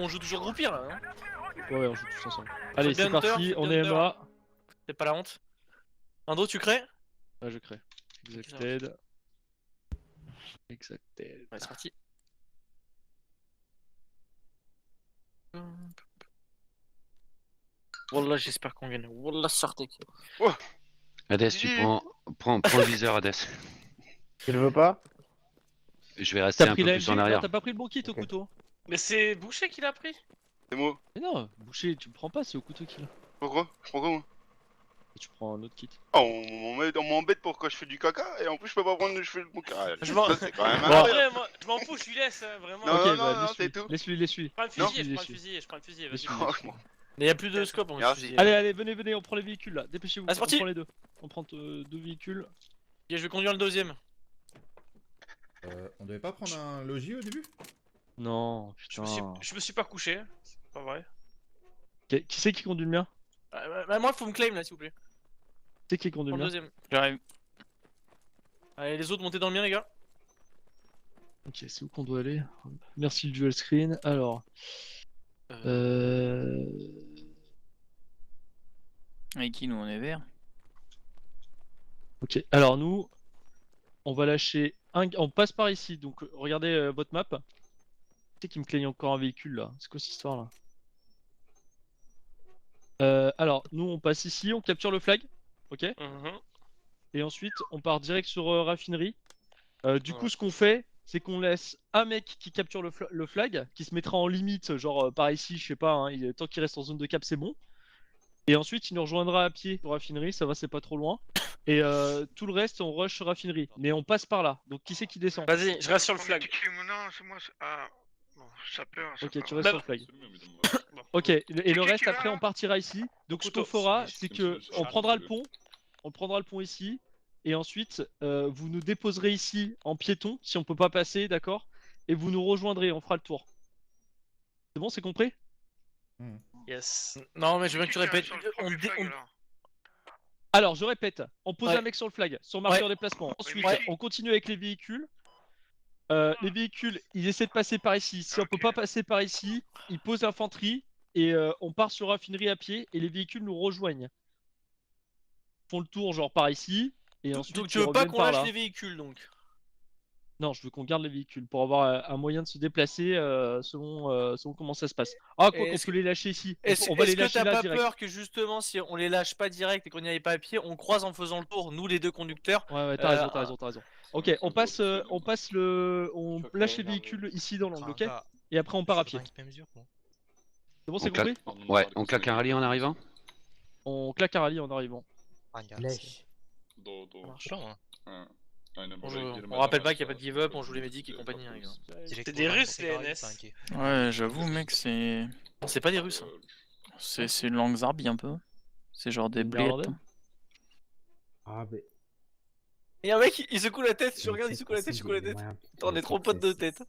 on joue toujours groupir là. Hein. Ouais, on joue tous ensemble. Allez, c'est Hunter, parti, Foot on est Hunter. MA. C'est pas la honte. Indo, tu crées? Ouais, je crée. ça Exacted. Exacted. Ouais, c'est parti. Wallah, j'espère qu'on gagne. Wallah, sortez. Hades, tu prends le viseur, Hades. Tu le veux pas? Je vais rester T'as un pris peu la plus MG? en Non, arrière. t'as pas pris le bon kit au Ok. couteau. Mais c'est Boucher qui l'a pris. C'est moi. Mais non, boucher, tu me prends pas, c'est au couteau qu'il a. Pourquoi? Je prends quoi moi? Et tu prends un autre kit. Oh, on m'embête pour quand je fais du caca et en plus je peux pas prendre le cheveu de mon carré. Je m'en- Ça c'est quand même Bon. un Après, moi, je m'en fous, je lui laisse, hein, vraiment. Non, Ok, non, bah non, laisse-lui. c'est tout. Laisse-lui, laisse-lui. Je prends le Non. fusil, je prends le Laisse-lui. fusil, je prends le fusil, vas-y. Laisse-lui. Franchement. Mais y'a plus de scope en Merci. fusil. Allez, allez, venez, venez, on prend les véhicules là. Dépêchez-vous. Ah, c'est parti. On prend les deux. On prend deux véhicules. Ok, je vais conduire le deuxième. On devait pas prendre un logis au début? Non, Je putain. me suis pas couché, hein. C'est pas vrai. Qui c'est qui conduit le mien? Moi, faut me claim là, s'il vous plaît. C'est qui conduit Prends le le mien? deuxième. J'arrive. Allez, les autres, montez dans le mien, les gars. Ok, c'est où qu'on doit aller? Merci le dual screen. Alors. Avec qui nous on est vert? Ok, alors nous, on va lâcher un. On passe par ici, donc regardez votre map. C'est qui me claigne encore un véhicule là? C'est quoi cette histoire là? Alors, nous on passe ici, on capture le flag, ok? Et ensuite on part direct sur raffinerie. Du coup, ce qu'on fait, c'est qu'on laisse un mec qui capture le flag, qui se mettra en limite, genre par ici, je sais pas, hein, tant qu'il reste en zone de cap, c'est bon. Et ensuite, il nous rejoindra à pied pour raffinerie, ça va, c'est pas trop loin. Et tout le reste, on rush raffinerie. Mais on passe par là. Donc, qui c'est qui descend? Vas-y, je reste sur le flag. Non, c'est moi. Ah, bon, ça peur. Ok, tu restes sur le flag. Ok, et le reste, après, on partira ici. Donc, ce qu'on fera, c'est que on prendra le pont. On prendra le pont ici. Et ensuite, vous nous déposerez ici en piéton, si on peut pas passer, d'accord? Et vous nous rejoindrez, on fera le tour. C'est bon, c'est compris? Yes. Non, mais je veux bien que tu répètes. Alors, je répète, on pose Ouais. un mec sur le flag, sur le marqueur Ouais. déplacement. Ensuite, Ouais. on continue avec les véhicules. Les véhicules, ils essaient de passer par ici. Si on peut pas passer par ici, ils posent l'infanterie et on part sur raffinerie à pied et les véhicules nous rejoignent. Ils font le tour genre par ici et ensuite Donc, tu ils veux pas reviennent qu'on par lâche là. les véhicules donc? Non, je veux qu'on garde les véhicules pour avoir un moyen de se déplacer selon comment ça se passe. Ah, quoi qu'on Est-ce peut les lâcher ici. Est-ce On va les que lâcher t'as là pas direct. peur que justement, si on les lâche pas direct et qu'on n'y aille pas à pied, on croise en faisant le tour, nous les deux conducteurs? Ouais, t'as raison, t'as raison, t'as raison. Ok, on lâche les véhicules ici dans l'angle, ok? Et après on part à pied. C'est bon, c'est compris? Ouais, on claque un rallye en arrivant? On claque un rallye en arrivant. Lèche. On rappelle pas qu'il n'y a pas de give up, on joue les médics et compagnie. Hein, les gars. C'est des Russes, les NS. Ouais, j'avoue, mec, c'est. C'est pas des Russes. Hein. C'est une langue zarbi un peu. C'est genre des Néerlandais. blés. Ah, mais. Et un mec, il secoue la tête, je regarde, il secoue la tête, je secoue la tête. Attends, on est trop potes de tête.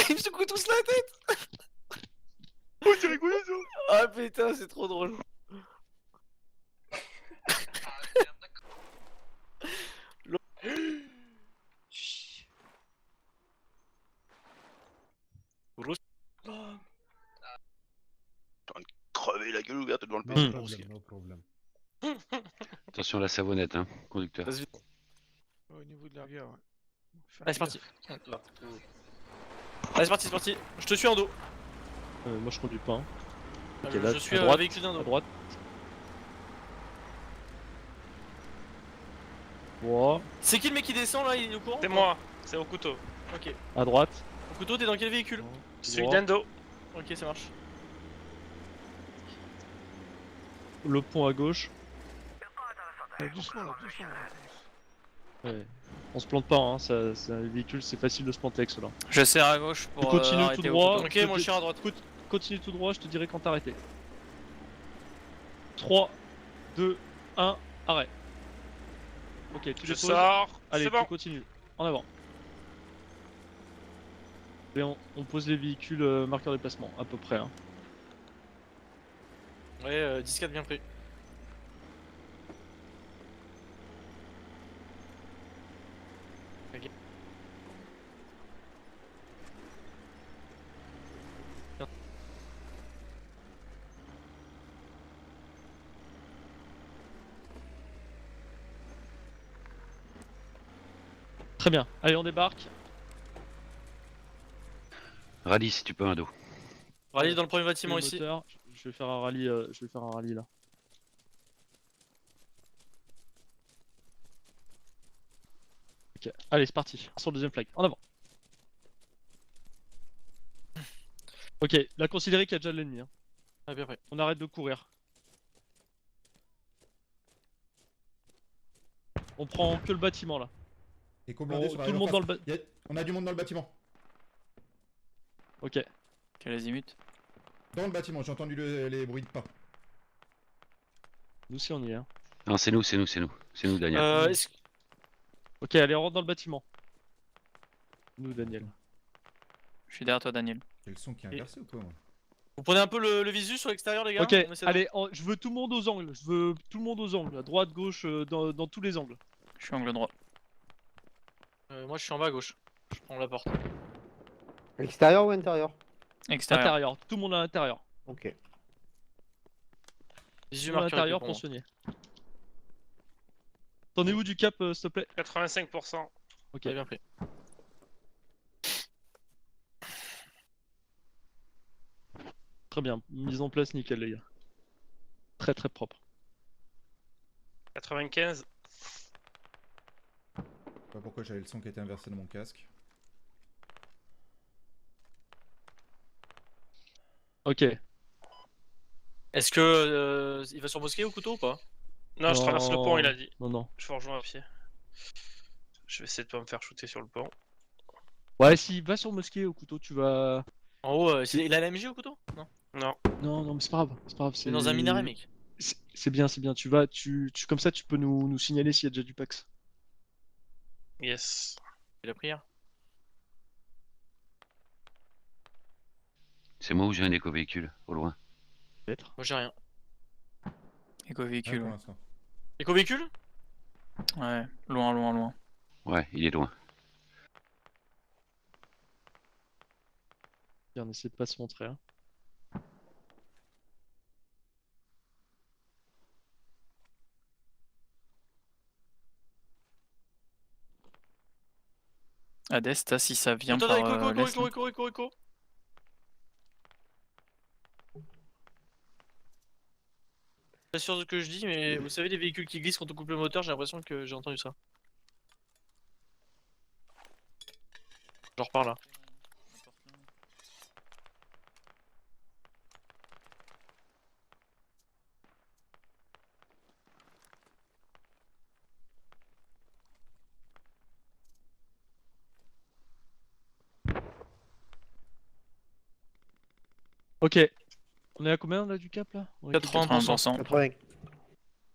Ils me secouent tous la tête. Oh, c'est rigolo ça! Ah putain, c'est trop drôle. Crever la gueule ouverte devant le No PC. problem, no problem. Attention la savonnette, hein, conducteur. Vas-y. Au niveau de la guerre, ouais. Allez, c'est parti. Allez, c'est parti, c'est parti. Je te suis en dos. Moi je conduis pas. Hein. Ok, Je là, suis à droite, véhicule d'un à dos. droite. Wow. C'est qui le mec qui descend là? Il est au courant? C'est moi, c'est au couteau. Ok. À droite. Au couteau, t'es dans quel véhicule? Celui Wow. d'Endo. Ok, ça marche. Le pont à gauche. Doucement là, doucement là. Ouais. On se plante pas, hein. C'est un véhicule, c'est facile de se planter avec cela. Je serre à gauche pour. Tu continues arrêter tout au droit. couteau. Ok, moi je suis à droite. Continue tout droit, je te dirai quand t'arrêter. 3, 2, 1, arrêt. Ok, tu Je déposes. sors. Allez, C'est tu bon. continues. En avant. Et on pose les véhicules marqueurs de déplacement, à peu près. Hein. Ouais, 10-4 bien pris. Très bien, allez on débarque. Rallye si tu peux, Indo. Rallye dans le premier Le bâtiment ici. moteur, je vais faire un rallye, là. Ok, allez c'est parti, sur le deuxième flag, en avant. Ok, là considérez qu'il y a déjà de l'ennemi. Hein. Ah, bien pris. On arrête de courir. On prend que le bâtiment là. Éco blindé Bon, sur la tout le monde dans le face. On a du monde dans le bâtiment. Ok. Quel azimut? Dans le bâtiment, j'ai entendu les bruits de pas. Nous aussi on y est. Hein. Non, c'est nous, c'est nous, c'est nous. C'est nous, Daniel. Est-ce que- Ok, allez on rentre dans le bâtiment. Nous Daniel. Je suis derrière toi, Daniel. J'ai le son qui est inversé ou quoi moi? Vous prenez un peu le visu sur l'extérieur, les gars? Ok, On essaie de- allez, je veux tout le monde aux angles. Je veux tout le monde aux angles. À droite, gauche, dans tous les angles. Je suis angle droit. Moi, je suis en bas à gauche. Je prends la porte. Extérieur ou intérieur? Extérieur. Intérieur, tout le monde à l'intérieur. Ok. Visu Tout le monde à marqué l'intérieur pour moi. pour soigner. T'en es où du cap, s'il te plaît? 85%. Ok. J'ai bien pris. Très bien, mise en place nickel les gars. Très très propre. 95. Je sais pas pourquoi j'avais le son qui était inversé dans mon casque. Ok. Est-ce que il va sur mosquée au couteau ou pas? Non, je traverse le pont, il a dit. Non, non. Je vous rejoins à pied. Je vais essayer de pas me faire shooter sur le pont. Ouais, si, va sur mosquée au couteau, tu vas... En haut, il a la MJ au couteau? Non. Non. Non, non, mais c'est pas grave. C'est pas grave. C'est dans un minaret, mec. C'est bien, c'est bien. Tu vas, comme ça, tu peux nous signaler s'il y a déjà du Pax. Yes. C'est la prière. C'est moi ou j'ai un éco-véhicule, au loin. Peut-être. Moi, j'ai rien. Ouais, Éco-véhicule. pour Ouais. l'instant. Éco-véhicule? Ouais, loin, loin, loin. Ouais, il est loin. On essaie de pas se montrer. Hein. Adesta, si ça vient Attends, par éco, l'est, éco. Pas sûr de ce que je dis, mais vous savez, les véhicules qui glissent quand on coupe le moteur, j'ai l'impression que j'ai entendu ça. J'en repars là. Ok. On est à combien là du cap là? On est à 80%. 80.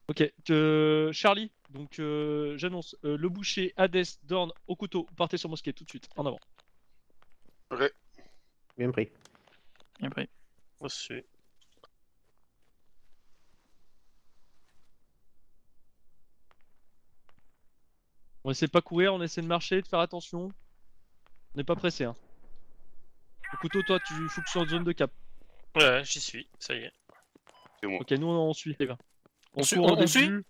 Ok. Charlie, donc j'annonce le boucher, Hades, Dorn, au couteau. Partez sur mosquée tout de suite. En avant. Bien pris. Bien pris. Reçu. On essaie de pas courir, on essaie de marcher, de faire attention. On n'est pas pressé. Hein. Au couteau, toi, tu faut que tu sois en zone de cap. Ouais, j'y suis. Ça y est. C'est bon. Ok, nous on suit, les gars. On suit- court au on suit début.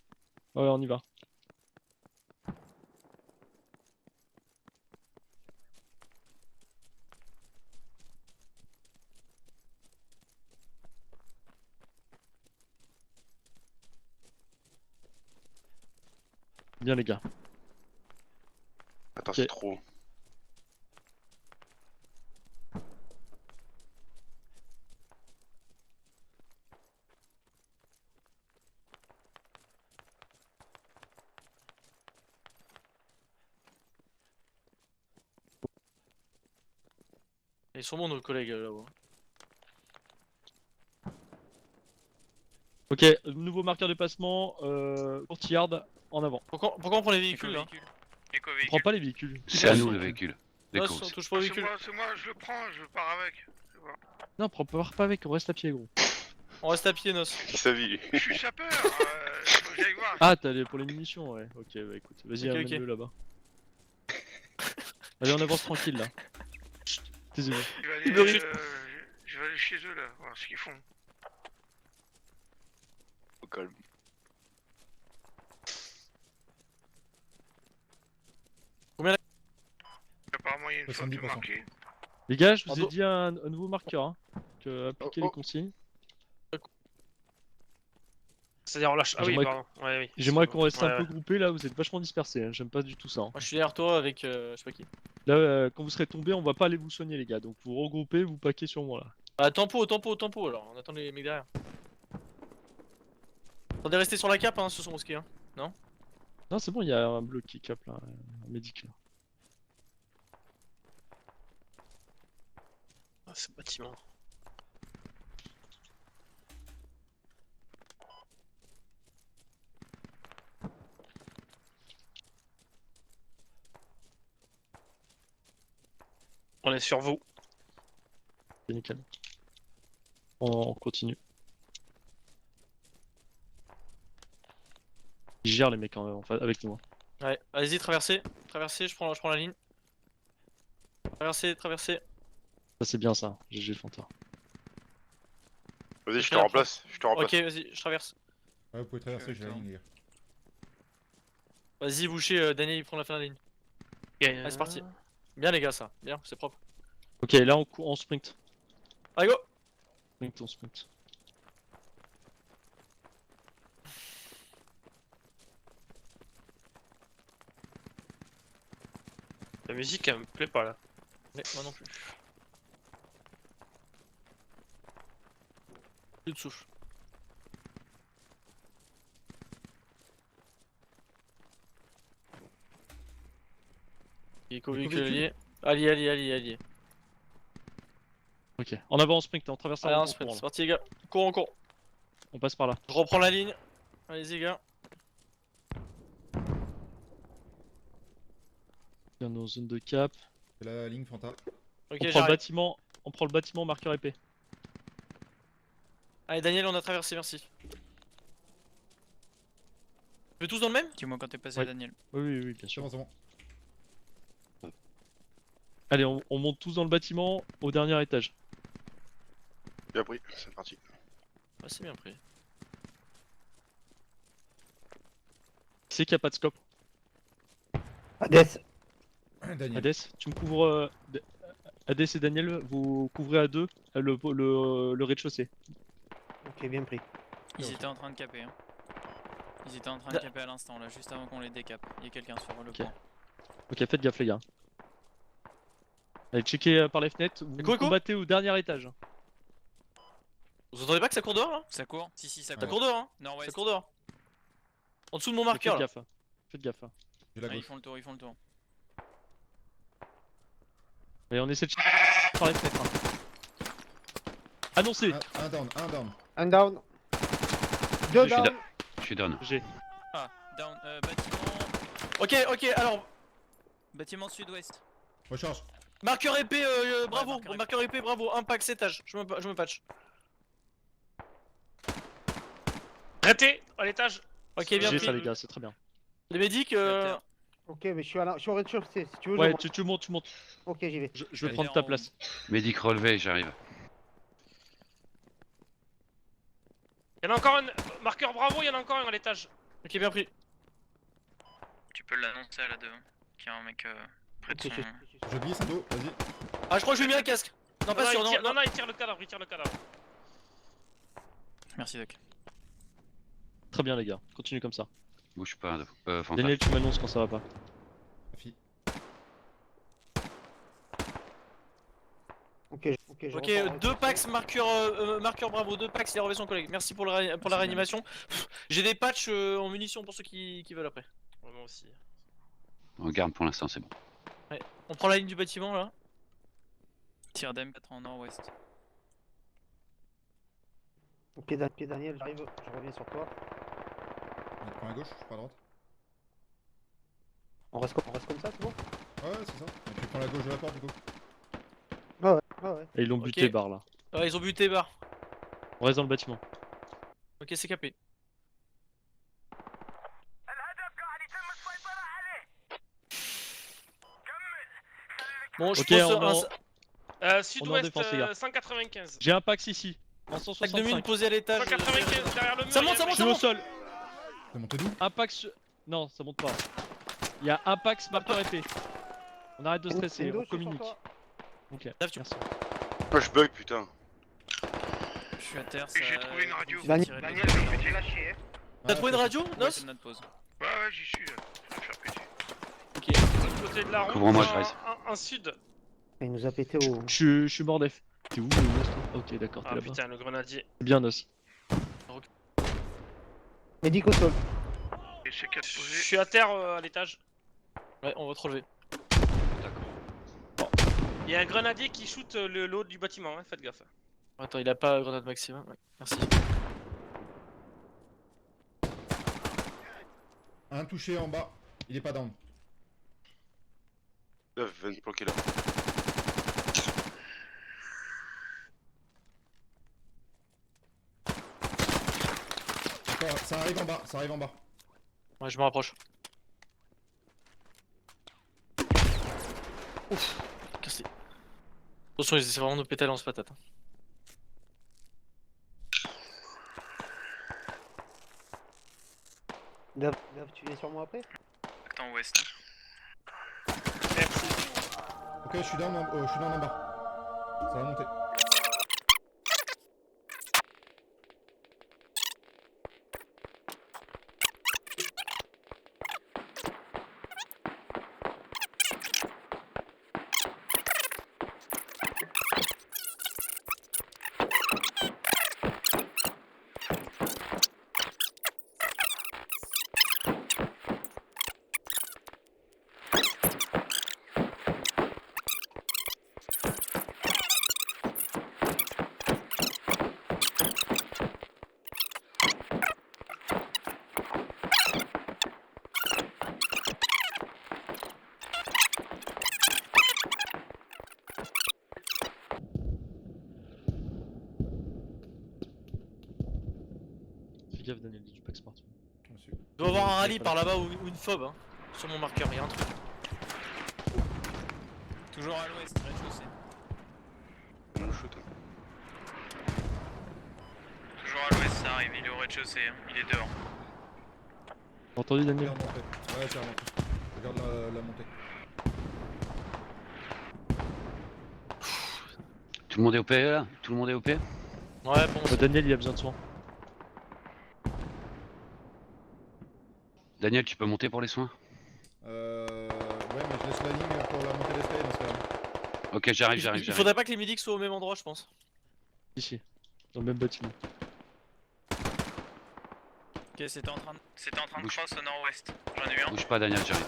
Ouais, on y va. Bien, les gars. Attends, Ok. c'est trop. Ils sont bons, nos collègues là-haut. Ok, nouveau marqueur de passement. Courtyard, en avant. Pourquoi on prend les véhicules là? On prend pas les véhicules. C'est à nous le véhicule. Non, Déco, on c'est- touche pas aux C'est véhicules. moi, je le prends, je pars avec. C'est bon. Non, prends pas avec, on reste à pied, gros. On reste à pied, Nos. Qui sa vie. Je suis sapeur, faut que j'aille voir. Ah, pour les munitions, ouais. Ok, bah écoute, vas-y, Ok, amène-le là-bas. Allez, on avance tranquille là. Chut, taisez-vous. Je vais Il me aller, risque. je vais aller chez eux là, voir ce qu'ils font. Au calme. Apparemment, il y a une faute 70%. marquée. Les gars, je vous ai Pardon. dit un nouveau marqueur. Hein. Que appliquez Oh, oh. les consignes. C'est-à-dire on lâche. Ah oui, J'aimerais pardon. Ouais, oui. J'aimerais qu'on reste Ouais, un peu ouais. groupés là, vous êtes vachement dispersés. Hein. J'aime pas du tout ça. Hein. Moi je suis derrière toi avec je sais pas qui. Là, quand vous serez tombés, on va pas aller vous soigner, les gars. Donc vous regroupez, vous paquez sur moi là. Ah, tempo alors, on attend les mecs derrière. Attendez, restez sur la cape, hein, ce sont mosquées. Hein. Non, c'est bon, il y a un bleu qui cap là, un médic là. Ah, ce bâtiment. On est sur vous. C'est nickel. On continue. Ils gèrent les mecs avec nous. Hein. Ouais, allez-y, traversez, je prends la ligne. Traversez. Ça c'est bien ça, GG Fanta. Vas-y, je te remplace. Ok, vas-y, je traverse. Ouais, vous pouvez traverser, j'ai la ligne, les gars. Vas-y, boucher, Daniel il prend la fin de la ligne. Allez, c'est parti. Bien les gars, ça, bien, c'est propre. Ok, là on sprint. Allez, go! On sprint. La musique elle me plaît pas là. Ouais, moi non plus. Plus de souffle. Éco-véhicule allié. Allié. Ok, en avant on sprint, on traverse Allez, en un sprint, c'est parti les gars. Cours. On passe par là. Je reprends la ligne. Allez-y les gars. Dans nos zones de cap. C'est la ligne Fanta. Ok, On prend le j'arrive. bâtiment. On prend le bâtiment marqueur épée. Allez Daniel, on a traversé, merci. Tu veux tous dans le même? Dis-moi quand t'es passé, Ouais. Daniel. Oui, bien C'est sûr. bon, c'est bon. Allez, on monte tous dans le bâtiment au dernier étage. Bien pris, c'est parti. Ouais, c'est bien pris. Qui c'est qu'il n'y a pas de scope? Hades. Daniel. Hades, tu me couvres. Hades et Daniel, vous couvrez à deux le rez-de-chaussée. Ok, bien pris. Ils étaient en train de caper. Hein. Ils étaient en train de caper à l'instant, là, juste avant qu'on les décape. Il y a quelqu'un sur le point. Ok, faites gaffe, les gars. Allez, checker par les fenêtres. Vous Écho. combattez au dernier étage. Vous entendez pas que ça court dehors là? Ça court? Si, ça Ça court. court dehors, hein? Nord-ouest. Ça court dehors. En dessous de mon Faites marqueur là. gaffe. Faites gaffe. J'ai la Ah, ils gauche. font le tour. Allez, on essaie de checker par les fenêtres. Annoncez. Un down. Un down. Deux Je suis down. Je suis down. G. Ah, down, Ok, alors. bâtiment sud-ouest. Recharge. Marqueur épée, bravo. marqueur épée. Marqueur épée, bravo. Impact 7 étages. Je me patch. Arrêtez à l'étage. Ok, bien G, pris. ça, les gars, c'est très bien. Les médics, Ok, mais je suis au rez-de-chaussée. Si tu veux, je Ouais, monte. tu montes. Ok, j'y vais. Je vais Allez, prendre en ta haut. place. Médic relevé, j'arrive. Il y en a encore un. Marqueur bravo, il y en a encore un à l'étage. ok, bien pris. Tu peux l'annoncer à la 2. Qu'il y a un mec près de Ok, son... Je glisse un dos, vas-y. Ah, je crois que je lui ai mis un casque. Non, pas sûr, il non. tire... non, il tire le cadavre, Merci, Doc. Très bien, les gars. Continue comme ça. Bouge pas, Fanta. Daniel, tu m'annonces quand ça va pas. La fille. Ok, je Ok, repars, 2 packs marqueur bravo, 2 packs, il a relevé son collègue. Merci pour la réanimation. J'ai des patchs en munitions pour ceux qui veulent après. Moi aussi. On garde pour l'instant, c'est bon. On prend la ligne du bâtiment là. Tir d'M4 en nord-ouest. Ok, Daniel, j'arrive. Je reviens sur toi. On prend à gauche, je prends à droite. On reste comme ça, c'est bon? Ouais, c'est ça. Et tu prends la gauche de la porte, du coup. Ouais. Et ils l'ont buté, barre là. Ils ont buté bar. On reste dans le bâtiment. Ok, c'est capé. Bon, je Ok, pose on un en Sud-ouest, défense, les gars. 195. J'ai un Pax ici. En sac de mine 165. posé à l'étage. 195 derrière le mur. Ça il y a monte, ça un monte, Je ça suis au monte. sol. T'es monté d'où? Un Pax. Non, ça monte pas. Il y a un Pax marqueur épée. On arrête de stresser, Endo, on je suis sur communique. toi. Ok, Lave, tu- merci. Ah, je bug, putain. Je suis à terre, Et j'ai trouvé une radio. je me suis tiré de Daniel, l'autre je côté. vais te lâcher, hein. T'as trouvé une radio, Ouais, Nos? c'est notre pause. Ouais, ouais, j'y suis là. Je vais me faire péter. De côté de la route. Couvre-moi, je reste. Un sud. Il nous a pété au. Je suis mort def. T'es où, Nos, toi? Ok, d'accord, t'es Ah là-bas. putain, le grenadier. C'est bien, Nos. Médic au sol. Et c'est 4 Je posés. suis à terre à l'étage. Ouais, on va te relever. Il y a un grenadier qui shoot le haut du bâtiment, hein, faites gaffe. Attends, il a pas grenade maximum. Ouais, merci. Un touché en bas. Il est pas down. Là, viens me planquer là. Encore, ça arrive en bas, ça arrive en bas. Ouais, je me rapproche. Ouf, cassé. Attention, ils essaient vraiment de nous péter la lance-patate. Hein. Dav, tu viens sur moi après? Attends, ouest. Merci. Ok, je suis down en bas. Ça va monter. Fais gaffe, Daniel, il y a du Pax partout. Merci. Il doit y avoir un rallye par là-bas ou une fob. Hein. Sur mon marqueur, il y a un truc. Toujours à l'ouest, rez-de-chaussée. On le shoot. Hein. Toujours à l'ouest, ça arrive, il est au rez-de-chaussée, hein. Il est dehors. T'as entendu, Daniel? Regarde montée. Ouais, j'ai remonté. Regarde la montée. Tout le monde est OP là? Tout le monde est OP? Ouais, bon. Daniel, il a besoin de soins. Daniel, tu peux monter pour les soins? Ouais, mais je laisse la ligne pour la montée d'escalier dans ce cas-là. Ok, j'arrive, Il j'arrive. faudrait pas que les medics soient au même endroit, je pense. Ici. Dans le même bâtiment. Ok, c'était en train de Bouge. cross au nord-ouest. J'en ai eu un. Bouge pas, Daniel, j'arrive.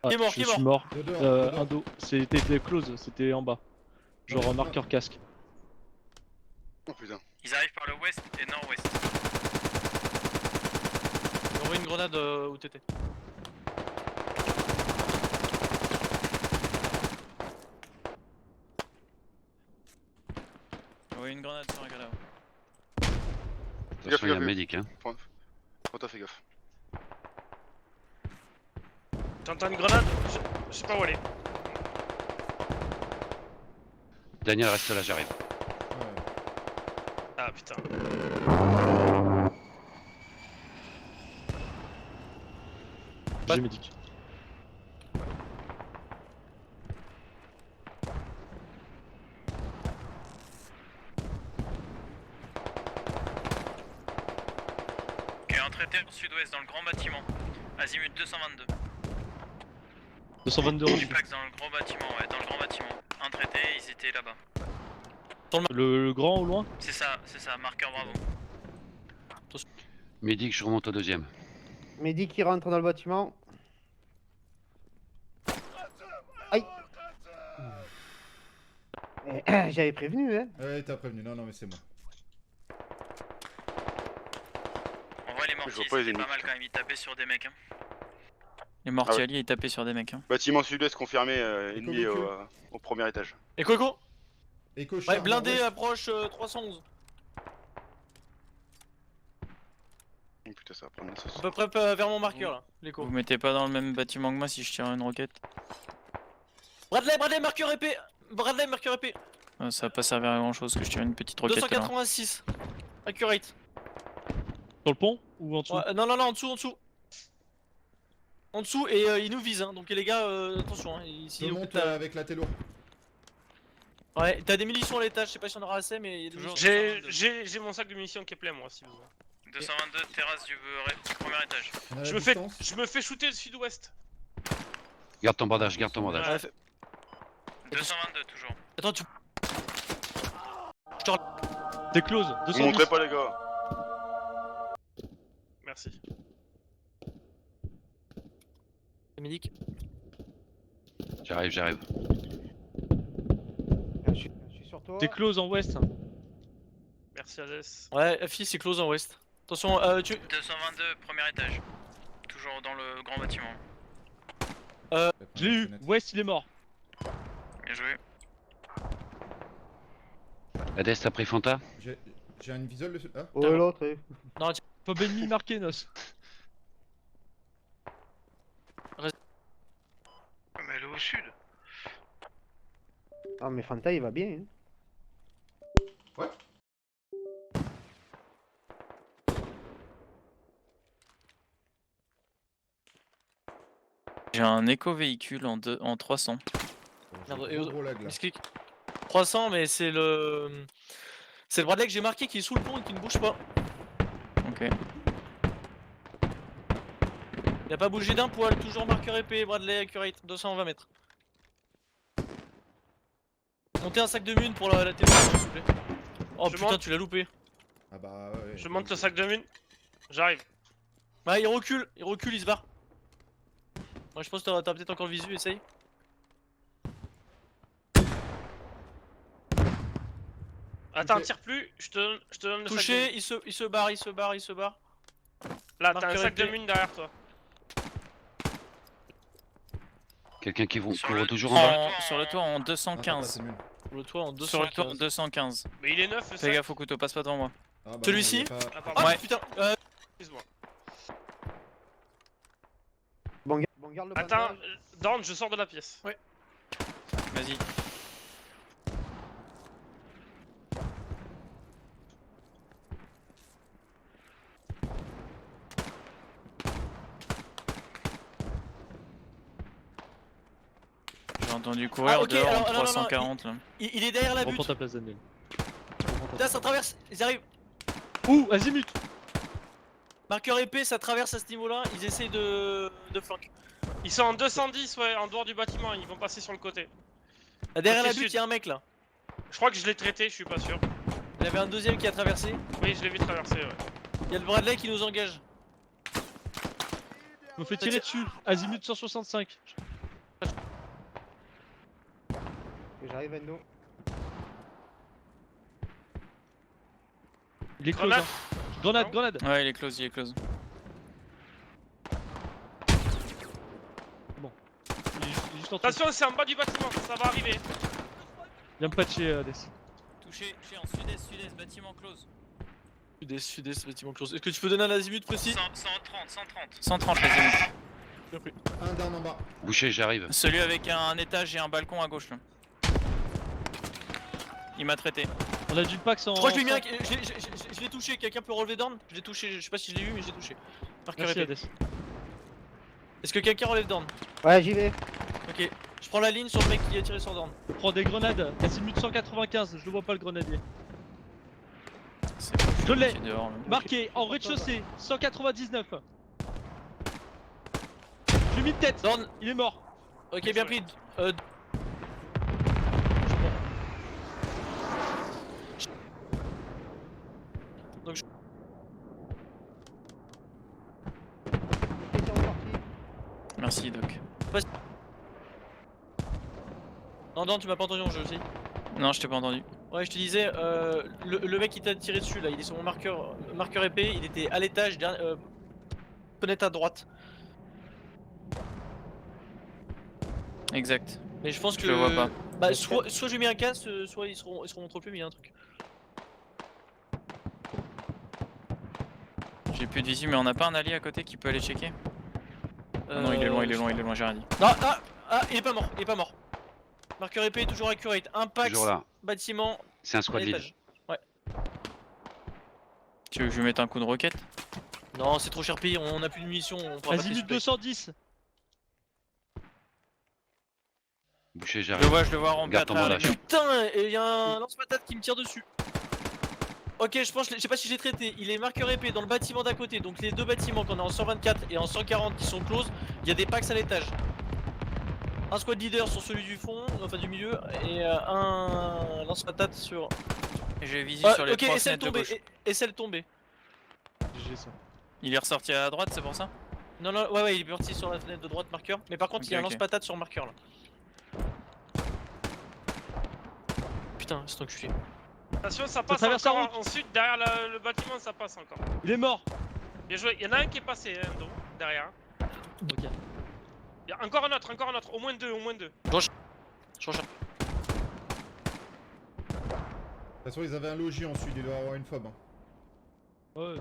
Ah, Qui est mort, je qui est suis mort. Dedans. Un dos. C'était close, c'était en bas. Genre Non, marqueur casque. Oh putain. Ils arrivent par le ouest et nord-ouest. Envoie une grenade où t'étais. Oui, une grenade sur un gars là. Attention, il y a un gaffe. médic, hein. Oh, t'as fait gaffe. T'entends une grenade? Je sais pas où elle est. Daniel, reste là, j'arrive. Ouais. Ah putain. J'ai médic. Ok, un traité au sud-ouest dans le grand bâtiment. Azimut 222. 222 Du reçu. Pax dans le grand bâtiment, ouais, dans le grand bâtiment. Un traité, ils étaient là-bas. Le grand au loin? C'est ça, marqueur bravo. Médic, je remonte au deuxième. Médic qui rentre dans le bâtiment. Aïe. J'avais prévenu, hein. Ouais, t'as prévenu. Non, non, mais c'est moi. En vrai, les vois mortiers, pas les c'était pas ennemis, mal putain. quand même, ils tapaient sur des mecs. Hein. Les mortiers alliés, ils tapaient sur des mecs. Hein. Bâtiment sud-est confirmé, ennemi véhicule. au premier étage. Et Coco? Echo, Ouais, char, blindé, nord-ouest. approche 311. Oh, putain, ça va prendre la sauce. À peu près vers mon marqueur là, l'écho. Vous mettez pas dans le même bâtiment que moi si je tire une roquette. Bradley, marqueur épée. Bradley, marqueur épée. Ça va pas servir à grand chose que je tire une petite roquette là. 286. Accurate. Sur le pont ou en dessous? Ouais, non, en dessous. En dessous et il nous vise, hein. Donc les gars, attention. Hein, Je monte avec la télo. Ouais, t'as des munitions à l'étage, je sais pas si on aura assez, mais il y a des Toujours. munitions. J'ai mon sac de munitions qui est plein moi si besoin. 222 terrasse du premier étage. On a la Je me fais shooter le sud-ouest. Garde ton bandage, garde ton bandage. Ouais, fait- 222 toujours. Attends, tu. T'es close. Vous 210. montrez pas les gars. Merci. Dominique. J'arrive. Je suis sur toi. T'es close en ouest. Merci Hades. Ouais, FI c'est close en ouest. Attention, tu. 222 premier étage. Toujours dans le grand bâtiment. Je l'ai eu. Ouest, il est mort. Bien joué. Hades, t'as pris Fanta? J'ai une visual de... Ah, Oh l'autre. Fob ennemi marqué, Nos. Mais elle est au sud. Ah mais Fanta il va bien. Hein. J'ai un éco-véhicule en 300. Merde, j'ai et gros lag là. Misclick. 300, mais c'est le. C'est le Bradley que j'ai marqué qui est sous le pont et qui ne bouge pas. Ok. Il a pas bougé d'un poil, toujours marqueur épée, Bradley accurate, 220 mètres. Montez un sac de mine pour la télé, s'il vous plaît. Oh Je putain, monte. tu l'as loupé. Ah bah ouais. Je monte le sac de mine. J'arrive. Ouais, il recule, il se barre. Moi je pense que t'as peut-être encore le visu, essaye. Attends, Ok. tire plus, je te donne le sac de Touché, mine. il se barre. Là, t'as un marqueur sac de épée. mine derrière toi. Quelqu'un qui Sur court le- toujours en bas? Sur le toit en Ah, 215. c'est nul. Le toit en Sur le toit en 215. 215. Mais il est neuf le Fais sac. gaffe au couteau, passe pas devant moi. Ah, bah non, Celui-ci il est pas- Ah, Oh pardon. Ouais. putain, Excuse-moi. Bon garde le Attends, bandage. Dorn, je sors de la pièce. Vas-y. J'ai entendu courir Ah, ok, dehors alors, en non, 340 là. il est derrière la butte. Reprends ta place, Daniel. Là ça traverse, ils arrivent. Ouh, azimut. Marqueur épée, ça traverse à ce niveau-là, ils essayent de flanquer. Ils sont en 210, ouais, en dehors du bâtiment, ils vont passer sur le côté. Derrière Côté la butte, sud. il y a un mec là. Je crois que je l'ai traité, je suis pas sûr. Il y avait un deuxième qui a traversé. Oui, je l'ai vu traverser, ouais. Il y a le Bradley qui nous engage. Je me fais tirer dessus. Azimut 165. J'arrive Endo. Il est close. Grenade. Hein. Grenade, grenade. Ouais, il est close, il est close. Il est juste en dessous. Attention, c'est en bas du bâtiment, ça va arriver. Viens me patcher, Hades. Touché en sud-est, bâtiment close. Sud-est, bâtiment close. Est-ce que tu peux donner un azimut précis? 130 les amis. Un down en bas. Boucher, j'arrive. Celui avec un étage et un balcon à gauche là. Il m'a traité. On a du Pax en. Je crois que je lui ai mis un. Je l'ai touché, quelqu'un peut relever Dorn? Je l'ai touché, je sais pas si je l'ai eu, mais je l'ai touché. Marqueur Merci, épée. Hades. Est-ce que quelqu'un relève Dorn? Ouais j'y vais. Ok, je prends la ligne sur le mec qui a tiré sur Dorn. Prends des grenades. Azimut 195. Je le vois pas le grenadier. C'est bon, Je l'ai. suis dehors là. Marqué en rez-de-chaussée. 199. Je lui ai mis de tête. Dorn, Il est mort. ok, bien pris. Ils sont sortis. Merci Doc. Non, Dorn, tu m'as pas entendu en jeu aussi. Non, je t'ai pas entendu. Ouais, je te disais, le mec qui t'a tiré dessus là, il est sur mon marqueur épée, il était à l'étage, fenêtre à droite. Exact. Mais je pense que. Je le vois pas. Bah, soit j'ai mis un casque, soit ils se remontrent plus, mais il y a un truc. J'ai plus de visu, mais on n'a pas un allié à côté qui peut aller checker? Ah non, il est loin, j'ai rien dit. Non, il est pas mort, Marqueur épée toujours accurate. Impact, Toujours là. bâtiment, C'est un squad lead. étage. Ouais. Tu veux que je lui mette un coup de roquette? Non, c'est trop cher payé, on a plus de munitions. On pourra pas te Azimut les 210. Boucher, Je le j'arrive. vois ramper à Garde ton travers les bandage. murs. Putain, et il y a un lance-patate qui me tire dessus. Ok, je pense, je sais pas si j'ai traité. Il est marqueur épée dans le bâtiment d'à côté. Donc les deux bâtiments qu'on a en 124 et en 140 qui sont close, il y a des packs à l'étage. Un squad leader sur celui du fond, enfin du milieu, et un lance-patate sur. Et j'ai visé Ah, sur les ok, trois essaie de fenêtres de tomber, gauche. essaie de tomber. GG ça. Il est ressorti à droite, c'est pour ça? Non, non, ouais, il est parti sur la fenêtre de droite marqueur. Mais par contre, Ok, il y a un ok. lance-patate sur marqueur là. Putain, c'est enculé. Attention, ça passe traverse la encore ensuite derrière le bâtiment, ça passe encore. Il est mort. Bien joué, il y en a un qui est passé, hein, Endo, derrière. Ok. Il y a encore un autre, au moins deux, au moins deux. Je recherche. De toute façon, ils avaient un logis en sud, il doit avoir une fob. Hein. Ouais,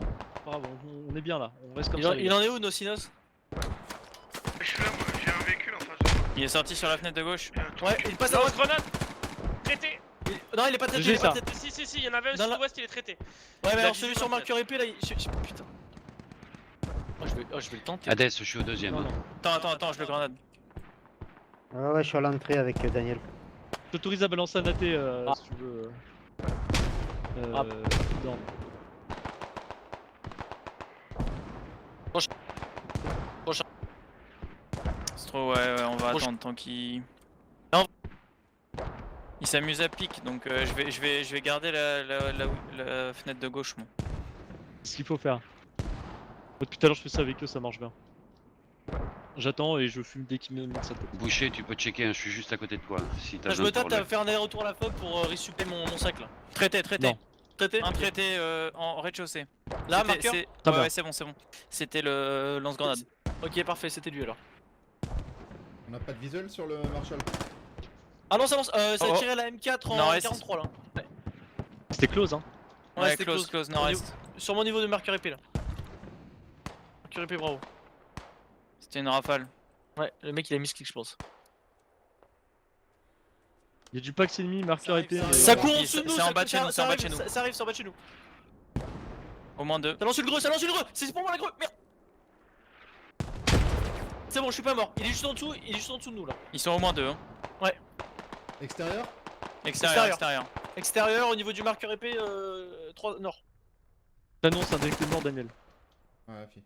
pas grave, on est bien là. On reste comme Il ça. en, les il gars. en est où, Nocinos? Je suis là, moi, j'ai un véhicule en face de moi. Il est sorti sur la fenêtre de gauche. Il y a un truc. Ouais, il passe à Lance droite. grenade Traité. Non, il est pas traité, GG, il est pas ça. traité. Si, il y en avait un Dans la- sud-ouest, il est traité. Ouais, Il mais a alors visé celui dans sur la marqueur épée là, putain. Je vais le tenter. Hades, je suis au deuxième. Non, hein. non. Attends, je le grenade. Ouais, je suis à l'entrée avec Daniel. Je t'autorise à balancer un AT si tu veux. Ah. Non. C'est trop, ouais, on va Proche- attendre tant qu'il. Non. Il s'amuse à pique, donc je vais garder la fenêtre de gauche, moi. C'est ce qu'il faut faire. Depuis tout à l'heure, je fais ça avec eux, ça marche bien. J'attends et je fume dès qu'ils me mettent sa tête. Boucher, tu peux checker, hein, je suis juste à côté de toi. Si t'as Là, je besoin me de tâte à relais. faire un aller-retour à la fob pour resupper mon sac là. Traité. Non. Traité. Un traité en rez-de-chaussée. Là, C'était- marqueur. c'est- Très Ouais, bien. ouais, c'est bon. C'était le lance-grenade. Ok, parfait, c'était lui alors. On n'a pas de visuel sur le Marshall. Ah non, ça lance. Ça a Oh, oh. tiré la M4 en Nord-est. 43 là. C'était close, hein. Ouais, c'était close, nord-est. Sur mon niveau de marqueur épée là. Marqueur épée, bravo. C'était une rafale. Ouais, le mec il a mis ce clic, je pense. Il y a du Pax ennemi, marqueur épée. mais- Ça court en c'est- dessous de nous, c'est en ça- bas de chez ça- nous, ça c'est en bas de arrive, chez nous. Ça arrive, c'est en bas de chez nous. Au moins 2. Ça lance le greu, c'est pour moi la greu, merde. C'est bon, je suis pas mort. Il est juste en dessous de nous là. Ils sont au moins 2. Hein. Extérieur Extérieur. Extérieur, au niveau du marqueur épée, 3 nord. T'annonces un direct mort, Daniel. Ouais, fi.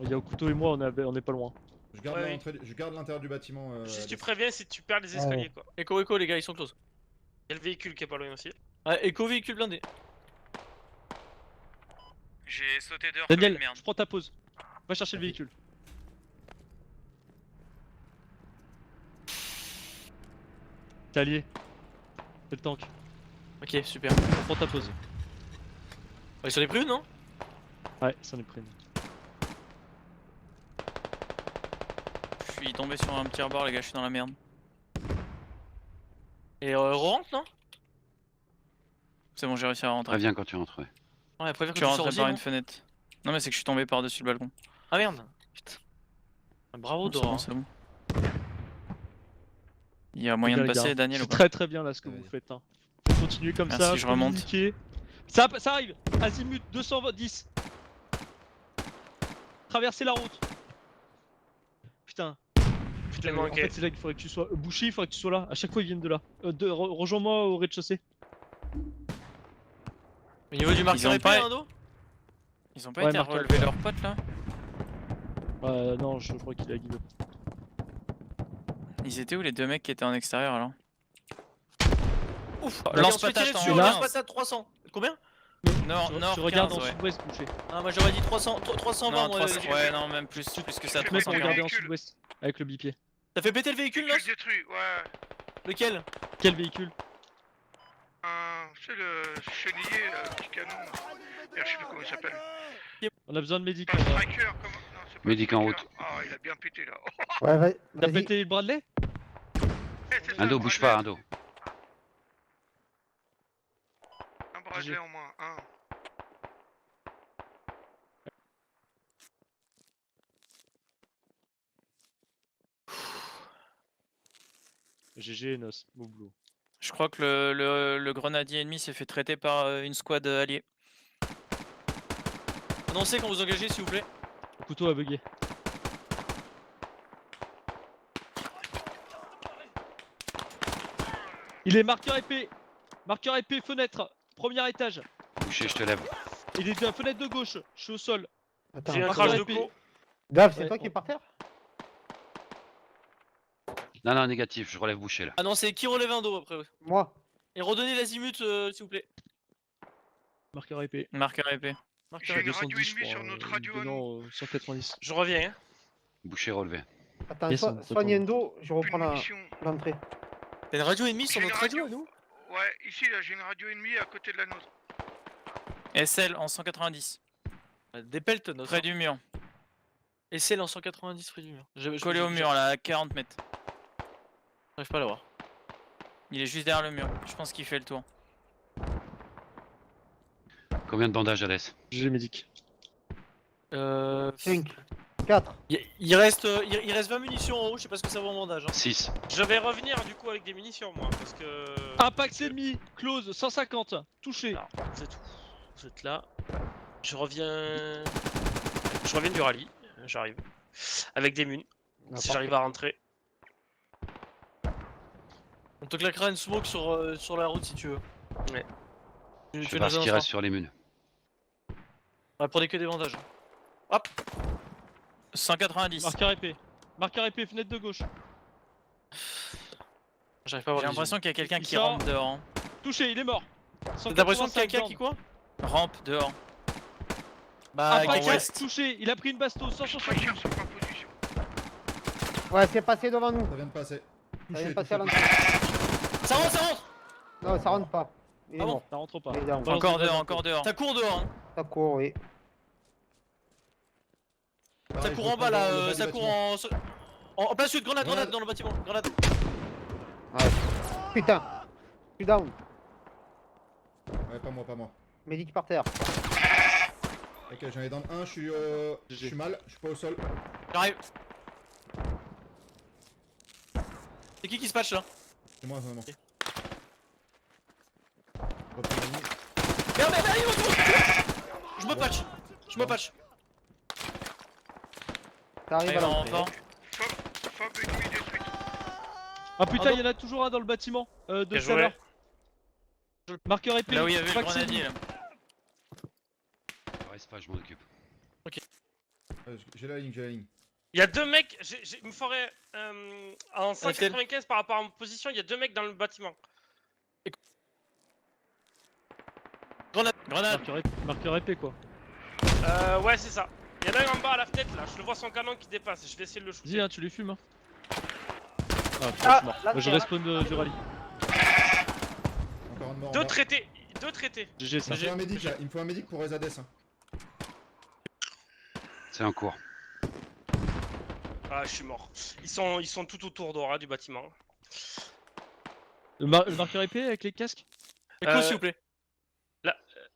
Il y a au couteau et moi, on est pas loin. Je garde Ouais, l'entrée- je garde l'intérieur du bâtiment. Juste tu Hades. préviens si tu perds les escaliers, quoi. Echo, les gars, ils sont close. Il y a le véhicule qui est pas loin aussi. Ouais, Echo, véhicule blindé. J'ai sauté dehors comme Daniel, une merde. je prends ta pause. Va chercher le véhicule. T'es allié. C'est le tank. Ok, super. Prends ta pause. Ils s'en est pris une, non? Ouais, c'en est pris. Je suis tombé sur un petit rebord, les gars, je suis dans la merde. Et rentre, non? C'est bon, j'ai réussi à rentrer. Préviens quand tu rentres, ouais. Ouais, préfère que Je suis tu rentré sors par une fenêtre. Non, mais c'est que je suis tombé par-dessus le balcon. Ah merde. Putain. Bravo, C'est Dora. bon, c'est bon. Il y a moyen Les de gars, passer, Daniel, ou c'est pas? très très bien là ce que Ouais. vous faites. Hein. Continuez comme Merci, ça, je remonte. communiquez. Ça arrive. Azimut 210. Traversez la route. Putain. Putain, Tellement en ok. fait c'est là qu'il faudrait que tu sois. Boucher, il faudrait que tu sois là. À chaque fois ils viennent de là. Rejoins-moi au rez-de-chaussée. Au niveau du marqueur ont épée, pas- un dos? Ils ont pas Ouais, été à marqueur. relever leurs potes là? Non, je crois qu'il a give up. Ils étaient où les deux mecs qui étaient en extérieur alors? Ouf. Lance on se fait patate tirer en dessus, haut. lance patate 300. Combien? Nord, Tu nord regardes 15, en ouais. sud-ouest, Boucher. Ah, moi j'aurais dit 320, Non, moi. 300, ouais, non, même plus que ça, Tu te mets pour 340. regarder en véhicule. sud-ouest. Avec le bipied. T'as fait péter le véhicule, là? Véhicule détruit, ouais. Lequel? Quel véhicule? C'est le chenillé, petit canon. Merde, je sais plus comment il s'appelle. On a besoin de médic. Pas striker, comment. Non, c'est pas Médic en striker. route. Ah, il a bien pété là. Ouais, T'as vas-y. pété le Bradley? C'est ça, Indo, bouge pas, Indo. Un Bradley en moins, un. GG Nos, beau boulot. Je crois que le grenadier ennemi s'est fait traiter par une squad alliée. Annoncez quand vous engagez, s'il vous plaît. Le couteau a bugué. Il est marqueur épée. Marqueur épée, fenêtre. Premier étage. Boucher, je te lève. Il est de la fenêtre de gauche. Je suis au sol. Attends, J'ai un marqueur crash de épée. co. Dave, c'est Ouais, toi qui es par terre? Non, non, négatif, je relève Boucher là. Annoncez qui relève un dos après. Moi. Et redonnez l'azimut, s'il vous plaît. Marqueur épée. Marqueur épée. Marqueur J'ai une épée. radio 210 ennemie je sur crois, notre radio à nous. donnant, 190. Je reviens. Hein. Boucher relevé. Attends, Yes, on soigne t'attend. Endo, je Plus reprends de la- munitions. l'entrée. T'as une radio ennemie sur J'ai notre une radio, radio. à nous Ouais, ici là, j'ai une radio ennemie à côté de la nôtre. SL en 190. Dépelte notre. Près du mur. Et c'est en 190 près du mur. Collé au mur là, à 40 mètres. J'arrive pas à l'avoir. Il est juste derrière le mur. Je pense qu'il fait le tour. Combien de bandages, Alès? GG médic. 5, 4. Il reste 20 munitions en haut, je sais pas ce que ça vaut en bandage. Hein. 6. Je vais revenir du coup avec des munitions moi parce que. Impact ennemi. Close 150. Touché. Alors, vous êtes où? Vous êtes là. Je reviens du rallye. J'arrive. Avec des munes. Si j'arrive à rentrer. On te claquera une smoke sur la route si tu veux. Ouais. Tu Je tu sais nous pas ce qui annonceras. reste sur les munes. Ouais, prenez que des bandages. 190. Marqueur épée. Marqueur épée, fenêtre de gauche. J'arrive pas à voir. J'ai les l'impression qu'il y a quelqu'un Il qui sort. rentre dehors. Hein. Touché, il est mort. yeux. T'as l'impression que 185 quelqu'un qui quoi Rampe dehors. Bah, Impact qui reste. touché, il a pris une bastos, Très 160. cher sur ma position. Ouais, c'est passé devant nous. Ça vient de passer. Ça vient Touché, de passer à touché, l'entrée. Ça rentre, ça rentre. Non, ça rentre pas. Il est Ah bon mort. Ça rentre pas. Il est down. Balance Encore des dehors, balles. encore dehors. Ça court dehors. Hein. Ça court, oui. Ça Pareil, court je en bas reprends là. le bas du Ça court bâtiment. en plein sud. Grenade, Grenade. grenade dans le bâtiment. Grenade. Putain. Je suis down. Ouais, pas moi, pas moi. Médic par terre. Ok, j'en ai dans un, je suis mal, je suis pas au sol. J'arrive. C'est qui se patch là? C'est moi, vraiment. Reprends la ligne. Merde, merde, merde, il me Je me patch. Je me patch. T'arrives Allez, à en l'entrée. renfort. Fab ennemi détruite. Ah putain, Pardon. il y en a toujours un dans le bâtiment de Bien tout à l'heure. joué. Marqueur épée. Là où il y avait le Impact grenadier. ennemi. Là. Reste pas, je m'en occupe. J'ai la ligne, j'ai la ligne. Il y a deux mecs. Il me faudrait en 195 par rapport à ma position. Il y a deux mecs dans le bâtiment. Grenade. Marqueur épée quoi. Ouais, c'est ça. Il y en a un en bas à la fenêtre là. Je le vois son canon qui dépasse. Je vais essayer de le shooter. Vas-y, hein, tu les fumes. Hein. Ah, putain, Ah, je suis mort. là, Moi, je c'est respawn du rallye. Encore un de mort. en Deux bas. traités. Deux traités. GG ça. Il me faut un médic là, il me faut un médic pour Ezades. Hein. C'est en cours. Ah, je suis mort. Ils sont tout autour d'Aura du bâtiment. Le marqueur épée avec les casques. Écho s'il vous plaît.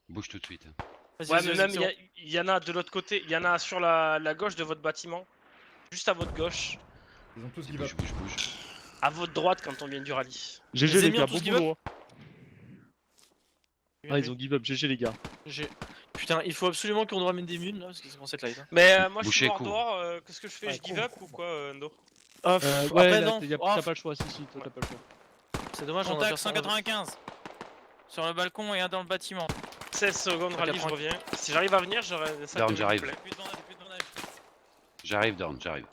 Bouge tout de suite. Vas-y, Ouais, vas-y, mais vas-y, même c'est bon. il y en a de l'autre côté. Il y en a sur la gauche de votre bâtiment. Juste à votre gauche. Ils ont tous Vas-y, give up. bouge, bouge, bouge. À votre droite quand on vient du rallye. GG Les les ennemis gars, ont tous bon give up boulot. Ah, ils ont give up, GG les gars. Putain, il faut absolument qu'on nous ramène des munes là parce que c'est commencé à être light. Hein. Mais moi je Boucher, suis mort cours. dehors. Qu'est-ce que je fais? Ouais, Je give cours, up ou quoi, Endo? Ah, Ouais, après là, non. t'as Oh, pas le choix, si, toi t'as pas le choix. c'est dommage, on va Contact faire ça. 195. Sur le balcon et un dans le bâtiment. 16 secondes rallye, je reviens. Si j'arrive à venir, j'aurai ça. Down, j'arrive. Plus de bandage, plus de bandage. J'arrive, Down, j'arrive.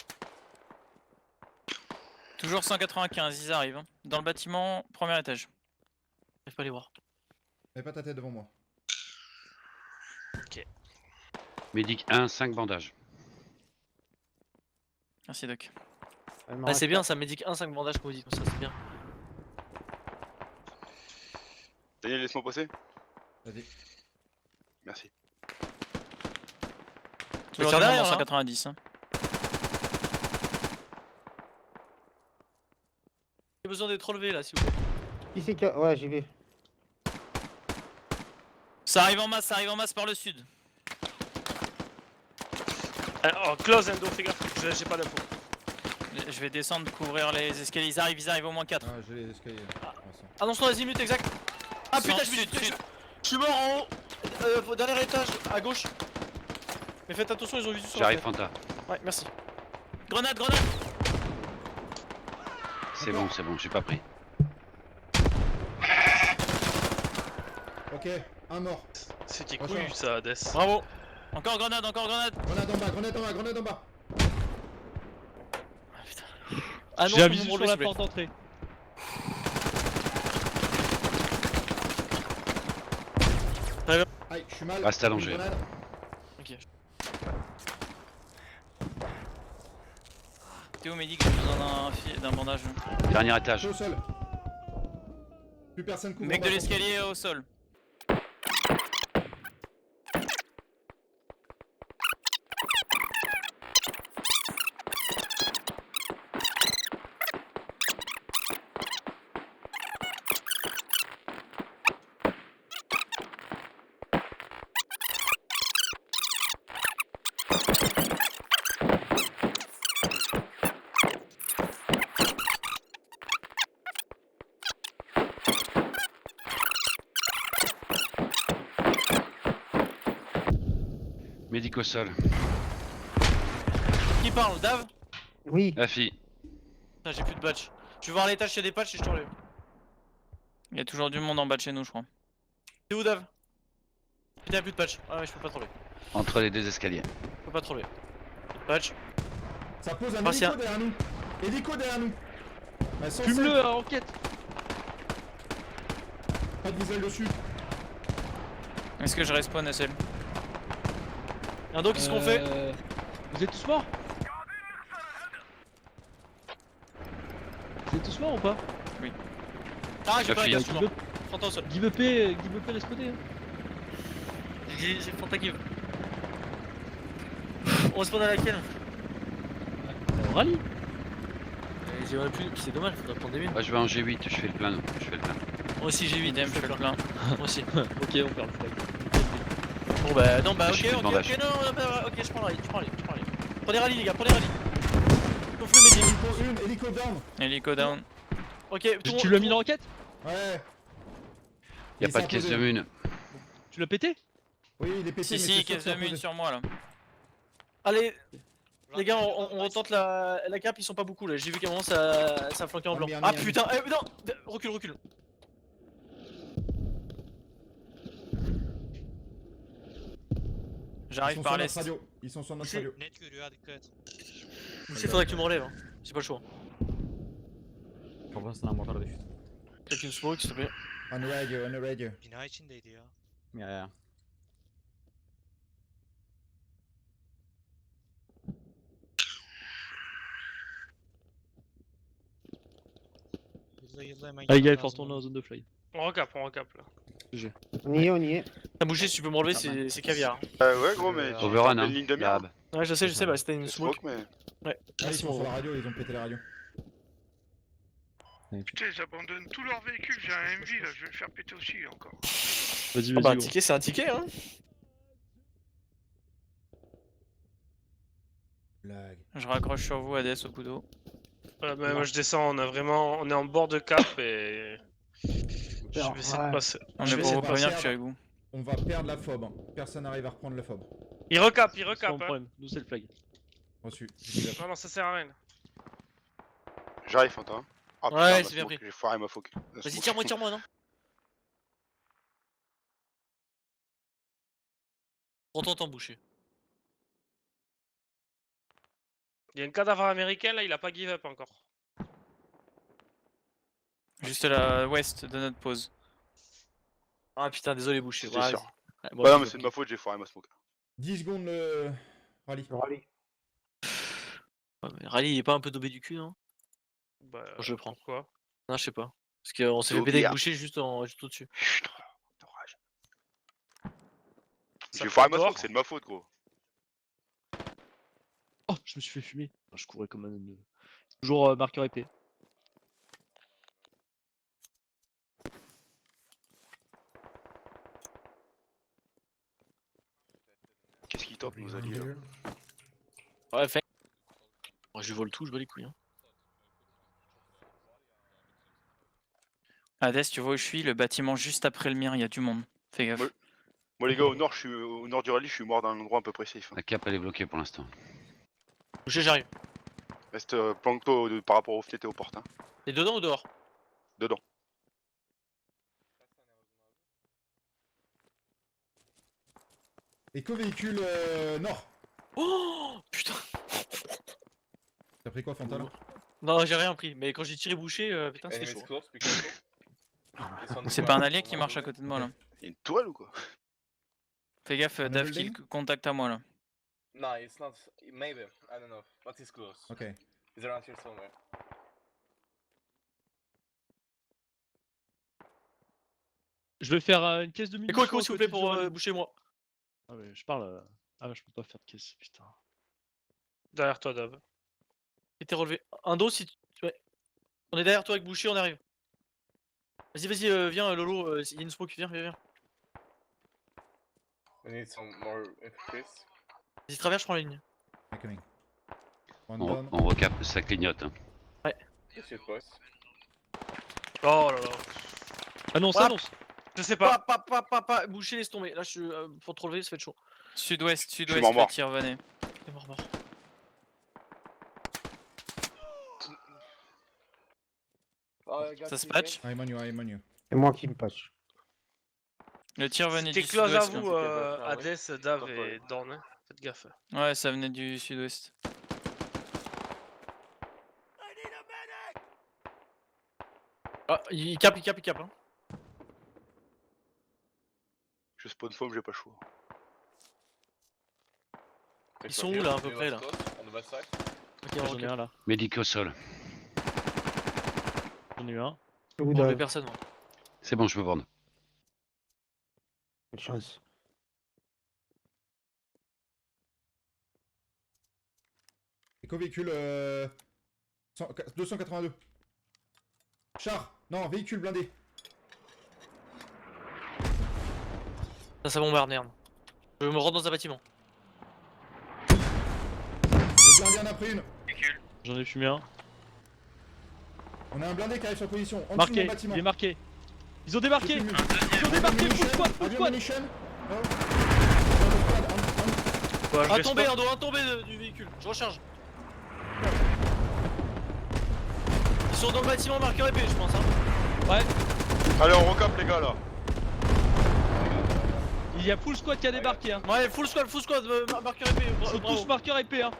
Toujours 195, ils arrivent. Hein. Dans le bâtiment, premier étage. J'arrive pas à les voir. Mets pas ta tête devant moi. Médic 1, 5 bandages. Merci Doc. Ah, c'est bien, ça médic 1-5 bandages qu'on vous dit comme ça, c'est bien. Daniel, laisse-moi passer. Vas-y. Merci. Toujours tiens derrière, dans là. 190. Hein. J'ai besoin d'être relevé là, s'il vous plaît. Qui c'est que. Ouais, j'y vais. Ça arrive en masse par le sud. Oh, close Endo, fais gaffe. J'ai pas d'info. je vais descendre couvrir les escaliers. Ils arrivent au moins 4. Ah, j'ai les escaliers. pour l'instant. Annonce-toi azimut exact. Ah putain, je Sud, sud. suis mort en haut. Dernier étage, à gauche. Mais faites attention, ils ont vu sur la J'arrive, fenêtre. Fanta. Ouais, merci. Grenade. C'est bon, je suis pas pris. Ok, un mort. C'était Franchement. couillu ça, Hades. Bravo. Encore grenade. Grenade en bas, grenade en bas, grenade en bas. Annonce J'ai pour avisé mon sur relevé, la s'il vous porte d'entrée. Aïe, je suis mal. Reste allongé. Grenade. plaît. Théo m'a dit que j'ai besoin d'un bandage. Dernier Je étage. suis au sol. Plus personne couvre. Mec en de bas. l'escalier au sol. Médic au sol. Qui parle, Dave? Oui. La fille. Putain, j'ai plus de patch. Je vais voir l'étage s'il y a des patchs et je t'enlève. Il y a toujours du monde en bas de chez nous, je crois. T'es où, Dave? Putain, plus de patch. Ah ouais, je peux pas trouver. Entre les deux escaliers. Je peux pas trouver. Plus de patch. Ça pose un Martien. hélico derrière nous. Hélico derrière nous. Ouais, 105. Fume-le, enquête. Pas de visuel dessus. Est-ce que je respawn SL? Yando, qu'est-ce qu'on fait? Vous êtes tous morts? Vous êtes tous morts ou pas? Ah, j'ai La pas la fille. gaz, je suis mort. Give Fanta au sol. up respawner. Hein. J'ai Fanta qui veut. On spawn à laquelle? Rallye. J'aimerais plus. C'est dommage, faudrait prendre des mines. Bah, je vais en G8, je fais le plein. Je fais le plein. Moi aussi, j'ai 8, Idem, je fais le plein. Moi aussi. Ok, on perd le flag. Bon bah, non, bah, Je ok, fais le ok, bandage. ok, non, bah, ok, je prends le rallye, Prenez rallye, les gars, prenez rallye. Sauf le médic. Hélico 1, hélico down. Hélico down. Ok, tout Tu l'as mis dans l'enquête? Ouais. Y'a Il pas de s'est caisse de imposé. mune. Tu l'as pété? Oui, il est pété. Si, mais si, c'est sûr caisse que ça de a mine posé. sur moi là. Allez, les gars, on retente la cape, ils sont pas beaucoup là. J'ai vu qu'à un moment ça a flanqué en blanc. Ennemi, Ah ennemi, putain, non, recule. Ils J'arrive sont par sur notre l'est. radio. Ils sont sur notre radio. Il faudrait que tu me relèves, hein. C'est pas le choix. Quelqu'un une smoke s'il te plaît. On the radio, on the radio. Bina içindeydi ya. Ya. Yılla hemen Allez, gitmem Gaël, faut lazım retourner ona. en zone de fly. On recap là. On y est, on y est. T'as bougé si tu peux me relever, c'est caviar. Ouais, gros, mais. tu Overrun, fais hein. une ligne de merde. Gab. Ouais, je sais, bah c'était une Smoke, smoke. mais. Ouais, Ah, ils merci sont mon sur la gros. radio, ils ont pété la radio. Putain, ils abandonnent tous leurs véhicules, j'ai un MV là, je vais le faire péter aussi encore. Vas-y, Ah bah, un vas-y. gros. ticket, c'est un ticket, hein. Blague. Je raccroche sur vous, Hades au couteau. Moi je descends, on est en bord de cap et. Je vais essayer de passer. On Je est vais pour essayer vous de prévenir que passer je suis avec vous. On va perdre la fob. Hein. Personne n'arrive à reprendre la fob. Il recap, C'est pas mon hein. problème. Nous, c'est le flag. Reçu. Non, ça sert à rien. J'arrive, Fanta. Ah, Ouais, putain, c'est bien pris. J'ai foiré ma focus. Vas-y, tire-moi, non. Prends ton boucher. Il y a un cadavre américain là, il a pas give up encore. Juste à la ouest de notre pause. Ah putain, désolé boucher. C'est sûr. Ouais, Ouais, non, mais c'est de ma faute, j'ai foiré ma smoke. 10 secondes le rallye. Rallye. Ouais, mais Rally, il est pas un peu daubé du cul, non? Bah, Je le prends. Pourquoi? Non, je sais pas. Parce qu'on s'est fait Daubé, péter avec ah. boucher juste au-dessus. Chut, d'orage. Ça J'ai fait foiré ma dehors. smoke, c'est de ma faute, gros. Oh, je me suis fait fumer. Je courais comme un. Toujours marqueur épée. Qu'est-ce qui top, nos alliés là? Ouais, fait. Moi, je lui vole tout, je bats les couilles. Hein. Hades, tu vois où je suis, le bâtiment juste après le mien, il y a du monde. Fais gaffe. Ouais. Moi les gars, au nord, je suis au nord du rallye, je suis mort dans un endroit à peu près safe. La cap elle est bloquée pour l'instant. Boucher, j'arrive. Reste planque-toi par rapport aux fenêtres et aux portes. Hein. T'es dedans ou dehors? Dedans. Éco véhicule nord. Oh putain. T'as pris quoi, Fanta là? Non, j'ai rien pris, mais quand j'ai tiré Boucher, putain, c'était chaud. C'est pas un allié qui marche à côté de moi là. Y'a une toile ou quoi? Fais gaffe, On a Dave, building qu'il contacte à moi là. No, it's not. Maybe. I don't know. But it's close. Ok. It's around here somewhere. Je vais faire une caisse de Et munitions. quoi, s'il vous plaît, pour Boucher moi. Ah ouais, je parle. Ah, je peux pas faire de caisse, putain. Derrière toi, Dave. Et t'es relevé. Un dos si tu. Ouais. On est derrière toi avec Boucher, on arrive. Vas-y, viens, Lolo, il y a une smoke, viens. We need some more infantry. Vas-y, traverse, je prends la ligne. Incoming. One down. On recap, ça clignote. Hein. Good shit, boys. Oh là là. Annonce, Hop. annonce. Je sais pas. Pas. Boucher, laisse tomber. Là, pour te relever, ça fait chaud. Sud-ouest, mort. le tir, venez. T'es mort. Oh, I got Ça se you, patch. I'm on you. C'est moi qui me patch. Le tir venait T'es du close à sud-ouest. vous, là. Hades, Dave et Dorn. Hein. Faites gaffe. Ouais, ça venait du sud-ouest. Ah, il cap. Hein. Je spawn foam, j'ai pas le choix. Ils sont où là, à peu près là? On the west side. Ok, J'en on ai recule. un là. Médic au sol. J'en ai eu un. Où Bon, de... j'ai personne. Moi. C'est bon, je peux vendre. Bonne chance. Éco véhicule 282. Char. Non, véhicule blindé. Ça bombarde, merde. Je me rends dans un bâtiment. Le blindé en a pris une. J'en ai fumé un. On a un blindé qui arrive sur position. En dessous de Marqué, mon bâtiment. il est marqué. Ils ont débarqué. J'ai plus de Ils ont débarqué, full munitions. squad, full Avion squad. munition. No. Un tombé, du véhicule. Je recharge. Ils sont dans le bâtiment marqueur épée, je pense. Hein. Allez, on recap les gars là. Il y a full squad qui a débarqué. Hein. Ouais, full squad, marqueur épée. Ils sont tous marqueurs épée. Hein.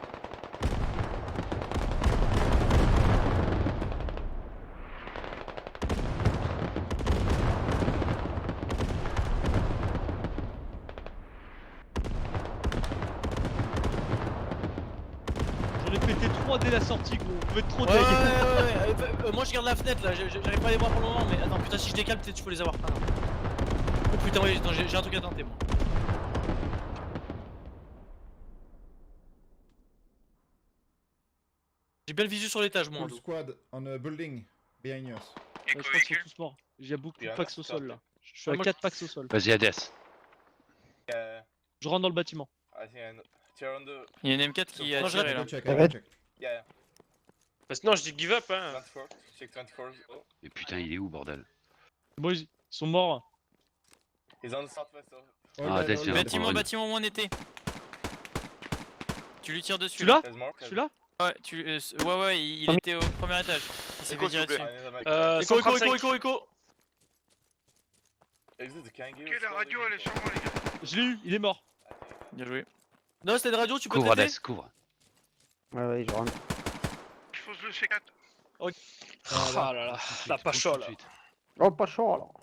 J'en ai pété 3 dès la sortie, gros. Vous pouvez être trop deg. Moi je garde la fenêtre là, j'arrive pas à les voir pour le moment, mais attends, putain, si je décale, peut-être je peux les avoir. Ah, non. Oh putain, ouais, attends, j'ai un truc à tenter moi. J'ai bien le visu sur l'étage, moi. Full squad on a building behind us. Ouais, je pense qu'ils sont tous morts. Il y a beaucoup de packs au sol là. Je suis à moi, 4 packs au sol. Vas-y, Hades. Yeah. Je rentre dans le bâtiment. I think I know. They're on the. Il y a une M4 qui a Non, je tiré là. Go check, Arrête. check. Yeah. Parce que non, je dis give up. Hein. 24. Check 24. Oh. Mais putain, il est où, bordel? Bon, ils sont morts. He's on the southwest. Oh, Ah, là, Death, là, il y en a là. pour Bâtiment où on était. Tu lui tires dessus. Celui-là There's more. Celui-là Ouais, ouais, il était au premier étage. Il s'est fait Écoute, tirer s'il vous dessus. plaît. I need a mic. Écho, 135. écho. Is it the Kangoo? Ok, la radio elle est sur moi les gars. Je l'ai eu, il est mort. Bien joué. Non, c'était une radio, tu peux Couvre, traiter. Hades, couvre. Ouais, je rentre. Je pose le C4. Ah là là, la pas chaud là. Oh, pas chaud alors.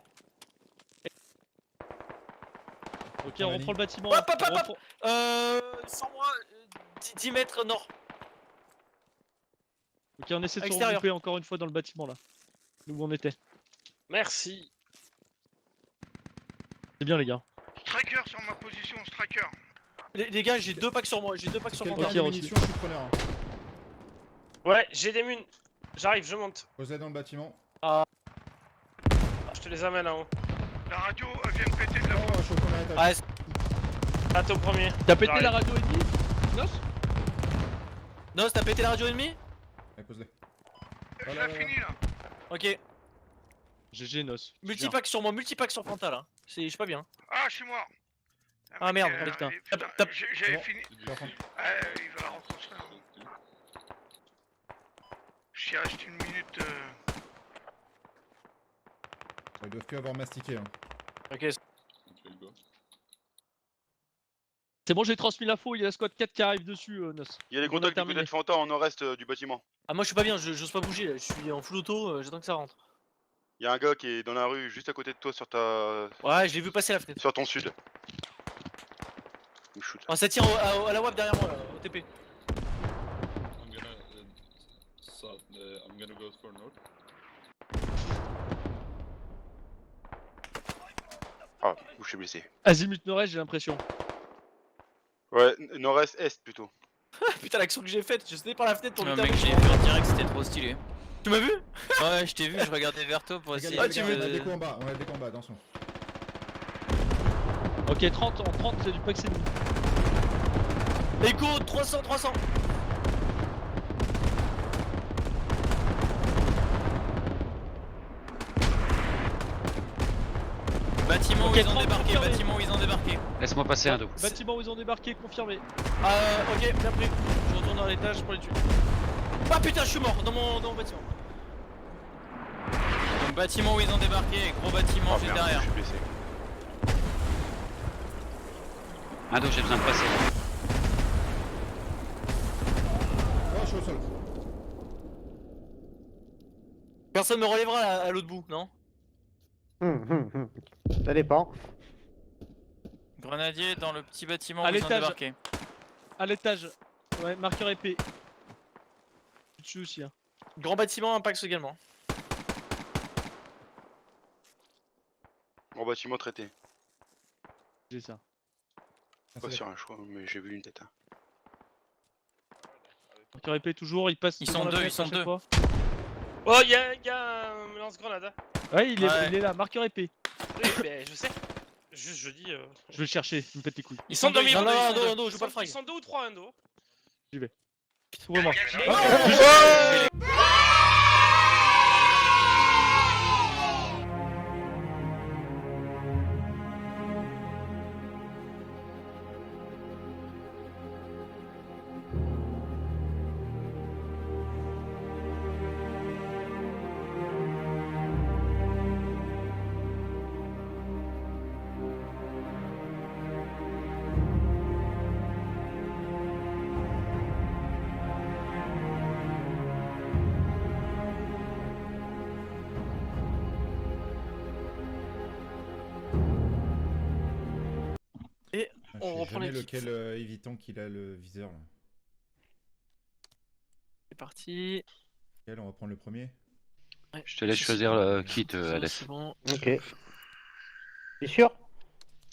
Ok, on reprend le bâtiment. Hop, hop, On hop, reprend- Sans moi, 10 mètres nord. Ok, on essaie de se Extérieur. regrouper encore une fois dans le bâtiment là. Où on était. Merci. C'est bien les gars. Striker sur ma position, striker. Les gars, j'ai 2 packs sur moi, Quelqu'un Ok, a des reçu. munitions, je suis preneur. Hein. Ouais, j'ai des munes. J'arrive, je monte. Posez dans le bâtiment. Je te les amène en haut. La radio elle vient de péter de la Oh, je suis au premier étage. Ah, Ah, t'es au premier. T'as pété J'arrive. la radio ennemie Nos non, t'as pété la radio ennemie? Allez, pose-les. Je Voilà, l'ai fini là. Ok. GG Nos. Multipack sur moi, multipack sur Fanta là. Je suis pas bien. Ah, je suis mort. Ah, merde, putain. putain, Tape. j'avais Bon. fini. Tu vas prendre- Il va la rencontrer. J'y reste une minute. Ils doivent plus avoir mastiqué. Hein. Ok, C'est bon, j'ai transmis l'info, il y a la squad 4 qui arrive dessus, Nos. Il y a des Donc, on a contacts du terminé. côté de Fanta en nord-est du bâtiment. Ah, moi je suis pas bien, j'ose pas bouger là. Je suis en full auto, j'attends que ça rentre. Il y a un gars qui est dans la rue juste à côté de toi sur ta. Ouais, je l'ai vu passer la fenêtre. Sur ton sud. Il me shoot. Ah, ça tire à la WAP derrière moi là, au TP. Ah, où je suis blessé. Azimut Nord-Est, j'ai l'impression. Ouais, nord-est-est plutôt. Putain, l'action que j'ai faite, je sautais par la fenêtre pour Non, lutter mec, avec j'ai moi. vu en direct, c'était trop stylé. Tu m'as vu? Ouais, je t'ai vu, je regardais vers toi pour essayer Regardez, tu regardez, veux- on a des combats, on a des combats, attention. Ok, 30, en 30, c'est du Pax ennemi. Echo, 300. Bâtiment où Ok, ils ont 30 débarqué, confirmé. bâtiment où ils ont débarqué. Laisse-moi passer un dos. Bâtiment où ils ont débarqué, confirmé. Ok, bien pris. Je retourne dans l'étage pour les tuer. Ah putain, je suis mort dans mon bâtiment. Donc bâtiment où ils ont débarqué, gros bâtiment Oh juste merde, derrière. je suis blessé. Un dos, j'ai besoin de passer. Oh, je suis au sol. Personne me relèvera à l'autre bout, non? Ça dépend. Grenadier dans le petit bâtiment À où ils ont l'étage. débarqué. À l'étage. Ouais, marqueur épée. Dessus aussi, hein. Grand bâtiment, impact également. Bon bâtiment traité. J'ai ça. Ah, Pas c'est sur un choix, mais j'ai vu une tête. Hein. Marqueur épée toujours, il passe. Ils devant sont la deux, fenêtre ils sont à chaque deux. fois. Oh, il y a un lance-grenade. Hein. Ouais, il Ouais. est là, marqueur épée. Oui, mais je sais. Juste, je dis. Je vais le chercher, il me pète les couilles. Ils sont deux, ils sont deux, ils un sont dos, deux. un dos, je joue pas le frag. Ils sont deux ou trois, un dos. Ouvrez-moi. Ah, On je sais reprend jamais l'équipe. lequel évitant qu'il a le viseur là. C'est parti. Lequel, on va prendre le premier. Ouais. Je te laisse choisir le kit, Ça, Hades. c'est bon. Ok. T'es sûr?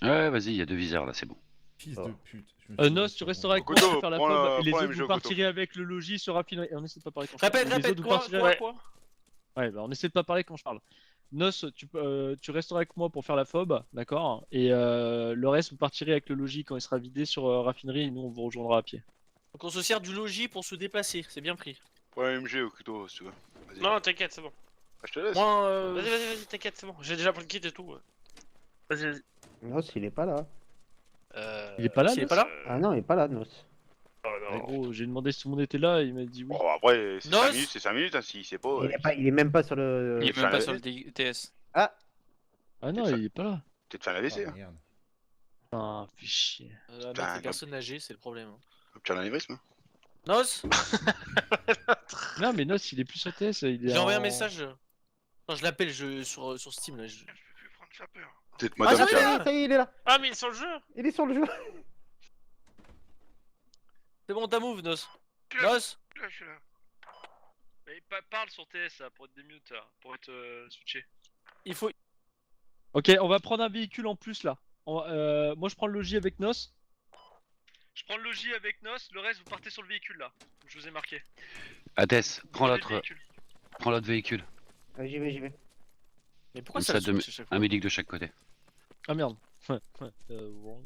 Ouais, vas-y, il y a deux viseurs là, c'est bon. Fils Oh. de pute. Je me suis Nos, dit, tu c'est resteras avec bon. moi Koto, pour faire la prends fob la- et les prends la autres MJ, vous Koto. partirez avec le logis sur raffinerie. Et on essaie de pas parler quand je parle. Répète, Les autres, vous quoi, partirez- quoi Ouais, bah on essaie de pas parler quand je parle. Nos, tu resteras avec moi pour faire la fob, d'accord? Et le reste, vous partirez avec le logis quand il sera vidé sur raffinerie et nous on vous rejoindra à pied. Donc on se sert du logis pour se déplacer, c'est bien pris. Prends un MG au couteau si tu veux. Vas-y. Non, t'inquiète, c'est bon. Ah, je te laisse. Moi, Vas-y, t'inquiète, c'est bon. J'ai déjà pris le kit et tout. Vas-y. Nos, il est pas là. Il est pas là, s'il est Nos pas là Ah non, il est pas là, Nos. Ouais, gros, j'ai demandé si tout le monde était là et il m'a dit oui. Bon, après, c'est Nos 5 minutes, c'est 5 minutes, hein, si c'est pas. Il est même pas sur le. Il est ça même pas l'a- sur le TS. Ah, Ah non, ça. il est pas là. Peut-être faire l'AVC. Ah, Hein. merde. Ah, fais chier. Putain, personne âgée, c'est le problème. Tu as l'anévrisme. Nos, Non, mais Nos, il est plus sur TS. Il est j'ai envoyé un en- message. Non, je l'appelle sur Steam là. Je peux plus prendre sa peur. Peut-être Ah, madame ça qui va, a. ça y est, il est là. Ah, mais ils sont le jeu. Il est sur le jeu. C'est bon, t'as move, Nos. Je suis là, Nos, je suis là. Mais parle sur TS là, pour être démute, là, pour être switché. il faut. Ok, on va prendre un véhicule en plus là. Moi je prends le logis avec Nos. Je prends le logis avec Nos, le reste vous partez sur le véhicule là. Je vous ai marqué. Hades, prends Prenez le l'autre véhicule. prends l'autre véhicule. J'y vais, j'y vais. Mais pourquoi Comme ça ça, le deux- switch à chaque fois Un médic de chaque côté. Ah merde. Bon.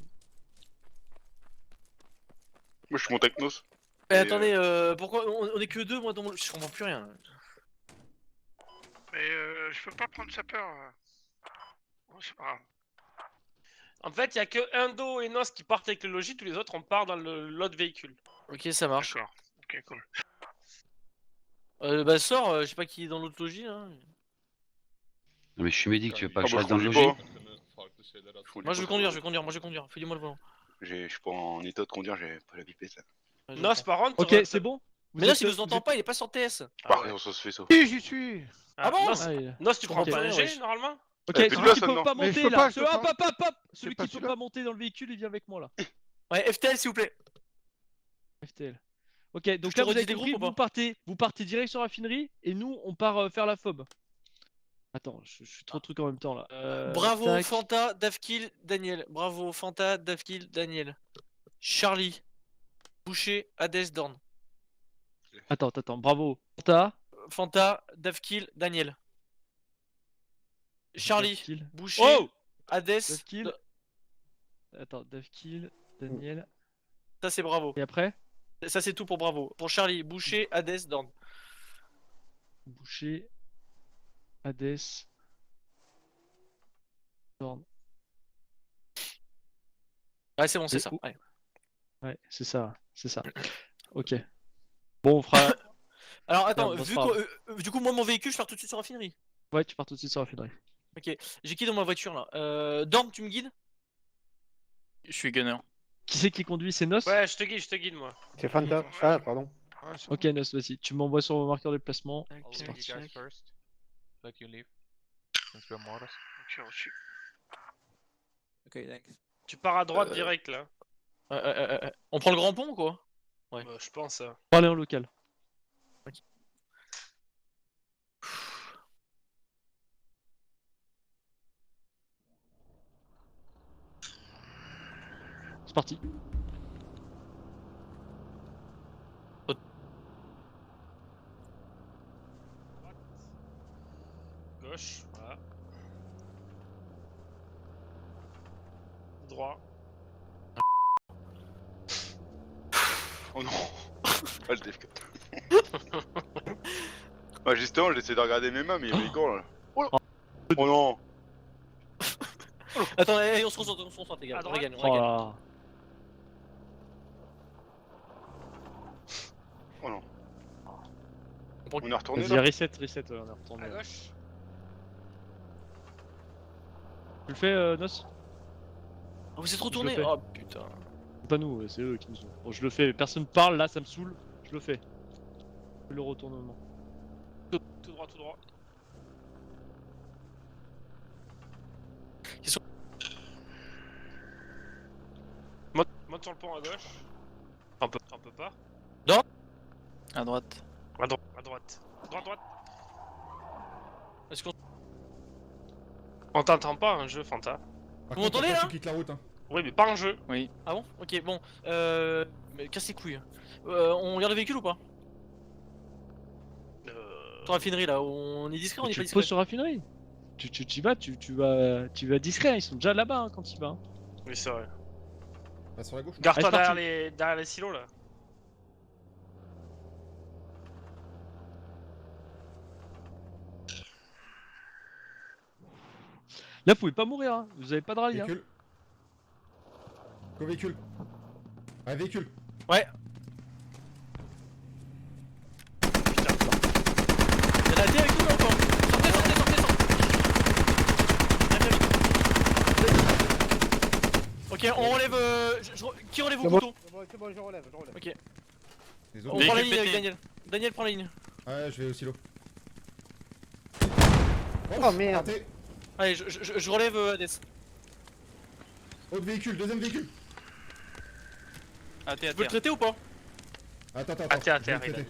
Moi, je suis mon technos. Eh, Et, attendez, pourquoi on est que deux, moi dans mon. Je comprends plus rien. Mais je peux pas prendre sa peur. Bon, c'est pas grave. En fait, il y a que Indo et Nos qui partent avec le logis, tous les autres on part dans l'autre véhicule. Ok, ça marche. D'accord. Ok, cool. Bah sors, je sais pas qui est dans l'autre logis là. Non, mais je suis médic, tu veux pas que Ah je bah, reste dans le conduis logis? pas. Moi je vais conduire, moi je vais conduire. Fais-moi le volant. Je suis pas en état de conduire, j'ai pas la pipette là. Ouais, je Nos, comprends. par contre. Ok, c'est bon. Mais là, si vous entendez pas, il est pas sur TS. Par contre, ça se fait ça. Si, j'y suis. Ah bon Nos, Ah, il- Nos, tu prends Ok. pas un G Ouais. normalement? Ok, plus de celui place, qui peut maintenant. pas Mais je monter peux là. pas, je peux Hop, pas. hop, hop, hop. C'est Celui pas qui peut celui-là. pas monter dans le véhicule, il vient avec moi là. Ouais, FTL s'il vous plaît. FTL. Ok, donc te là vous redis avez des compris, groupes ou vous partez direct sur la raffinerie et nous on part faire la fob. Attends, je suis trop de trucs en même temps là. Bravo tac. Fanta, Davkill, Daniel. Bravo Fanta, Davkill, Daniel. Charlie, Boucher, Hades, Dorn. Attends, bravo. Fanta, Davkill, Daniel. Charlie, Davkill. Boucher, Oh Hades. Davkill. Attends, Davkill, Daniel. Ça c'est bravo. Et après Ça c'est tout pour bravo. Pour Charlie, Boucher, Hades, Dorn. Boucher, Hades, Dorn. Ouais, c'est bon, c'est Et ça. où Ouais. Ouais, c'est ça. Ok. Bon, on fera. Alors attends, Merde, bon, vu c'est pas du coup, moi mon véhicule, je pars tout de suite sur la raffinerie. Ouais, tu pars tout de suite sur la raffinerie. J'ai qui dans ma voiture là Dorn, tu me guides? Je suis gunner. Qui c'est qui conduit? C'est Nos? Ouais, je te guide moi. C'est Fanta. Ah, pardon. Ouais, c'est Ok, Nos, vas-y. Tu m'envoies sur mon marqueur de placement. Tac, C'est tac, parti. tac. Ok, reçu. Tu pars à droite direct là. On prend le grand pont ou quoi? Ouais. Bah, je pense. Parler en local. C'est parti. Gauche, voilà. Droit. Oh non. Ah, le DF4. Ouais, justement, j'essaie de regarder mes mains, mais il rigole là. Oh non. Attends, on se concentre, les gars. À On droite. regagne, on Oh regagne. là. Oh non. On est retourné Vas-y, là. reset, ouais, on est retourné. À gauche. Tu le fais, Nos? Oh, vous êtes Je retourné? le fais. Oh putain. C'est pas nous, c'est eux qui nous ont. Bon, je le fais, personne parle, là ça me saoule, je le fais. Le retournement. Tout droit, tout droit. Ils sont- Monte sur le pont à gauche. Un peu pas. À droite. À droite. Droite. Est-ce qu'on... On t'entend pas un jeu, Fanta. Par Vous contre, m'entendez, après, là tu quittes la route, hein. Oui, mais pas un jeu. Oui. Ah bon? Ok, bon. Mais casse les couilles. On regarde le véhicule ou pas? Sur la raffinerie là, on est discret ou on est Tu pas te discret? poses sur la raffinerie. Tu vas, tu vas discret, ils sont déjà là-bas hein, quand tu vas. Hein. Oui, c'est vrai. Passe sur la gauche. Garde-toi Allez, c'est derrière les silos là. Là, vous pouvez pas mourir, hein. Vous avez pas de rallye. Hein. Véhicule. Co-véhicule. Ouais, véhicule. Ouais. Y'en a des avec nous là ou pas? Sortez. Ok, on relève. Qui relève au C'est bon. couteau? C'est bon, je relève. Ok. Les On autres. prend la Véhicule ligne avec pété. Daniel. Daniel prend la ligne. Ouais, je vais au silo. Oh merde. Raté. Allez, je relève Hades. Autre véhicule, deuxième véhicule. À terre, Tu peux le traiter ou pas? Attends. À terre, je vais le il a- traiter.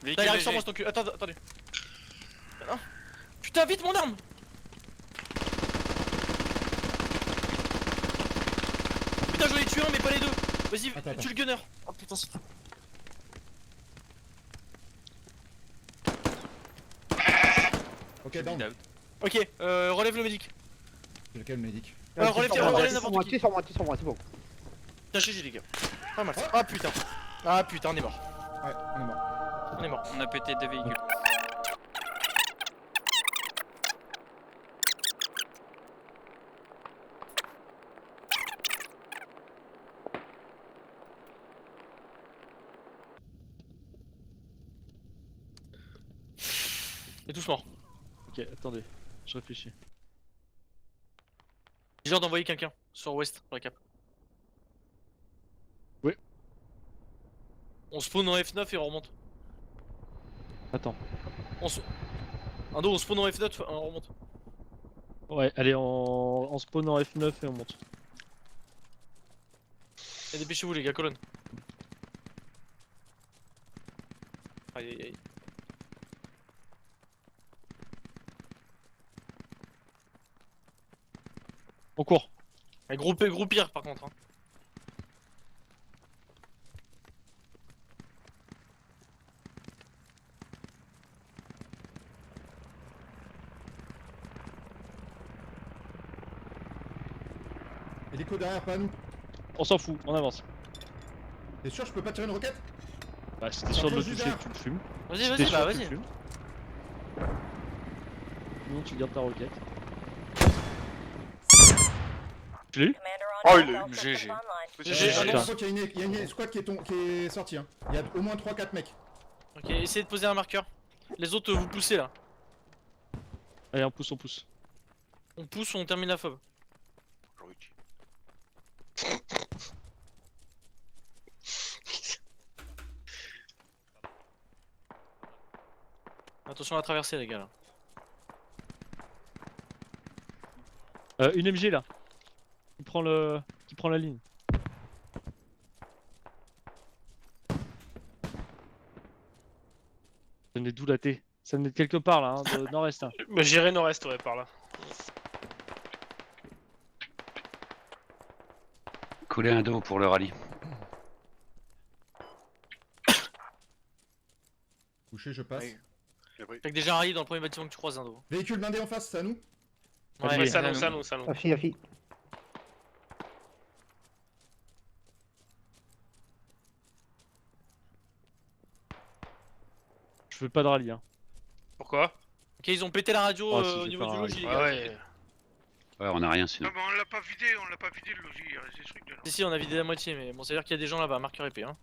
Véhicule Il arrive sur léger. moi cet enculé. Attendez. Ah. Putain, vite mon arme! Putain, j'en ai tué un, mais pas les deux. Vas-y, Attends. tue le gunner. Oh putain, c'est... Ok, down. Out. Ok, relève le médic. C'est lequel, médic? Relève n'importe qui. Tire sur moi, c'est bon. Putain, GG les gars. Pas mal. Ah putain. Ah putain, on est mort. Ouais, on est mort. On est mort. On a pété deux véhicules. Et tous morts. Ok, attendez, je réfléchis. J'ai l'air d'envoyer quelqu'un sur West, récap. Oui. On spawn en F9 et on remonte. Attends. Indo, on spawn en F9 et on remonte. Ouais, allez, en spawn en F9 et on monte. Et dépêchez-vous les gars, colonne. Aïe aïe aïe. On court. Et groupir par contre. Hein. Hélico derrière, pas à nous. On s'en fout, on avance. T'es sûr, je peux pas tirer une roquette? Bah, si t'es sûr de le Close toucher, user. tu le fumes. Vas-y, Si t'es vas-y, sûr, bah tu le vas-y. fumes. Sinon, tu gardes ta roquette. Tu l'as eu? Oh, il est. GG. J'ai- Ah non, putain. je crois qu'il y a une squad qui est sortie. Hein. Il y a au moins 3-4 mecs. Ok, essayez de poser un marqueur. Les autres, vous poussez là. Allez, on pousse, on pousse. On pousse, on termine la fob. Attention à la traversée les gars là. Une MG là. Qui prend la ligne. Ça venait d'où la T? Ça venait de quelque part là, hein, de nord-est. Hein. Bah, j'irai nord-est, ouais, par là. Couler un dos pour le rallye. Couché, je passe. Ouais. Fait que déjà un rallye dans le premier bâtiment que tu croises Indo. Véhicule blindé en face, c'est à nous? Ouais, ça nous. Affi, affi. Je fais pas de rallye. Hein. Pourquoi? Ok, ils ont pété la radio Oh, si, au j'ai niveau fait du un logis les Ouais, gars. ouais. Ouais, on a rien sinon. Non, mais on l'a pas vidé le logis, il reste des trucs dedans. Si, on a vidé la moitié, mais bon, ça veut dire qu'il y a des gens là-bas, marqueur épée. Hein.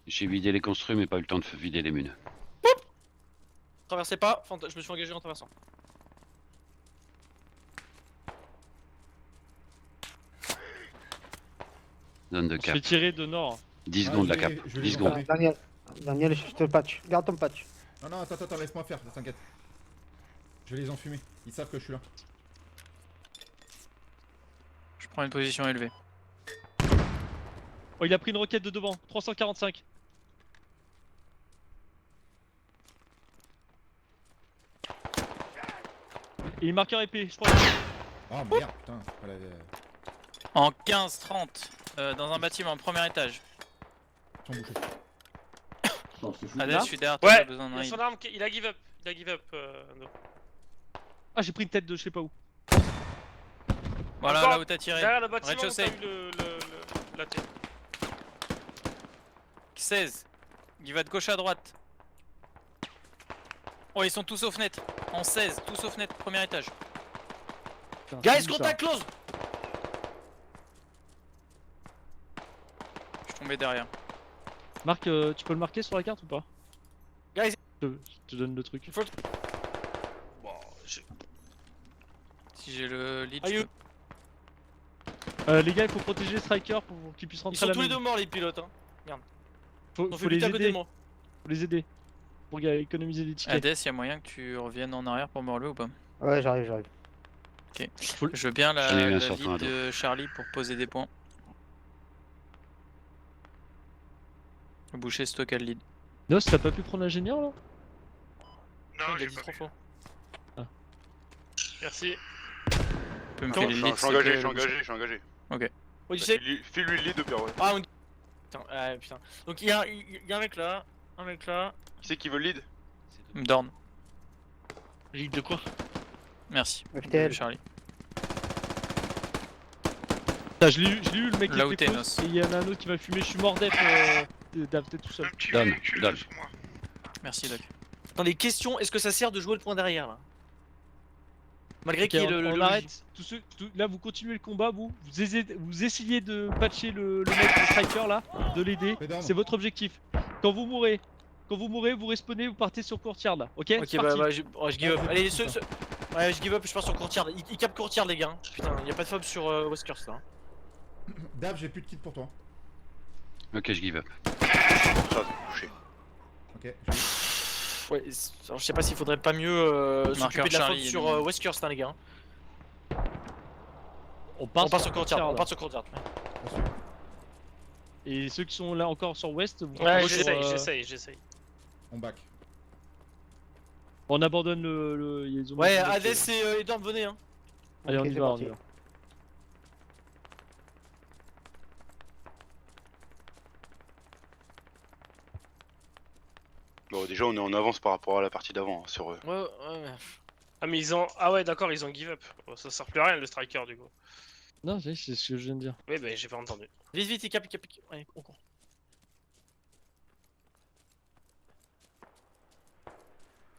J'ai vidé les construits mais pas eu le temps de vider les munes. Traversez pas, je me suis engagé en traversant. Zone de On se cap. fait tirer de nord. 10 Ah, secondes la je cap. vais- je vais 10 les secondes. emmerder. Daniel, je te patch. Garde ton patch. Non, non, attends, laisse-moi faire, t'inquiète. Je vais les enfumer. Ils savent que je suis là. Je prends une position élevée. Oh, il a pris une roquette de devant. 345. Et il marqueur épée, je crois. Oh merde, putain. Voilà, En 15-30, dans un bâtiment, premier étage. ils sont bouchés. Adèle, je suis derrière toi, Ouais, j'ai besoin il d'un a heal. son arme, il a give up. No. Ah, j'ai pris une tête de je sais pas où. Voilà, Encore là où t'as tiré. Derrière le bâtiment, où Rez-de-chaussée. t'as eu la tête. 16. Il va de gauche à droite. Oh, ils sont tous aux fenêtres. En 16, tous aux fenêtres, premier étage. Putain, Guys, c'est où, ça contact close. Je suis tombé derrière. Marc, tu peux le marquer sur la carte ou pas? Guys. Je te donne le truc. Bon, Si j'ai le lead, Aïe. je peux. Les gars, il faut protéger les strikers pour qu'ils puissent Ils rentrer sont à la tous les main. deux morts les pilotes. Hein. Faut, On faut fait les lutter à côté de aider. moi. Faut les aider. Pour économiser des tickets. Hades, y'a moyen que tu reviennes en arrière pour me relever ou pas? Ouais, j'arrive. Je veux bien la, J'en ai eu un la sur toi, lead de Charlie pour poser des points. Le boucher stock à le lead. Nos, t'as pas pu prendre l'ingénieur là? Non, Il a j'ai dit pas trop vu. faux. merci. Tu peux me Comment filer Je le lead, suis s'il te engagé, plaît, je suis le boucher. engagé, je suis engagé. Oh, tu sais. File-lui le lead de Pierre, ouais. Ah, putain, putain. Donc il y a un mec là, Qui c'est qui veut le lead? Dorn. Lead de quoi? Merci. FTL. Charlie. Putain, je l'ai eu le mec qui Là où était t'es, close, Nos. et il y en a un autre qui m'a fumé, je suis mort d'être t'es tout seul. Un petit Donne, véhicule donne. sur moi. Merci, Doc. Attendez, question, est-ce que ça sert de jouer le point derrière là? Malgré qu'il y ait Ok, le on logis. arrête. Là, vous continuez le combat, vous essayez de patcher le mec, le striker là, de l'aider. Fais down. C'est votre objectif. Quand vous mourrez, Quand vous mourrez, vous respawnez, vous partez sur courtyard là. Ok, Ok, c'est bah, parti. je give up. Allez, ouais, je give up, je pars sur courtyard. Il cap courtyard, les gars. Hein. Putain, y'a pas de fob sur Wesker là. Hein. Dab, j'ai plus de kit pour toi. Ok, je give up. Ça, touché. Ok, j'ai Ouais, alors, je sais pas s'il faudrait pas mieux s'occuper de la fob Charlie, sur il y a des Wesker là, les gars. On On part sur courtyard, courtyard, on part sur courtyard. pas sûr. Et ceux qui sont là encore sur West, vous Ouais, partez sur, j'essaye. On back. On abandonne le. Ils ont Ouais, mis le bloc, Hades et Edward, venez. Hein. Allez, on Ok, y c'est va, on parti. y va. Bon, déjà, on est en avance par rapport à la partie d'avant hein, sur eux. Ouais. Ah, mais ils ont. Ah, ouais, d'accord, ils ont give up. Bon, ça sert plus à rien le striker du coup. Non, c'est ce que je viens de dire. Oui, bah, j'ai pas entendu. Vite, il cap. Allez, on court.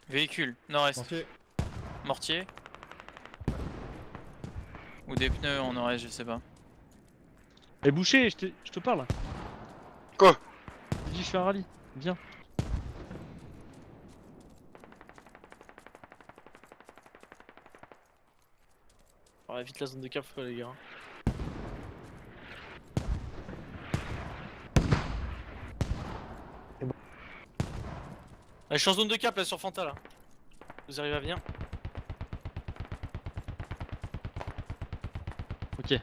Véhicule, nord-est. Mortier. Mortier. Ou des pneus en nord-est, je sais pas. Eh, Boucher, je te parle. Quoi? Je dis, je fais un rallye. Viens. Ouais, vite la zone de cap, les gars. C'est bon. Allez, je suis en zone de cap là sur Fanta là. Vous arrivez à venir? Ok.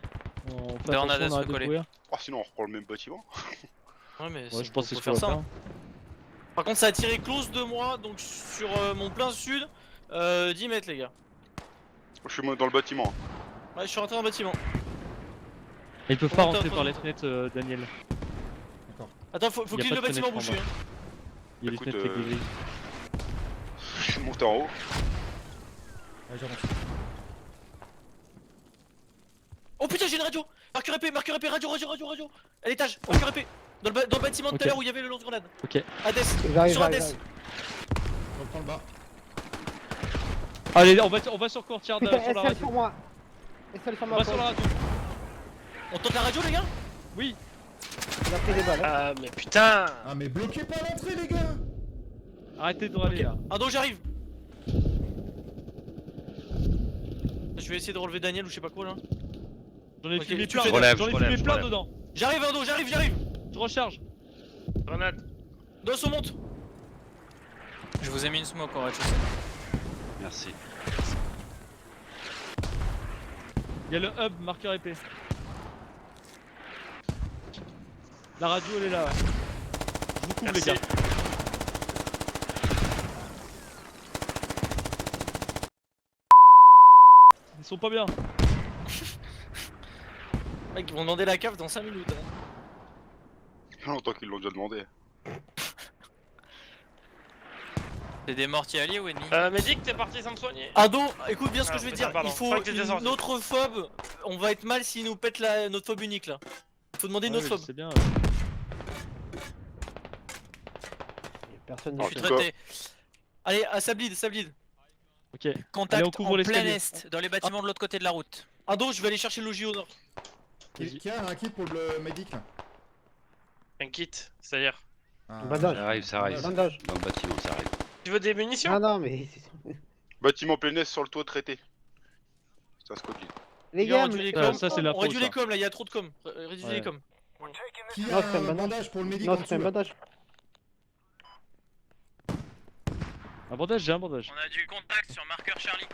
On fait Bernard attention, on se arrête de recoller. courir. Oh, sinon, on reprend le même bâtiment. Ouais, mais Ouais, je pense que c'est faire ce ça. qu'on Hein. va faire. Par contre, ça a tiré close de moi, donc sur mon plein sud, 10 mètres, les gars. Je suis dans le bâtiment. Ouais, je suis rentré dans le bâtiment. Et ils peuvent Faut pas monter rentrer à par les fond. fenêtres, Daniel. D'accord. Attends, faut Y a qu'il pas le de bâtiment fenêtre en bouché. bas. Hein. Il y a les Écoute, fenêtres avec des grilles. Je suis monté en haut. Allez, j'avance. Oh putain, j'ai une radio! Marqueur épée, radio! À l'étage, marqueur épée! Dans le bâtiment de tout Ok. à l'heure où il y avait le lance-grenade. Ok. Hades, J'arrive, sur Hades! j'arrive. Je reprends le bas. Allez, on va sur courtyard Putain, sur la SL radio. sur moi. SL sur On moi. va sur la radio. On tente la radio, les gars? Oui. Il a pris des balles. Hein. Ah, mais putain. Ah, mais bloquez pas l'entrée, les gars! Arrêtez de râler là. Ah, donc j'arrive! Je vais essayer de relever Daniel ou je sais pas quoi là. J'en ai Ok, filmé tu plein. fais- J'en ai filmé plein dedans. J'arrive, Ando, j'arrive! Je recharge. Grenade. Dos, on monte! Je vous ai mis une smoke au rez-de-chaussée. Merci. Il y a le hub, marqueur épée. La radio elle est là. Ouais. Je vous couvre les Merci. gars. Ils sont pas bien. Mec, ils vont demander la cave dans 5 minutes. Hein. Il y a longtemps qu'ils l'ont déjà demandé. C'est des mortiers alliés ou ennemis? Medic, t'es parti sans me soigner. Ado, écoute bien ce que Ah, je vais te putain, dire. pardon, Il je faut croyais que t'étais sorti. une autre phobe. On va être mal s'ils nous pètent notre phobe unique là. Faut demander une Ouais, autre je phobe. sais bien. Personne Oh, ne Je suis putain. traité. Allez, à Sablid. Ok. Contact Allez, on couvre en les plein escaliers. est, dans les bâtiments de l'autre côté de la route. Ado, je vais aller chercher le logis au nord. Qui a un kit pour le médic là? Un kit, c'est-à-dire. Ah, Bandage. Ça arrive. Bandage. Dans le bâtiment, ça arrive. Tu veux des munitions? Non, non, mais. Bâtiment plein est sur le toit traité. Ça se copie. Les Gars, gars, on réduit les ça, coms. ça, c'est la On réduit faute, les ça. coms là, il y a trop de coms. Réduisez Ouais. les coms. Qui Non, a c'est un un bandage. bandage pour le médic non, en c'est dessous un là? bandage. Un bandage, j'ai un bandage. On a du contact sur marqueur Charlie.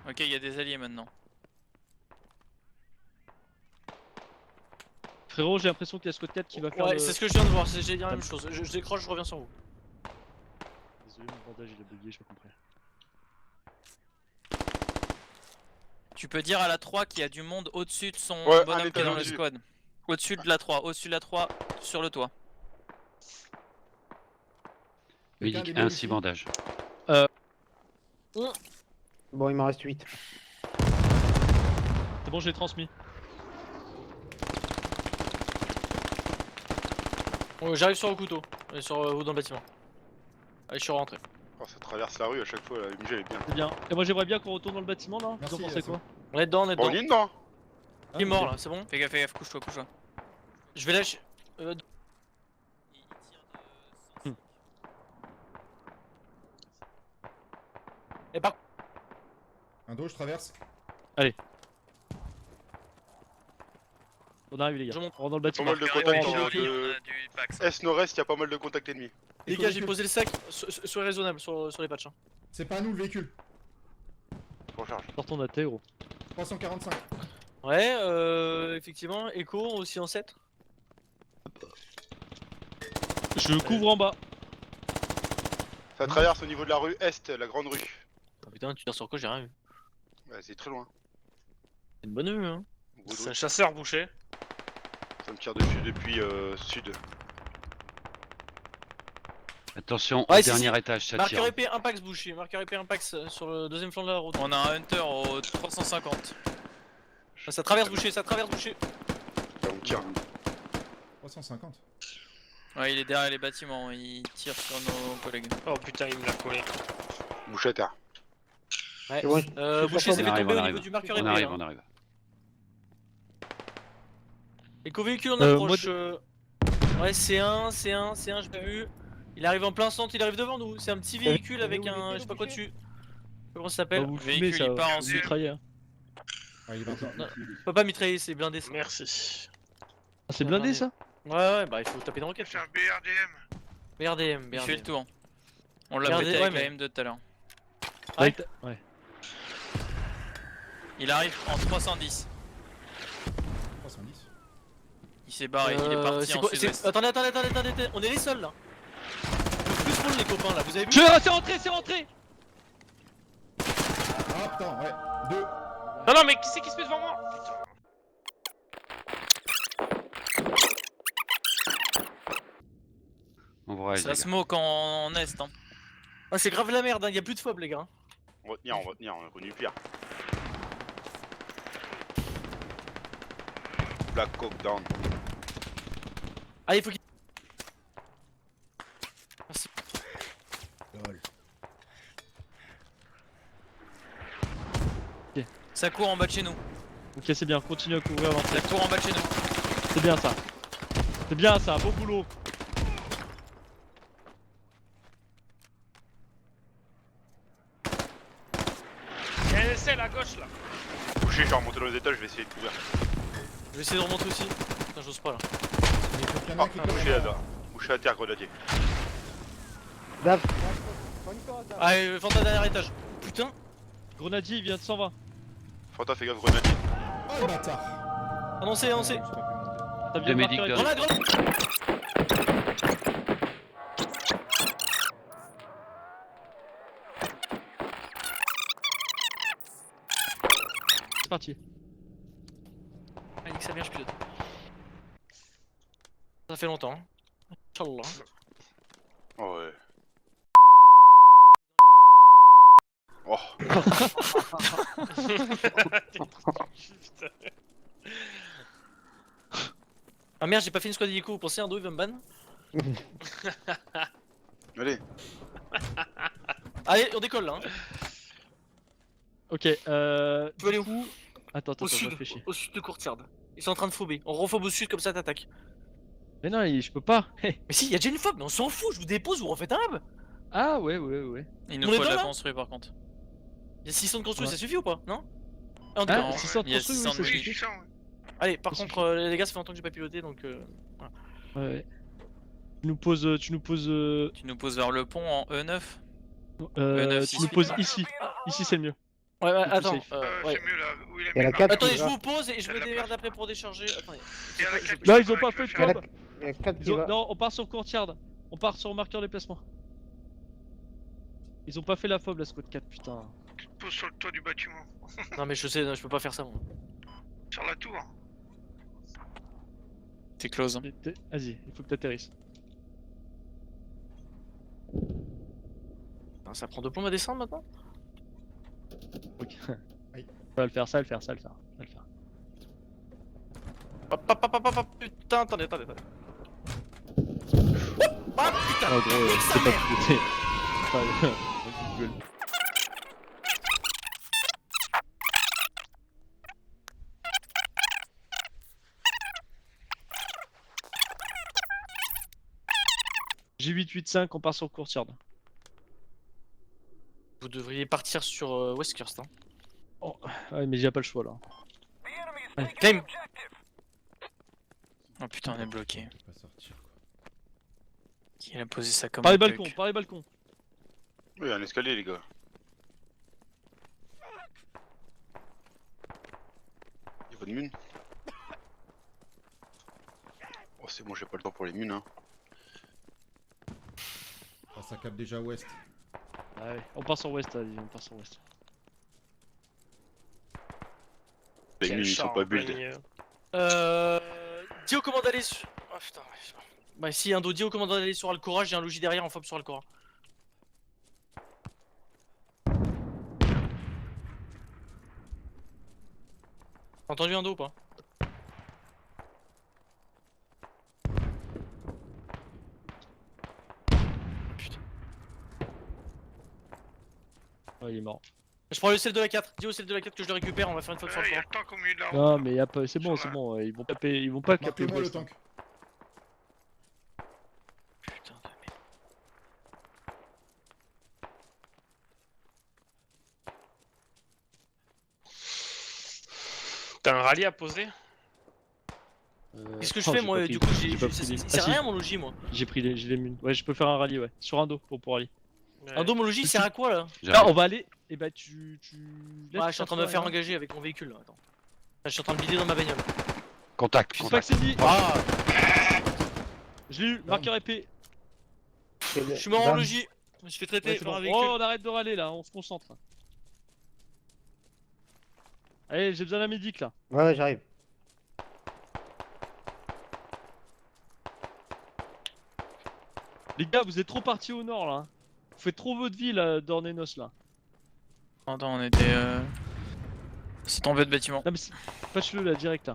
Ok, il y a des alliés maintenant. Frérot, j'ai l'impression qu'il y a Squad 4 qui va faire Ouais, le... c'est ce que je viens de voir. J'ai dit la même chose. Je décroche, je reviens sur vous. Désolé, mon bandage il a bugué, j'ai pas compris. Tu peux dire à la 3 qu'il y a du monde au-dessus de son Ouais, un bonhomme qui est étage dans le au-dessus. squad. Au-dessus de la 3, sur le toit. Quelqu'un Médic des 1, médicis 6 bandages. Bon, il m'en reste 8. C'est bon, j'ai transmis. J'arrive sur le couteau. Sur vous dans le bâtiment. Allez, je suis rentré. Oh, ça traverse la rue à chaque fois, la MG elle est bien. C'est bien. Et moi j'aimerais bien qu'on retourne dans le bâtiment là. Vous Merci, en pensez Yasso. quoi? On est dedans, on est Bon, dedans. on est dedans. Il est mort là, c'est bon? Fais gaffe, couche-toi, couche-toi. Je vais lâcher. Et par Un dos, je traverse. On arrive les gars. Je monte. On rentre dans le Pas bâtiment. mal de contacts ouais, de Est nord-est, y'a pas mal de contacts ennemis. les gars, j'ai posé le sac, soyez raisonnable sur les patchs. Hein. C'est pas à nous le véhicule. Recharge. Sortons de la tête gros. 345. Ouais, effectivement, Echo aussi en 7. Je couvre en bas. Ça traverse au niveau de la rue Est, la grande rue. Oh, putain, tu tires sur quoi? J'ai rien vu. Ouais, c'est très loin. C'est une bonne vue, hein. Gros C'est dos. un chasseur bouché. Ça me tire dessus depuis sud. Attention, Ouais, au si, dernier si. étage, ça tire. Marqueur épée Impax bouché, marqueur épée Impax sur le deuxième flanc de la route. On a un Hunter au 350. Ça traverse bouché, ça traverse bouché. Là, on me tire. 350. Ouais, il est derrière les bâtiments, il tire sur nos collègues. Oh putain, il me l'a collé. Bouche à terre. Ouais. C'est bon, Bouché s'est On fait arrive, tomber on au arrive. niveau du marqueur On épée. arrive, hein. on arrive. Echo véhicule en moi, approche. Ouais, C1, j'ai pas vu. Il arrive en plein centre, il arrive devant nous. C'est un petit véhicule avec un. Je sais pas quoi dessus. Comment ça s'appelle? Vous le véhicule, fumez, ça il part en vous sud. mitraillez, hein. Ah, il est parti. Je peux pas mitrailler, c'est blindé ça. Merci. Ah, c'est blindé ça? Ouais, bah il faut taper une roquette. C'est un BRDM. BRDM, Il fait le BRDM. tour. On l'a Regardez, pété ouais, avec la mais- M2 tout à l'heure. Ouais. Ouais. Il arrive en 310. 310. Il s'est barré, il est parti c'est en quoi- sud-ouest. Attendez, on est les seuls là. Plus spawn les copains là, vous avez vu? C'est rentré, c'est rentré! Ah putain, ouais. 2. Non, non, mais qui c'est qui se met devant moi? Putain. On va Ça smoke en est. Hein. Ah, c'est grave la merde, hein. Y a plus de fob les gars. On va tenir, on a connu pire. Black Cock down. Ah, il faut qu'il. Merci. Lol. Ça court en bas de chez nous. Ok, c'est bien, continue à couvrir l'entrée. Ça court en bas de chez nous. C'est bien ça. C'est bien ça, beau boulot. Il y a un SL à gauche là. Bouché, je vais remonter dans les étages, je vais essayer de couvrir. Je vais essayer de remonter aussi. Putain, j'ose pas là. Il faut qu'il y en ait un qui colle. Bouché là-dedans. Bouché à terre, grenadier. Dav. Ah, Fanta dernier étage. Putain. Grenadier, il vient de 120. Fanta, fais gaffe, grenadier. Oh le bâtard. Annoncé, annoncé. Je sais pas plus monter. T'as bien De marqué médic, avec- Grenade, grenade. C'est parti. Ah, nique sa mère, je pilote. Ça fait longtemps. Hein. Inch'Allah. Oh ouais. Oh, Putain. Ah merde, j'ai pas fait une squad d'hélico, vous pensez un dos il va me ban? allez. Allez, on décolle là. Hein. Ok, Tu veux aller où? Attends, Au je sud, réfléchis. au sud de Courtyard. Ils sont en train de phober. On rephobe au sud comme ça t'attaques. Mais non, je peux pas. Mais si, y'a déjà une phobe, mais on s'en fout, je vous dépose, vous refaites un hub. Ah ouais, ouais, ouais. Il nous On est faut de dedans, la là construire par contre. Y'a 600 de construits, Ouais. ça suffit ou pas? Non? Ah, on Ah, décolle. Non, 600 il y a construits, 600 oui, ça de Oui, suffit. 600. Allez, par Ça contre, les gars, ça fait longtemps que j'ai pas piloté donc. Ouais. Tu nous poses. Tu nous poses vers le pont en E9. Tu nous poses ici. Ici, c'est le mieux. Ouais, ouais, C'est plus attends. safe. Ouais. C'est mieux là où il a Il y a mis la Marc. 4 Attendez, qui je va. vous pose et je Il y a me la démerde place. après pour décharger. Attendez. Il y a la Je- quatre Là, qui ils ont va, pas qui fait va de faire pop. Il y a 4 qui va. Non, on part sur Courtyard. On part sur marqueur déplacement. Ils ont pas fait la fob la squad 4, putain. Tu te poses sur le toit du bâtiment. Non, mais je sais, non, je peux pas faire ça moi. Sur la tour. T'es close. Vas-y, il faut que t'atterrisses. Putain, ça prend 2 plombs à descendre maintenant? Ok. Aïe. Ça va le faire, ça va le faire, ça va le faire. Ça va le faire. Hop, hop, hop, hop, hop, putain, attendez. Ah putain! Oh gros, Nique sa c'est pas mère. piloté. Enfin, vas-y, Google. J885, on part sur Courtyard. Vous devriez partir sur Westhurst. Hein. Ouais, mais j'ai pas le choix là. Claim. Oh putain, on est bloqué. Je peux pas sortir quoi. Il a posé ça comme Par les un balcons, cuck. par les balcons. Oui, il y a un escalier, les gars. Y'a pas de mine. Oh, c'est bon, j'ai pas le temps pour les mines, hein. Ah, ça capte déjà ouest. Ah ouais, on part sur West, allez, on part sur West. Les mines, ils sont pas build. Dis au commandant d'aller sur. Oh putain. Bah, si, un dos, dis au commandant d'aller sur Alcora, j'ai un logis derrière en fob sur Alcora. T'as entendu un dos ou pas? Ouais, il est mort. Je prends le sel de la 4, dis au sel de la 4 que je le récupère, on va faire une fob sur Il y a Alcora. le tank au milieu de la route. Non, mais y a pas, c'est bon, Sur c'est la- bon, ils vont taper, ils vont pas capter Marquez-moi le West. tank. Putain de merde. T'as un rallye à poser? Qu'est-ce que je fais moi du coup j'ai. C'est Ah, si. rien mon logis moi. J'ai les munes. Ouais, je peux faire un rallye, ouais. Sur un dos pour aller. Un dos mon logis il sert à quoi là? Là, on va aller. Et bah, tu. Ouais, je suis en train de me faire engager avec mon véhicule là. Attends. Là, je suis en train de bider dans ma bagnole. Contact, Je sais pas que contact. c'est dit. Ah! Je l'ai eu, marqueur épée. Je suis mort en logis. Je me suis fait traiter Ouais, c'est par bon. un véhicule. Oh, on arrête de râler là, on se concentre. Allez, j'ai besoin d'un médic là. Ouais, j'arrive. Les gars, vous êtes trop partis au nord là. Vous faites trop votre vie là, d'Ornenos là. Attends, on était. C'est tombé de bâtiment. Non, mais patch-le là, direct là.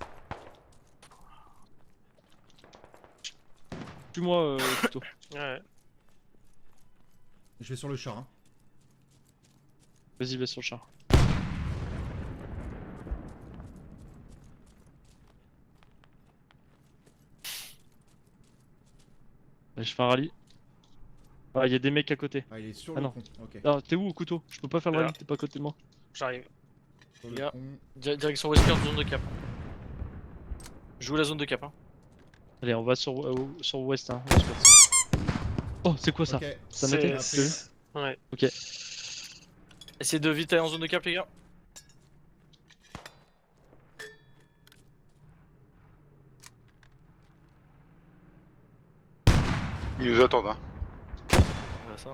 Tue-moi plutôt. Ouais. Je vais sur le char. Hein. Vas-y, va sur le char. Là, je fais un rallye. Ah, y a des mecs à côté. Ah, il est sur Ah le non. pont. Ok. Non, t'es où au couteau? Je peux pas faire le Là. rallye, t'es pas à côté de moi. J'arrive. Sur le Gars. pont. Direction Westhurst, zone de cap. Je joue la zone de cap. Hein. Allez, on va sur West. Hein. Oh, c'est quoi ça? Ok. Ça m'a été C'est- Ouais. Ok. Essayez de vite aller en zone de cap les gars. Ils nous attendent, hein. Voilà ça.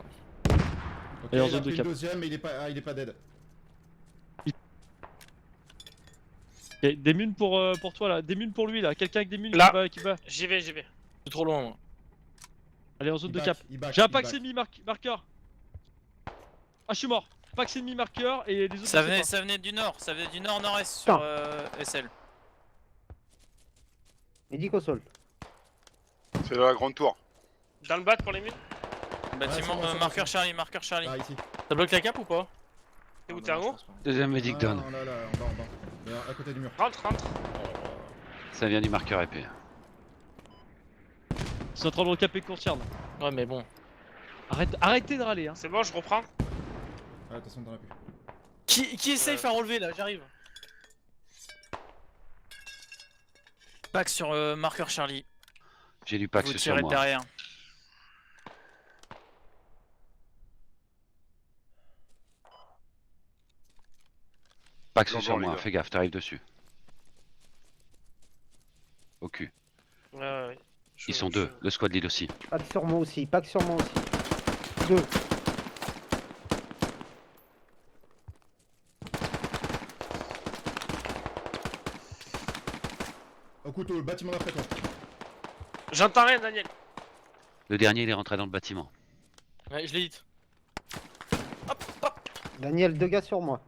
Ok, Et en il a zone de pris le cap. deuxième, mais il est pas dead. Ok, des munes pour toi là, des munes pour lui là, quelqu'un avec des munes Là. qui va. J'y vais. C'est trop loin moi. Allez en zone Il de back, cap. il back, J'ai un il pack back. ennemi marqueur. Ah, je suis mort. Pack ennemi marqueur et les autres. Ça je sais venait, pas. ça venait du nord, ça venait du nord-nord-est sur Putain. SL. Médic au sol. C'est dans la grande tour. Dans le bat pour les mines. Bâtiment, c'est bon, marqueur c'est Charlie, marqueur Charlie. Ah, ici. Ça bloque la cap ou pas? T'es où, Ah, t'es non, en je haut? pense pas. Deuxième médic Ah, down. non, là, en bas, en bas. Mais à côté du mur. Rentre. Ça vient du marqueur épée. Ils sont en train de recaper Courtyard. Ouais mais bon. Arrêtez de râler hein. C'est bon, je reprends. Ah, attention, t'en as plus. Qui est safe à relever là? J'arrive. Pack sur marqueur Charlie. J'ai du pack Vous sur tirez moi. derrière. Pack J'en sur vois, les moi, gars. fais gaffe, t'arrives dessus. Au cul. Ouais. Ils sont deux, le squad lead aussi. Pack sur moi aussi, pack sur moi aussi. 2. Au couteau, le bâtiment d'après toi. J'entends rien, Daniel. Le dernier, il est rentré dans le bâtiment. Ouais je l'ai hit. Daniel, 2 gars sur moi.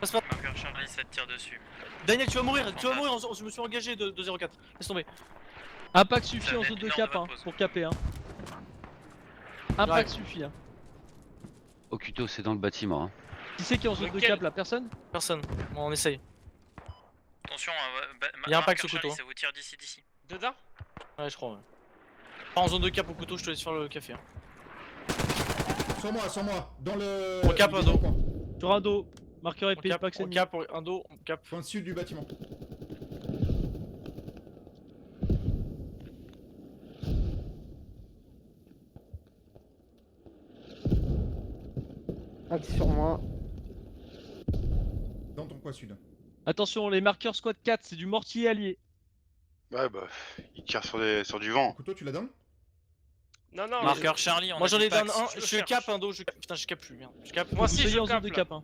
Marqueur Charlie, ça te tire dessus. Daniel tu vas mourir, je me suis engagé de 0,4. Laisse tomber. Un pack suffit Ça en venait zone du de nord cap de hein, votre pause. pour caper hein. Un J'arrive. pack suffit. Hein. Okuto, c'est dans le bâtiment. Hein. Qui c'est qui est en zone de Lequel cap là? Personne? Personne. Bon, on essaye. Attention, Il y a un pack sur couteau. ça vous tire d'ici. Dedans? Ouais, je crois. Ouais. Pas en zone de cap au couteau, je te laisse faire le café. Hein. Sur moi, dans le. On cap un dos. coin. Sur un dos. Marqueur On épée, cap, pack on ennemi. cap, un dos, on cap. Coin sud du bâtiment. Pack sur moi. Dans ton coin sud. Attention, les marqueurs squad 4, c'est du mortier allié. Ouais, bah, il tire sur du vent. Couteau, tu la donnes? Non, non. Marqueur Charlie, on Moi a j'en du ai pack, donné si un, tu le je cherches. cap un dos, putain je cap plus, merde. Je cap. Moi Vous aussi, soyez je en zone cap. de Là. cap. Hein.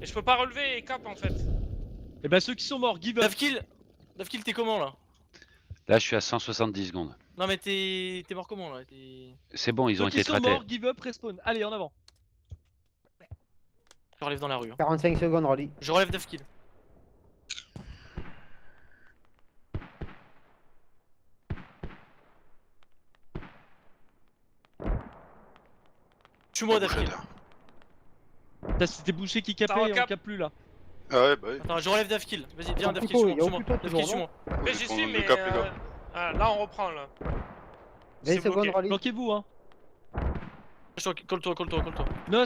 Et je peux pas relever et cap en fait. Et bah ceux qui sont morts, give up. Davkill, t'es comment là? Là, je suis à 170 secondes. Non mais t'es mort comment là? C'est bon, ils ont Ceux qui été sont traités. morts, give up, respawn. Allez, en avant. Je relève dans la rue. Hein. 45 secondes, Rolly. Je relève Davkill. Tue-moi Davkill. T'as c'était bouché qui Ça capait, on recap. cap plus là. Ah ouais, bah ouais. Attends, je relève Davkill. Vas-y, viens Au Davkill, couteau, suis-moi. il y a au Suis-moi. couteau Davkill, toujours, suis-moi. Mais Faut j'y prendre suis, le mais. cap, les gars. Ah, là, on reprend là. 20 C'est secondes, bloqué. Rolly. Bloquez-vous, hein. Colle-toi. Nos,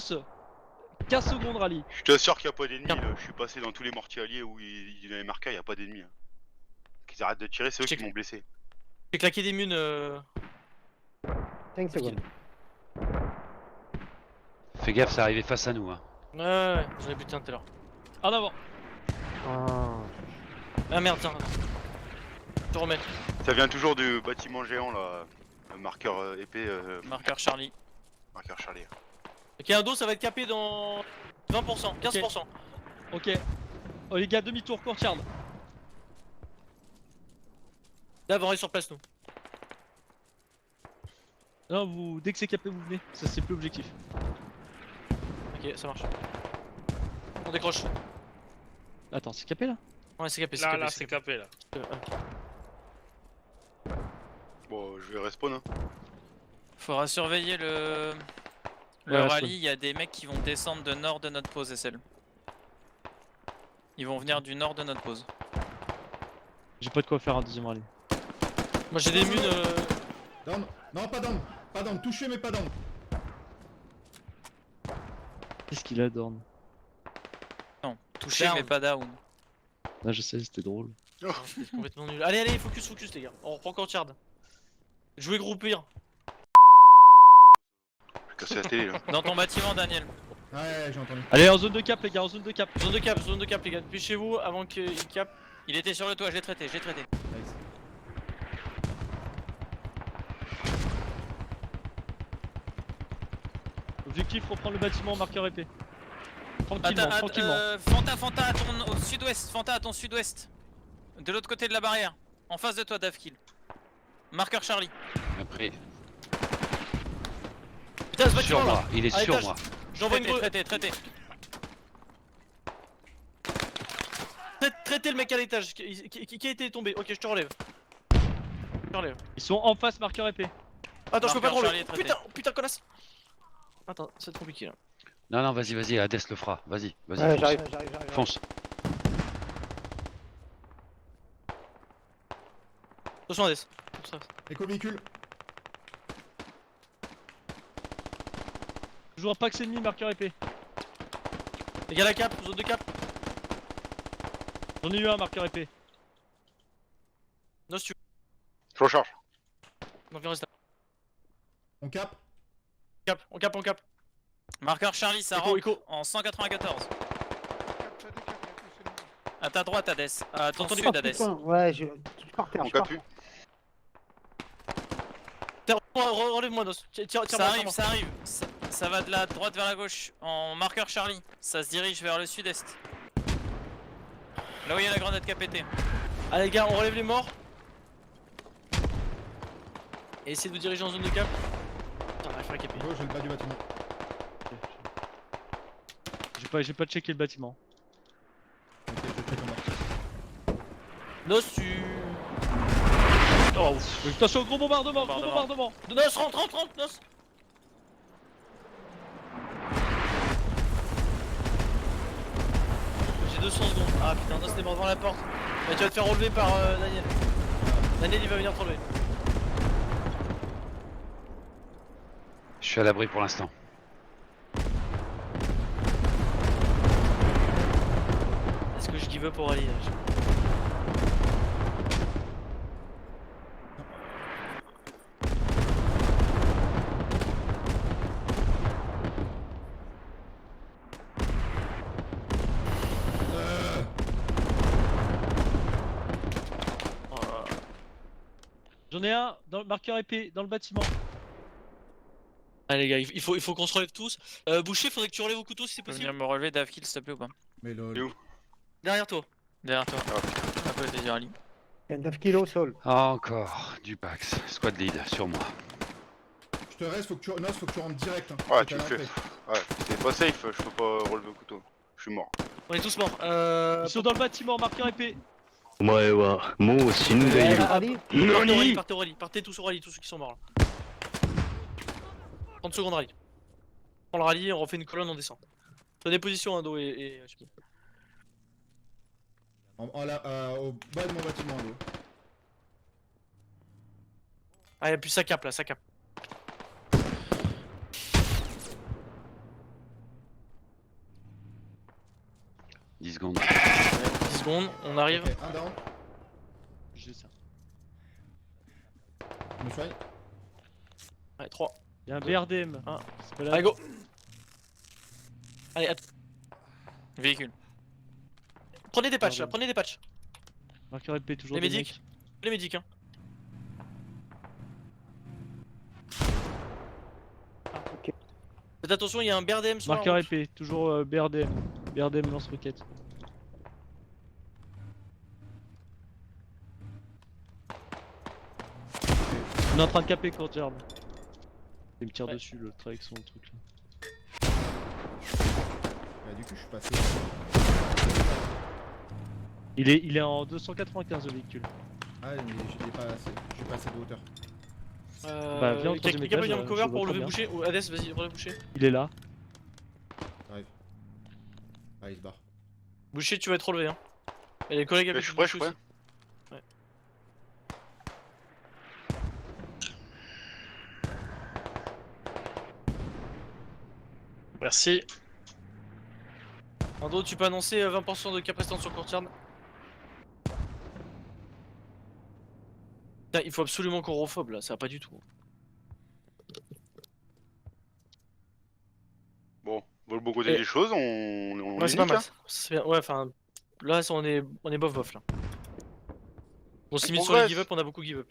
15 secondes, rallye. Je t'assure qu'il n'y a pas d'ennemis Cap. là. Je suis passé dans tous les mortiers alliés où il y avait marqué, il n'y a pas d'ennemis. Hein. Qu'ils arrêtent de tirer, c'est eux Check. qui m'ont blessé. J'ai claqué des munes. 5 secondes. Fais gaffe, c'est arrivé face à nous. Hein. Ouais, j'en ai buté un tout à l'heure. En avant. Ah. Ah merde, tiens. Je te remets. Ça vient toujours du bâtiment géant là. Le marqueur épée, Marqueur Charlie. marqueur Charlie. Ok, un dos, ça va être capé dans 20%, 15%. Ok. Oh les gars, demi-tour, courtyard. Là, on est sur place, nous. Non, vous, dès que c'est capé, vous venez. Ça, c'est plus objectif. Ok, ça marche. On décroche. Attends, c'est capé là? Ouais, c'est capé, c'est Là, capé. là, c'est capé là. Bon, je vais respawn. Hein. Faudra surveiller le Ouais, rallye, il y a des mecs qui vont descendre de nord de notre pause SL. Ils vont venir du nord de notre pause. J'ai pas de quoi faire un deuxième rallye. Moi, j'ai des munes. Down. Non, pas down. Pas down. Touché, mais pas down. Qu'est-ce qu'il a, Dorn? Non, touché Down. mais pas down. Ah, je sais, c'était drôle. C'est complètement nul. Allez, focus, les gars. On reprend courtyard. Jouer groupir. Je vais casser la télé là. Dans ton bâtiment, Daniel. Ouais, j'ai entendu. Allez, en zone de cap, les gars, en zone de cap. Zone de cap, les gars. Dépêchez-vous avant qu'il cap. Il était sur le toit, je l'ai traité. Nice. Objectif, reprendre le bâtiment, marqueur épée. Tranquillement, tranquillement. Fanta à ton au sud-ouest. Fanta à ton sud-ouest. De l'autre côté de la barrière. En face de toi, Davkill. Marqueur Charlie. Après, Putain, ce sur bâtiment là. moi, il est À sur l'étage. moi. J'envoie une Traité. Traitez le mec à l'étage. Qui a été tombé? Ok, je te relève. Ils sont en face, marqueur épée. Attends, je peux pas te Marqueur relever. Charlie est traité. Putain, connasse. Attends, ça va être compliqué là. Non, non, vas-y, Hades le fera. Vas-y, Ouais, fonce. j'arrive. Fonce. Attention, Hades. Éco-véhicule. Toujours un pack ennemi, marqueur épée. Les gars, la cap, zone de cap. J'en ai eu un, marqueur épée. Non, si tu veux. Je recharge. Non, viens, reste là. On cap. On cap. Marqueur Charlie, ça Écho, rentre écho. en 194. Cap, ça décap, il y a plus de À ta droite, Hades. À ton Entendu. sud, Oh, Hades. putain, ouais, je par terre. On je pars. cap plus. Relève-moi, Nos. Tire, Ça arrive. Ça va de la droite vers la gauche. En marqueur Charlie. Ça se dirige vers le sud-est. Là où il y a la grenade qui a pété. Allez, les gars, on relève les morts. Et essayez de vous diriger en zone de cap. Putain, on va faire caper. Oh, j'ai le bas du bâtiment. J'ai pas checké le bâtiment. Ok, je fais ton marque. Nos, tu. Oh, ouf. Attention, gros bombardement, gros Bombardement. bombardement. Nos, rentre, Nos. 200 secondes. Ah putain, non, c'était mort devant la porte. Mais tu vas te faire relever par Daniel. Daniel, il va venir te relever. Je suis à l'abri pour l'instant. Est-ce que je give up pour rallye là? Oh là là. J'en ai un dans le marqueur épée, dans le bâtiment. Allez les gars, il faut qu'on se relève tous. Boucher, faudrait que tu relèves au couteau si c'est Tu peux possible. venir me relever Davkill s'il te plaît ou pas? Mais lol. Et où Derrière toi. Derrière toi. À côté du rallye. Il y a un 9 kilos au sol. Ah, encore du Pax. Squad lead sur moi. Je te reste, faut que tu... Nos, faut que tu rentres direct. Hein. Ouais, C'est tu à le fais. l'entrée. Ouais, c'est pas safe, je peux pas relever au couteau. Je suis mort. On est tous morts. Ils sont dans le bâtiment, marqueur épée. Partez au rallye, partez tous au rallye, tous ceux qui sont morts là. 30 secondes rallye. On prend le rallye, on refait une colonne, on descend. Tenez position Indo et Hachki. Au bas de mon bâtiment, Ando. Ah y'a plus ça cap là, ça cap. — 10 secondes. 10 secondes, on arrive. Ok, un down. J'ai ça. Je me soigne. Allez, 3. Il y a un BRDM. Un. C'est pas là. Allez go. Allez, Véhicule. prenez des patchs là, Pardon. prenez des patchs. Marqueur épée, toujours Les des médics. Les médics hein. Ok. Faites attention, il y a un BRDM mecs. sur la Marqueur route. épée, toujours BRDM. BRDM lance-roquette. On est en train de caper courtyard. Il me tire Ouais. dessus le truc avec son truc là. Bah, du coup, je suis passé. Il est en 295 le véhicule. Ah, mais j'ai pas assez. J'ai pas assez de hauteur. Bah, viens au Quelqu'un troisième peut étage, venir me je cover vois pour très relever bien. boucher. Ou Hades, vas-y, relève boucher. Il est là. J'arrive. Ah, il se barre. Boucher, tu vas être relevé hein. Et les collègues Mais avec je suis prêt, je Boucher suis prêt. aussi. Ouais. Merci. Ando, tu peux annoncer 20% de cap restant sur courtyard. Putain, il faut absolument qu'on rephobe là, ça va pas du tout. Bon, on voit le bon côté Et- des choses, on Ouais, est c'est pas nique, mal. hein. C'est bien. Ouais, enfin, là, on est bof bof là. On s'est mis sur le progresse. give up, on a beaucoup give up.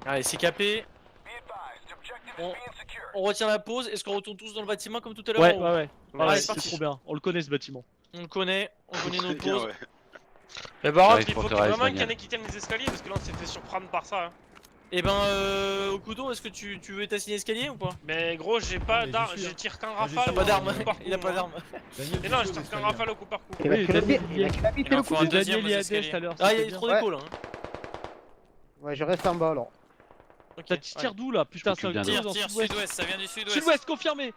Allez, c'est capé. On retient la pause. Est-ce qu'on retourne tous dans le bâtiment comme tout à l'heure Ouais, ou- ouais, ouais. Ouais, Ouais, c'est c'est parti. trop bien. On le connaît ce bâtiment. On le connaît, on connaît nos Très bien, pauses. ouais. Mais par contre, J'arrive il pour faut te qu'il y ait raise, vraiment qu'il y en Daniel. ait qui tiennent les escaliers parce que là on s'est fait surprendre par ça. Hein. Et ben, au couteau, est-ce que tu veux t'assigner escalier ou pas? Mais gros, j'ai pas mais d'arme, j'y suis, je hein. tire qu'un Ah, j'y rafale. suis, Pas d'arme, au coup par coup, il a pas moi. d'arme. Daniel, Mais non, je tu tire sautes qu'un les rafale au coup par coup. Il a Oui, que la Daniel, bite, il a que la bite il et en le faut coup. un C'est deuxième Daniel aux et Hades escaliers. tout à l'heure. Ah, il y c'était a bien. trop Ouais. d'écho là. Hein. Ouais, je reste en bas alors. Ok, T'as tires d'où là? Putain, m'occupe c'est d'un un autre. dans Tire, sud-ouest. sud-ouest, ça vient du sud-ouest. Sud-ouest, confirmé.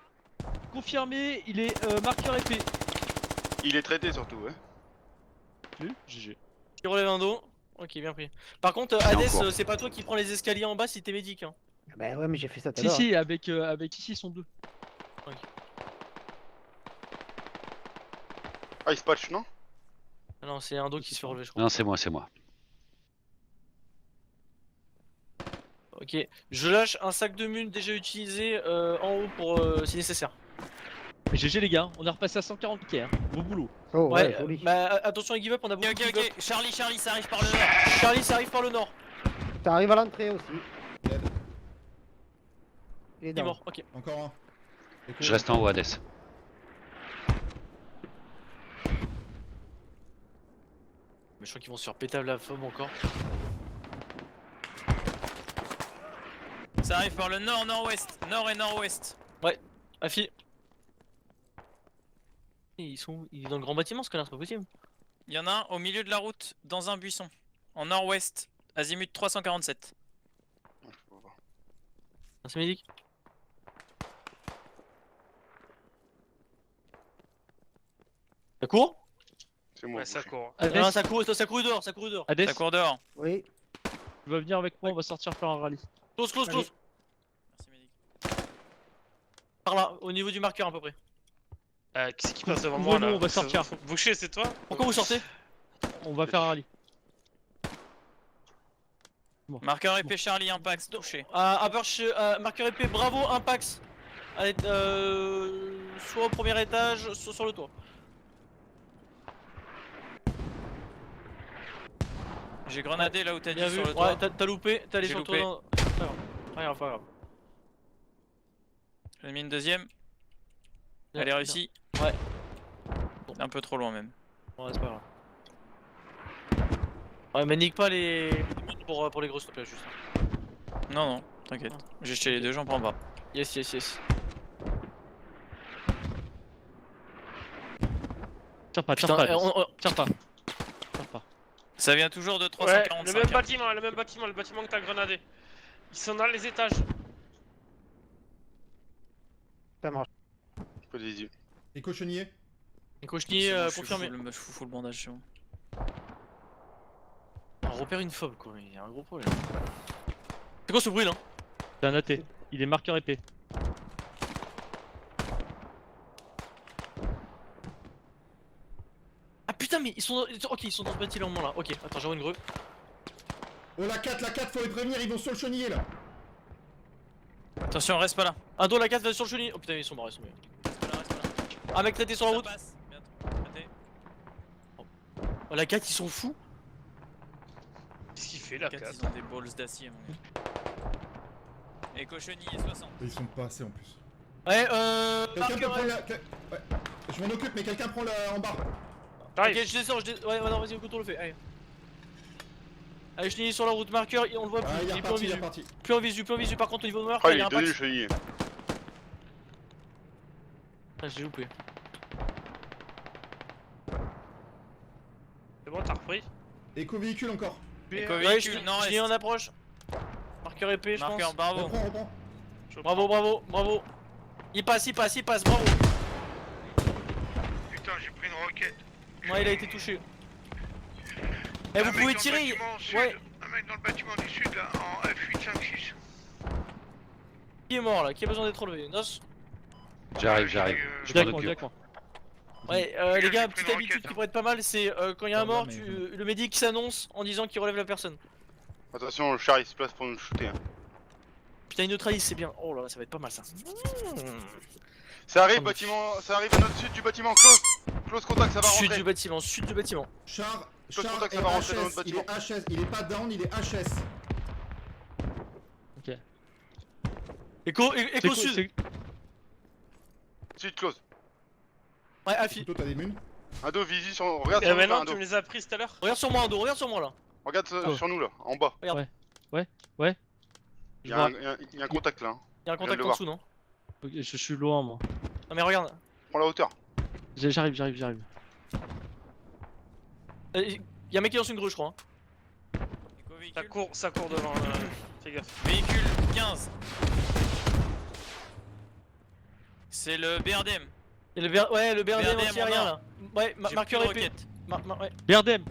Confirmé, il est marqueur épée. Il est traité surtout, ouais. GG. Tu relèves un dos. Ok, bien pris. Par contre, C'est en Hades, cours. c'est pas toi qui prends les escaliers en bas si t'es médic. Hein. Bah ouais, mais j'ai fait ça tout à Si, l'heure. si, avec ici, ils sont deux. Ah, il se patch, non? Ah non, c'est un dos qui se fait relever, je crois. Non, c'est moi, c'est moi. Ok, je lâche un sac de mun déjà utilisé en haut pour si nécessaire. Mais GG les gars, on est repassé à 140 k. Hein. Beau boulot. Oh ouais, Ouais, joli. bah attention, les give up, on a beaucoup Ok, de ok, give up. ok. Charlie, ça arrive par le nord. Charlie, ça arrive par le nord. Ça arrive à l'entrée aussi. Dead. Il est Il est down. mort, ok. Encore un. Écho. Je reste en haut, Hades. Mais je crois qu'ils vont se faire péter la fomme encore. Ça arrive par le nord, nord-ouest. Nord et nord-ouest. Afi. Il est dans le grand bâtiment ce connard, c'est pas possible. Il y en a un au milieu de la route, dans un buisson. En nord-ouest, azimut 347. C'est médic. Ça court? C'est moi. Ouais, ça boucher. court. Hades, Non, ça court dehors, ça court dehors. Hades, Ça court dehors. Oui. tu vas venir avec moi, on va sortir faire un rallye. Close, close, close. Merci, Médic. Par là, au niveau du marqueur à peu près. Qui c'est qui passe devant Ouvre-nous, moi là? on va sortir. Boucher, c'est toi? Pourquoi vous sortez? On va faire un rallye. Marqueur épée Charlie, impact, touché. Marqueur épée, bravo, Impax. Allez, soit au premier étage, soit sur le toit. J'ai grenadé là où t'as Bien dit vu, sur le toit. ouais, t'as loupé, t'es allé J'ai sur le toit. loupé. Pas grave, pas grave, pas grave. J'en ai mis une deuxième. Elle est Bien, réussie. Ouais. Un peu trop loin même. bien. Ouais, c'est pas grave. Ouais, mais nique pas les pour les grosses, s'il te plaît, juste. Non, non, t'inquiète. J'ai jeté les deux, j'en prends pas. Yes, yes, yes. Tire pas, tire Putain, pas. eh, on- Tire pas. Tire pas. Ça vient toujours de Ouais, 345. le même bâtiment, le bâtiment que t'as grenadé. Ils sont dans les étages. Ça marche. Pas des idées. Et cochonnier. Les cochniers C'est bon, je confirmé. fous je fous le bandage, c'est bon. On repère une phobe quoi, il y a un gros problème. C'est quoi ce bruit là? C'est un AT. Il est marqueur épée. Ah putain mais ils sont ok, ils sont dans ce bâtiment là. Ok, attends, j'envoie une grue. Oh la 4, faut les prévenir, ils vont sur le chenillet là. Attention, reste pas là. Un dos la 4 va sur le chenille. Oh putain, ils sont morts, ils sont morts. Reste pas là. Un mec traité sur la Ça route. passe, bientôt. Traité. Oh, la 4 ils sont fous. Qu'est-ce qu'il fait là, Quatre, 4? ils ont des balls d'acier, mon gars. Et cochonnier 60. Ils sont pas assez en plus. Ouais, Quelqu'un peut marqueur. prendre la... Ouais. Je m'en occupe, mais quelqu'un prend la... en bas. J'arrive. Ok, je descends, Ouais, non, vas-y, écoute, on le fait. Allez. Allez, chenille sur la route, marqueur, on le voit plus. Ah, il est il est plus en reparti, il est visu. reparti. Plus en visu, par contre, au niveau de Ah, marqueur, il il y a est un donné le pack. chenille. Ah, j'ai loupé. C'est bon, t'as repris? Éco-véhicule encore. Éco-véhicule, non, chenille en reste. approche. Marqueur épée, je Marqueur, pense. bravo. Reprends. Bravo. Il passe, bravo. Putain, j'ai pris une roquette. Ouais, il a été touché. Eh, vous Un mec pouvez dans le tirer. bâtiment sud, Ouais, Un mec dans le bâtiment du sud là, en F856. qui est mort là? Qui a besoin d'être relevé? Nos? J'arrive. Je suis Je m'en avec moi, occupe. avec moi. Ouais, Regarde, les gars, j'ai pris petite une habitude roquette, qui pourrait être pas mal, c'est quand il y a un mort, mais- le médic s'annonce en disant qu'il relève la personne. Attention, le char il se place pour nous shooter. Hein. Putain, il neutralise, c'est bien. Oh là là, ça va être pas mal ça. Ça arrive, bâtiment. Ça arrive à notre sud du bâtiment, close. Close contact, ça va Sud rentrer. du bâtiment, sud du bâtiment. Char Je peux est contact, ça va rentrer dans notre HS, il est HS, il est pas down, il est HS. Écho C'est quoi, sud. c'est- Sud, close. Ouais, Afi. Plutôt t'as des munes. Ado, visu sur. Regarde Et sur nous, là, maintenant, Ado. tu me les as pris tout à l'heure? Regarde sur moi, Ando, regarde sur moi là. Regarde Oh. sur nous là, en bas. Ouais. Il Je y vois. a un contact là. Hein. Il y a un contact le en voir. dessous, non? Ok, je suis loin, moi. Non mais regarde. Prends la hauteur. J'arrive. Il y a un mec qui lance une grue, je crois. hein. Éco-véhicule. Ça court devant. Fais gaffe. Véhicule 15. C'est le BRDM. Et le ouais, le BRDM BRDM anti-aérien en là. Ouais, J'ai marqueur plus de épée. roquettes. Ouais. Berdem.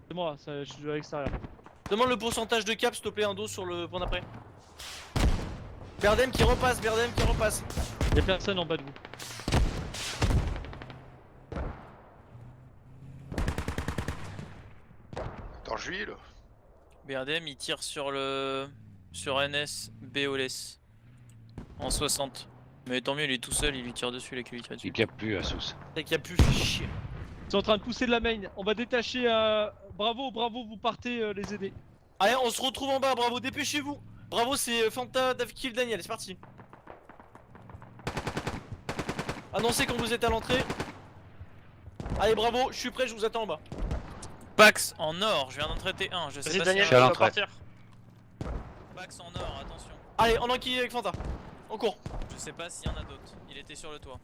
C'est moi, ça, je suis à l'extérieur. Demande le pourcentage de cap, s'il te plaît, Ando, sur le point d'après. BRDM qui repasse. Y'a personne en bas de vous. Attends, juillet là. BRDM il tire sur le. Sur NS BOLS. En 60. Mais tant mieux, il est tout seul, il lui tire dessus, les QI tire dessus. Il capte plus, Asus. C'est qu'il y a plus fait chier. Ils sont en train de pousser de la main. On va détacher. Bravo, vous partez les aider. Allez, on se retrouve en bas, bravo, dépêchez-vous. Bravo, c'est Fanta, Davkill, Daniel, c'est parti. Annoncez quand vous êtes à l'entrée. Allez, bravo, je suis prêt, je vous attends en bas. Pax en or, je viens d'en traiter un, je sais Vas-y, pas Daniel, si Je suis à tu vas l'entrée. partir. Pax en or, attention. Allez, on enquille avec Fanta. On court. Je sais pas s'il y en a d'autres, il était sur le toit.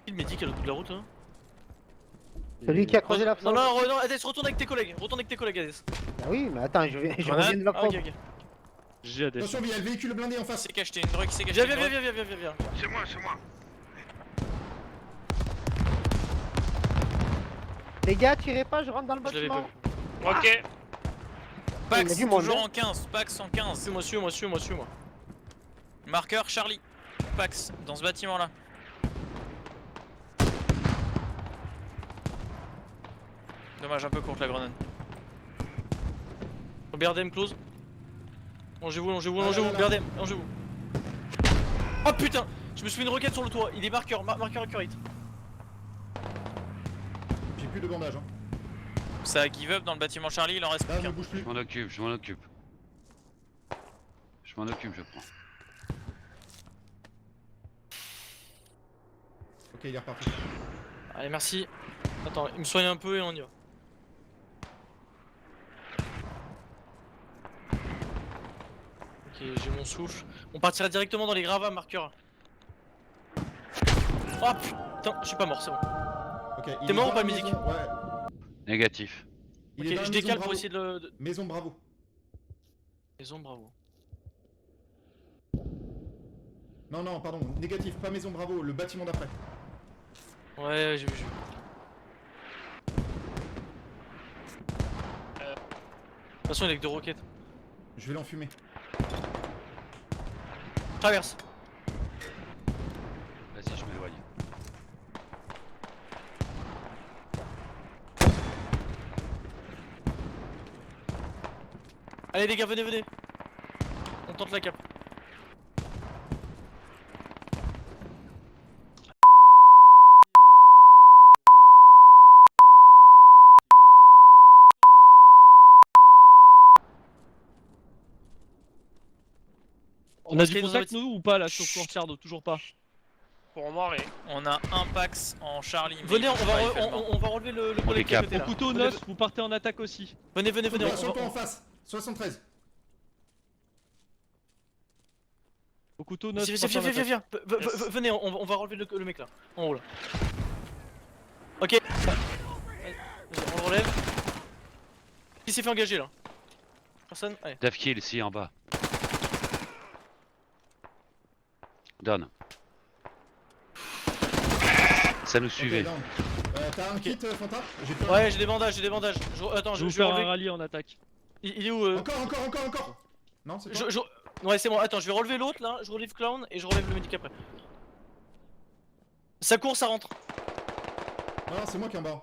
Il me dit qu'à l'autre bout de la route, hein. Celui qui a creusé la Non, flamme. non, Hades, retourne avec tes collègues, Hades. Ah oui, mais attends, je Grenade. reviens de la Ah, ok, prendre. ok. GG ADS. Attention, il y a le véhicule blindé en face. C'est caché, une drogue, c'est caché. Viens, une viens, drogue. viens, viens, viens, viens, viens. C'est moi, c'est moi. Les gars, tirez pas, je rentre dans le Je l'avais pas bâtiment. vu. Ok. Il y a Pax, du monde, toujours hein. en 15. Pax en 15. Suis-moi, suis-moi, suis-moi, suis-moi. Marqueur Charlie. Pax, dans ce bâtiment là. Dommage, un peu courte la grenade. Berdem close. Longez-vous, longez-vous, Ah là longez-vous, là là. Berdem, longez-vous. Oh putain, je me suis fait une roquette sur le toit. Il est marqueur, marqueur accurate. J'ai plus de bandage. Hein. Ça a give up dans le bâtiment Charlie, il en reste Là, plus ne qu'un. bouge plus. Je m'en occupe, je m'en occupe. Je m'en occupe, je prends. Ok, il est reparti. Allez, merci. Attends, il me soigne un peu et on y va. Ok, j'ai mon souffle. On partira directement dans les gravats, marqueur. Oh putain, je suis pas mort, c'est bon. Ok, il T'es est mort dans ou pas, la musique maison, Ouais. Négatif. Il est Ok, dans la je maison décale pour Bravo. essayer de... Maison Bravo. Maison, bravo. Non, non, pardon, négatif, pas Maison Bravo, le bâtiment d'après. Ouais, j'ai vu, j'ai vu. De toute façon, il est avec deux roquettes. Je vais l'enfumer. Traverse. Vas-y, je m'éloigne. Allez les gars, venez, venez. On tente la cape. On a du Restez dans contact un nous ou pas là sur Courtyard? Toujours pas. Pour moi, rien. On a un Pax en Charlie. mais Venez, il on bouge va, pas, il fait le mort. on va relever le collègue qui est à côté Au là. couteau Venez, 9, vous partez en attaque aussi. venez, venez, venez. Sur le pont en face, 73. Au couteau 9, Viens, partez en viens, viens, attaque. viens, Yes. venez, on va relever le mec là, en haut là. Ok. Allez, on le relève. Qui s'est fait engager là? Personne? Allez. Death kill ici en bas. Donne. Ça nous suivait. Ok, down. T'as un kit, Fanta? J'ai peur. Ouais, j'ai des bandages, j'ai des bandages. Attends, Je vais vous je vais faire un relever. rallye en attaque. Il est où Encore. Non, c'est pas. Ouais, c'est bon, attends, je vais relever l'autre là, je relève Clown et je relève le médic après. Ça court, ça rentre. Non, c'est moi qui est en bas.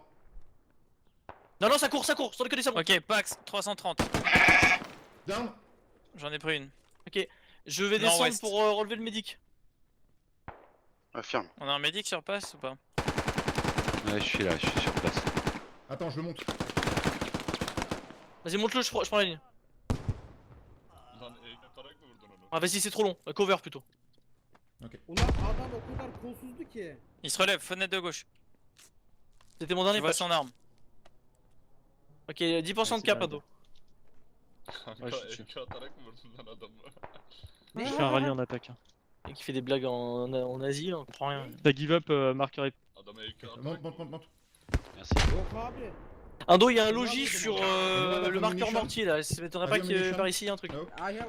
Non, non, ça court, sans déconner, ça monte. Ok, Pax 330. Down. J'en ai pris une. Je vais descendre Nord-ouest. pour relever le médic. Affirme. On a un médic sur place ou pas? Ouais, je suis là, je suis sur place. Attends, je le monte. Vas-y, monte-le, je prends la ligne. Ah, vas-y, c'est trop long. Cover plutôt. Ulan adam o kadar kolsuzdu ki. Il se relève, fenêtre de gauche. C'était mon Je dernier vois patch. son arme. Ok, 10% de cap ado. Ouais, je suis dessus. Je fais un rallye en attaque. Et qui fait des blagues en Asie, on comprend rien. T'as give up, marqueur épée. Monte. Merci. Yok abi. Indo, il y a un logis sur Voilà, le marqueur ammunition. mortier là. Ça m'étonnerait pas Vas-y, qu'il y ait ammunition. par ici un truc. Oh. I have.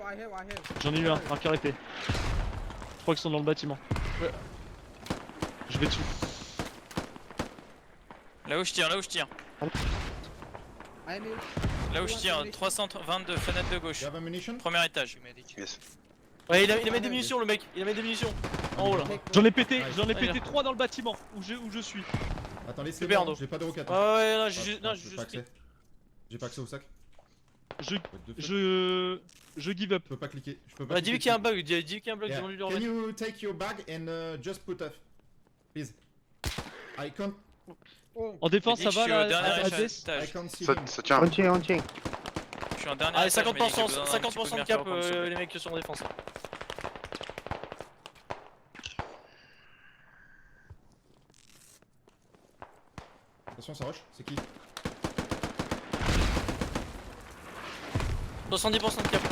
J'en ai eu un, marqueur épée. Je crois qu'ils sont dans le bâtiment. Ouais. Je vais dessus. Là où je tire, là où je tire. I am Là où je tire, 322, fenêtre de gauche. You have ammunition? Premier étage. Yes. Ouais, il a mis des munitions le mec. Il a mis des munitions. En haut là. J'en ai pété, Ouais. j'en ai Ah, pété il a- 3 dans le bâtiment où je suis. Attends, laisse-le Super, moi, Arnaud. j'ai pas de roquette. Ouais, ouais, là, Ah, j'ai juste. putain, Non, j'ai j'ai pas juste. accès. J'ai pas accès au sac. Je, What the fuck? je give up. Je peux pas cliquer. Je peux pas Bah, dis-lui qu'il y a un dessus. bug. Dis-lui qu'il y a un bug. Yeah. Demande-lui de Can remettre. you take your bag and just put off? Please. I can't Oh. En défense, Il ça dit que je va suis au dernier là, étage. ADS? I can't see Ça, him. ça tient. On tient. Je suis en dernier Allez, étage, mais il y a 50%, besoin d'un petit 50% de peu cap, mercure, s'il te plaît. les mecs sur en défense. Attention, ça rush. C'est qui? 70% de cap.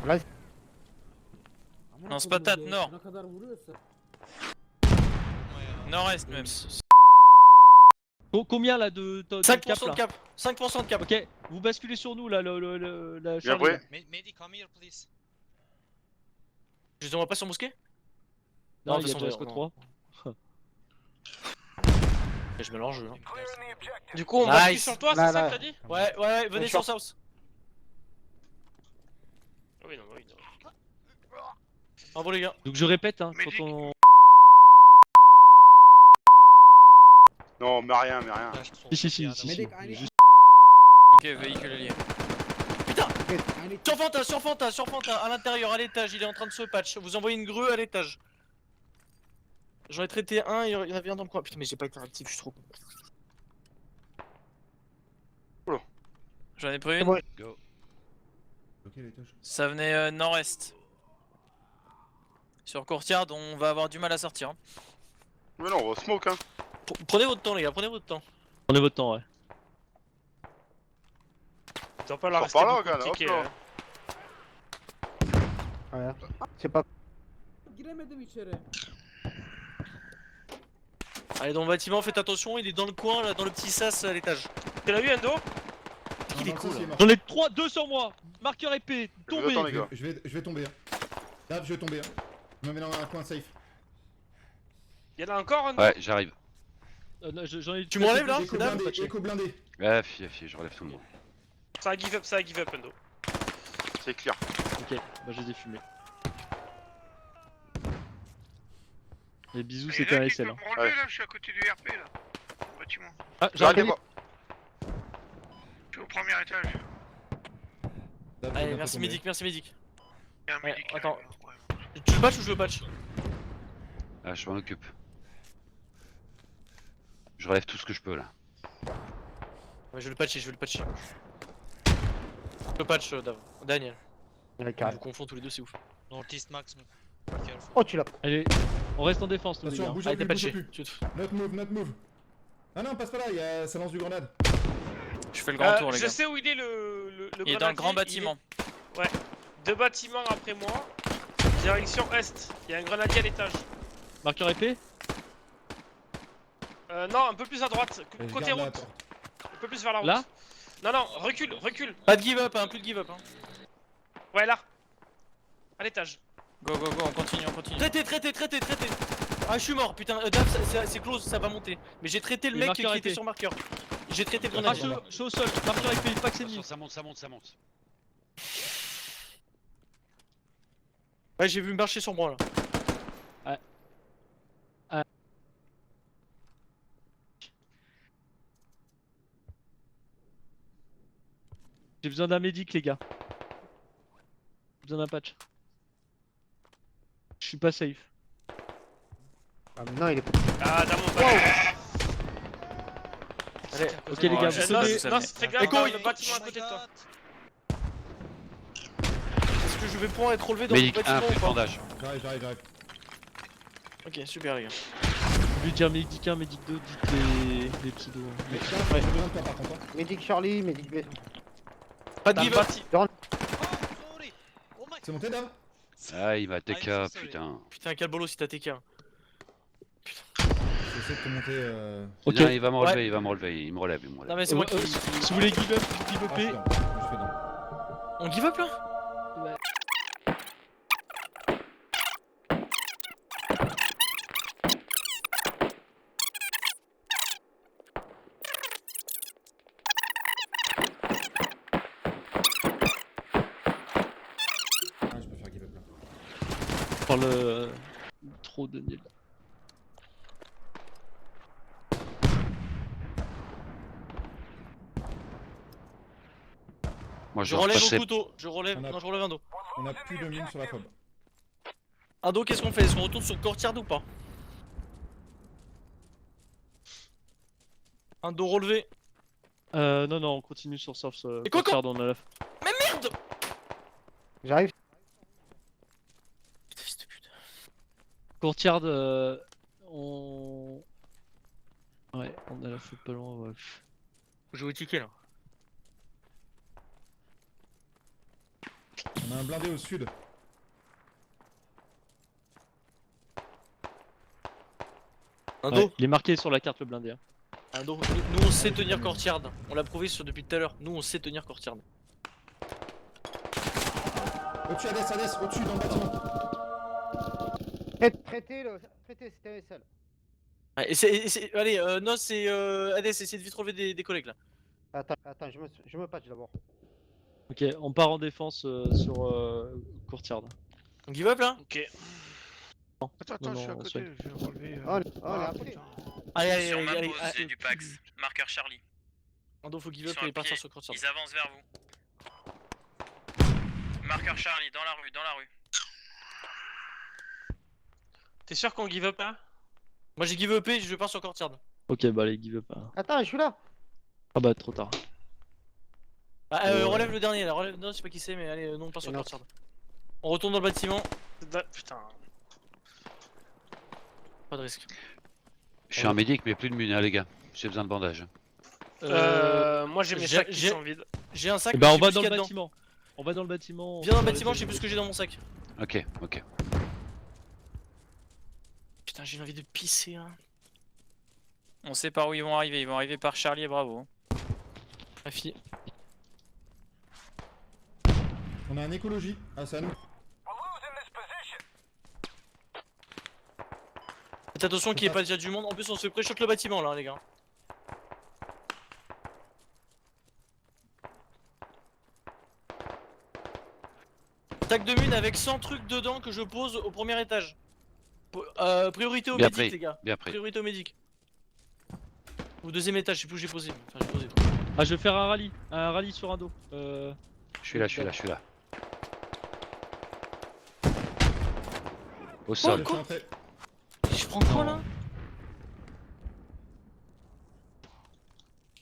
Trade. Lance patate, nord. Ne kadar vuruyorsa. Nord-est même. Combien là de 5% là de cap. 5% de cap. Ok, vous basculez sur nous là, la Et Charlie, après là. Je les envoie pas sur mosquée? Non, de il y a toute façon, presque non. 3. Je mélange. Hein. Du coup, on bascule Nice. sur toi, Là, c'est ça là. que t'as dit? Ouais, venez sur South. Ah oui, non, oui, non. Bravo les gars. Donc je répète, hein, Mais quand dis- on. Non, mais rien, mais rien. Si. Medic, I need- Juste- Ok, véhicule lié. Putain, I need- sur Fanta, à l'intérieur, à l'étage, il est en train de se patch. Vous envoyez une grue à l'étage. J'en ai traité un, il y en avait un dans le coin. Putain, mais j'ai pas été actif, je suis trop con. J'en ai pris C'est une. bon. Ok, l'étage. Ça venait nord-est. Sur Courtiard, on va avoir du mal à sortir. Hein. Mais non, on va smoke, hein. Prenez votre temps, les gars, prenez votre temps. Prenez votre temps, ouais. Tu dois pas leur Sors rester par là, beaucoup gars, de là, tickets, hop là. Ouais. C'est pas. Giremedim içeri. Allez, dans le bâtiment, faites attention, il est dans le coin, là, dans le petit sas à l'étage. Tu l'as vu, Endo? Il est cool. J'en ai 3, 2 sur moi. Marqueur épée, tombé. Attends, les gars. Je vais tomber. Hein. Là, je vais tomber. Hein. Je me mets dans un coin safe. Y'en a encore, Endo? Ouais, j'arrive. Non, j'en ai. Tu m'enlèves là Écho Dab blindé, écho blindé. Ouais, fier, je relève tout le monde. Ça a give up, Endo. C'est clair. Ok, bah j'ai défumé. Les bisous, Il y en c'était a un qui SL. peut Hein. me relever, Ouais. là, je suis à côté du RP là. Bâtiment. Ah, J'arrive j'arrive. pas. Je suis au premier étage. Dab, Allez, je vais merci tomber. Médic, merci Médic. Il y a un Ouais, médic qui attends. arrive, ouais. Tu le patch ou je le patch? Ah, je m'en occupe. Je relève tout ce que je peux là. Ouais, je vais le patcher, Je le patch, Daniel. Ouais, Je carré. vous confonds tous les deux, c'est ouf. Oh, tu l'as. Allez, on reste en défense, nous, les Attention, gars. bougez Allez, plus, t'es bougez patché. plus. Not move. Ah non, passe pas là, ça lance du grenade. Je fais le grand tour, les Je gars. sais où il est le Il est dans le grenadier, grand il bâtiment. est 2 bâtiments après moi. Direction est. Il y a un grenadier à l'étage. Marqueur épée. Non, un peu plus à droite. Et je Côté garde la route. porte. Un peu plus vers la route. Là Non, recule. Pas de give up, hein, plus de give up. Hein. Ouais, là. À l'étage. Go, on continue. Traité. Ah, je suis mort, putain. Dab, c'est close, ça va monter. Mais j'ai traité le Et mec qui marqueur était épée. sur marqueur. J'ai traité le Ah, grenadier. je suis au sol. Marqueur épée, pas que c'est ennemi. Ça monte. Ouais, j'ai vu marcher sur moi là. J'ai besoin d'un médic, les gars. J'ai besoin d'un patch. Je suis pas safe. Ah, mais non, il est. Ah, dans mon Allez, Ok, les gars, vous je sauvez. sais. Non, fais gaffe, Echo, dans il- le bâtiment à côté de toi. Est-ce que je vais pouvoir être relevé dans le Médic 1, bâtiment plus ou pas? bandage. J'arrive. Ok, super les gars. Je vais dire médic 1, médic 2, dites les pseudos. Mais tiens, j'ai besoin de toi par contre. Hein. Medic Charlie, Medic B. Pas de Dans le give up. bâtiment. C'est monté, Dab? Ah, il m'a TK, putain. Putain, quel bolo si t'as TK. J'essaie de te monter. Ok. Non, il va me relever, Ouais. il me relève. Non, mais c'est moi qui. Si vous voulez give up, vous give Ah, je upez. suis dedans. On give up là? Ah, je peux faire give up là. Par le. Trop Daniel. Moi, Je vais relève repasser. au couteau. Je relève. On a- Non, je relève un dos. On a plus de mine sur la fob. Un dos, qu'est-ce qu'on fait? Est-ce qu'on retourne sur Courtiard ou pas? Un dos relevé. Non, on continue sur Surf. Et quoi, Courtiard, on a la. Merde! J'arrive. Putain, fils de pute. Courtiard, on. Ouais, on a la faute pas loin, ouais. Faut jouer au ticket là. On a un blindé au sud. Un Ouais, dos. il est marqué sur la carte le blindé. Hein. Un dos. Nous on sait tenir courtyard. On l'a prouvé depuis tout à l'heure. Nous on sait tenir courtyard. Au-dessus, Hades, au-dessus, dans le bâtiment. Traitez, c'était un seul. Ouais, allez, Nos et Hades, essayez de vite relever des collègues là. Attends, je me patch d'abord. Ok, on part en défense sur courtyard. On give up là? Ok. Attends, Non, je suis à non, côté, je vais relever. On est après. putain. Allez, Sur ma allez, pause, j'ai du Pax. Marqueur Charlie. Ando faut give Ils up sont à et partir pied. sur courtyard. Ils avancent vers vous. Marqueur Charlie, dans la rue, dans la rue. T'es sûr qu'on give up là? Moi j'ai give up et je pars sur courtyard. Ok, bah allez, give up. Attends, je suis là. Ah bah trop tard. Bah, Ouais. relève le dernier là, relève. Non, je sais pas qui c'est, mais allez, non, on part sur Et non. courtyard. On retourne dans le bâtiment, Putain. pas de risque. Je suis un médic, mais plus de mun, hein, les gars. J'ai besoin de bandage. Moi j'ai mes j'ai- sacs qui j'ai- sont vides. J'ai un sac, Et mais bah je on sais va plus dans ce le qu'il y a dedans. bâtiment. On va dans le bâtiment. Viens dans le bâtiment, je sais plus ce que j'ai dans mon sac. Ok, ok. Putain, j'ai envie de pisser hein. On sait par où ils vont arriver par Charlie et Bravo. La fille. On a un écologie. Ah, c'est à nous. Faites attention qu'il n'y ait pas déjà du monde. En plus, on se pré-shot le bâtiment là, les gars. Sac de mine avec 100 trucs dedans que je pose au premier étage. Priorité au Bien médic, pris, les gars. bien pris. Priorité au médic. Au deuxième étage, je sais plus où j'ai posé. Enfin, j'ai posé. Ah, je vais faire un rallye sur un dos. Je suis là, je suis là, je suis là. Au sol. Laissez entrer. Je prends quoi là?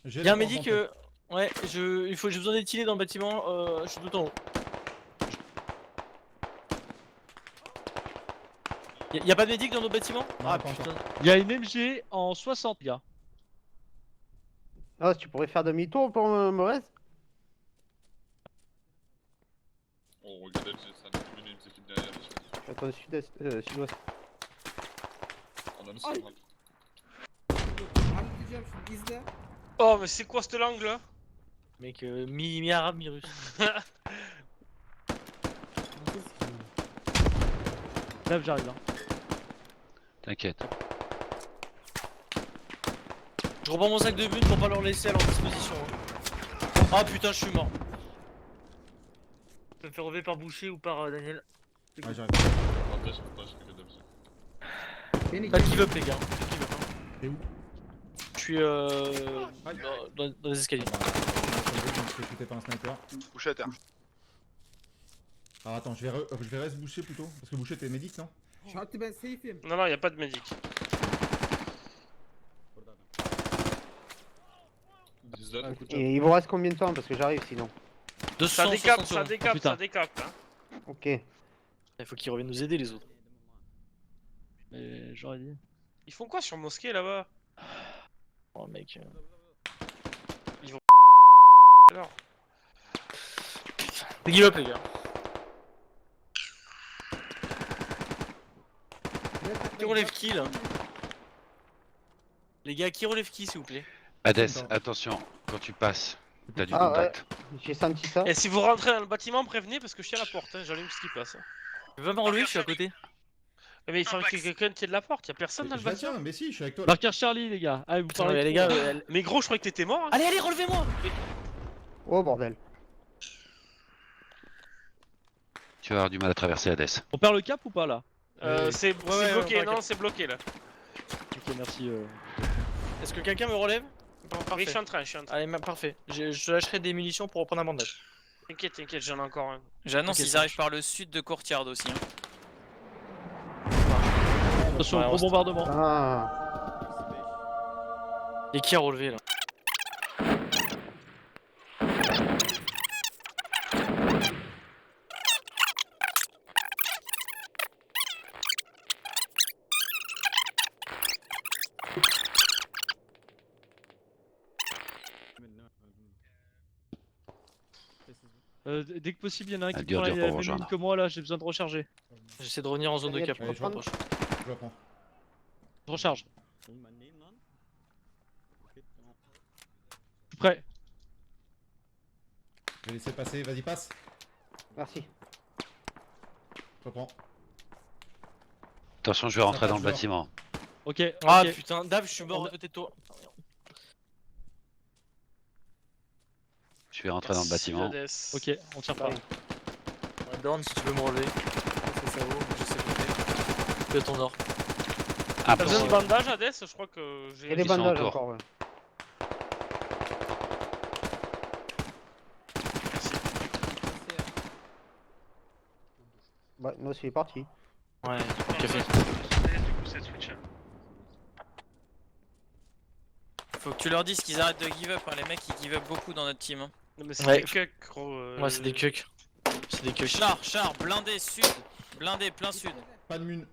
J'ai Y'a un les médic. portes Ouais, j'ai besoin d'étiler dans le bâtiment. Je suis tout en haut. Y'a pas de médic dans nos bâtiments? Non, Ah pas putain. Il y a une MG en 60, gars. Ah, tu pourrais faire demi-tour pour Morez? On regardait les équipes derrière. Attends, sud-ouest. On a le Ay. sol. Halledeceğim şimdi izle. Oh mais c'est quoi ce langue là? Mec, mi-arabe, mi-russe. Là, j'arrive. Hein. T'inquiète. Je reprends mon sac de but pour pas leur laisser à leur disposition. Ah putain, je suis mort. Je vais me faire relever par Boucher ou par Daniel. Ouais, j'arrive. Beni Pas de give up, les gars. Pas de give up, hein. T'es où? Je suis dans les escaliers. Je suis pas un sniper. Couché à terre. Alors attends, je vais reste Boucher plutôt. Parce que Boucher, t'es médic, non? Şartı ben safe'im. Non non, y a pas de médic. Et il vous reste combien de temps? Parce que j'arrive sinon. Ça 260 décape, ça secondes. décape, Putain. ça décape. Hein. Ok. Il faut qu'ils reviennent nous aider, les autres. Mais j'aurais dit. Ils font quoi sur mosquée là-bas? Oh, mec. Alors. Give up, les gars. Qui relève qui là? Les gars, qui relève qui, s'il vous plaît? Hades, Attends. attention, quand tu passes, t'as du Ah, contact. J'ai senti ça. Et si vous rentrez dans le bâtiment, prévenez parce que je tiens la porte, hein, j'allume ce qui passe. Tu veux pas me relever? Je suis à côté. Mais il faut que quelqu'un tienne la porte, y'a personne dans le Je la bâtiment. tiens, mais si, je suis avec toi. Marqueur Charlie, les gars. Ah, vous Putain, parlez les trop. gars, Mais gros, je croyais que t'étais mort. Hein. allez, allez, relevez-moi! Oh bordel. Tu vas avoir du mal à traverser Hades. On perd le cap ou pas là? C'est ouais, bloqué, on non, va- c'est bloqué là. Ok, merci. Est-ce que quelqu'un me relève? Bon, Oui, parfait. je suis en train, je suis en train. Allez, parfait. Je te lâcherai des munitions pour reprendre un bandage. T'inquiète, t'inquiète, j'en ai encore un. J'annonce, Ok, ils ça arrivent par le sud de Courtyard aussi. Hein. Attention, Ouais, gros reste- bombardement. Ah. Et qui a relevé là? Dès que possible, il y en a un qui dur, prend dur la pour vous même ligne rejoindre. que moi là, j'ai besoin de recharger. J'essaie de revenir en zone de Daniel, cap. tu peux Allez, je prendre Je la prends. Je recharge. Je suis prêt. Je vais laisser passer, vas-y passe. Merci. Je reprends. Attention, je vais rentrer dans le joueur. bâtiment. Ok. Ah ok. putain, Dave, je suis mort On à a- côté de toi. Je vais rentrer dans le Merci, bâtiment. Hades. Ok, on tire pas. Pareil. Dorn, si tu veux me relever. C'est ça vaut, je sais côté. Que ton or. Ah, T'as besoin de bandage, Hades? Je crois que Il y a j'ai. des Ils sont bandages autour. encore, ouais. Merci. Bah, non, c'est parti. Ouais, Du ok, fait. coup, c'est Switch. Faut que tu leur dises qu'ils arrêtent de give up, hein. Les mecs ils give up beaucoup dans notre team. Hein. Non, mais c'est Ouais. des cucks, gros. Ouais, c'est des cucks. C'est des cucks. Char, blindé sud. Blindé, plein sud. Pas de mune.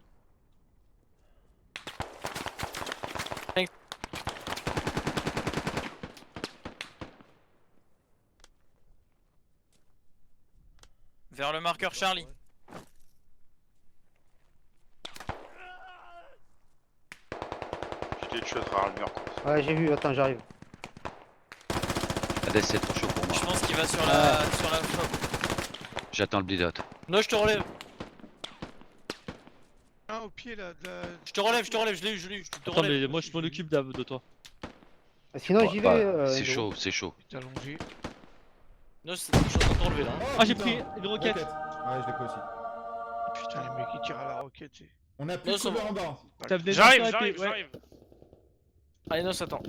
Vers le marqueur Charlie. J'étais tué à travers le mur. quoi. Ouais, j'ai vu, attends, j'arrive. Hades, c'est trop chaud pour moi. Je pense qu'il va sur la shop. J'attends le bleed out. Non, je te relève. Ah, au pied là, de la. Je te relève, je l'ai eu, je te Attends, relève. mais moi je m'en occupe de toi. Sinon, j'y vais. C'est Edo. chaud, c'est chaud. T'es allongé. Non, je suis en train de te relever là. Ah, j'ai putain. pris une roquette. Ouais, je l'ai pris aussi. Putain, les mecs qui tirent à la roquette. On a plus Non, de ça cover va. en bas. Ça venait de J'arrive, s'arrêter, j'arrive, ouais. j'arrive. Allez, non, attends.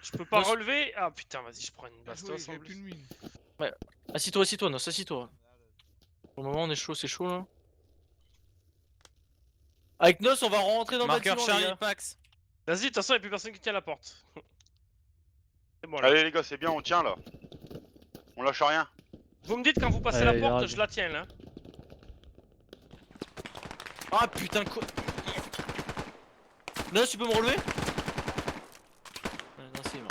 Je peux pas Moi, relever. Ah putain, vas-y, je prends une Ah, bastos j'ai en plus de plus. mine. Assis-toi, non, assis-toi. Pour le moment, on est chaud, c'est chaud là. Avec Nos, on va rentrer dans le Marqueur bâtiment. les Charlie, gars. Pax. Vas-y, de toute façon, y'a plus personne qui tient la porte. C'est bon là. Allez les gars, c'est bien, on tient là. On lâche rien. Vous me dites quand vous passez Allez, la porte, arrête. je la tiens là. Ah putain, quoi. Nos, tu peux me relever? Non, c'est mort.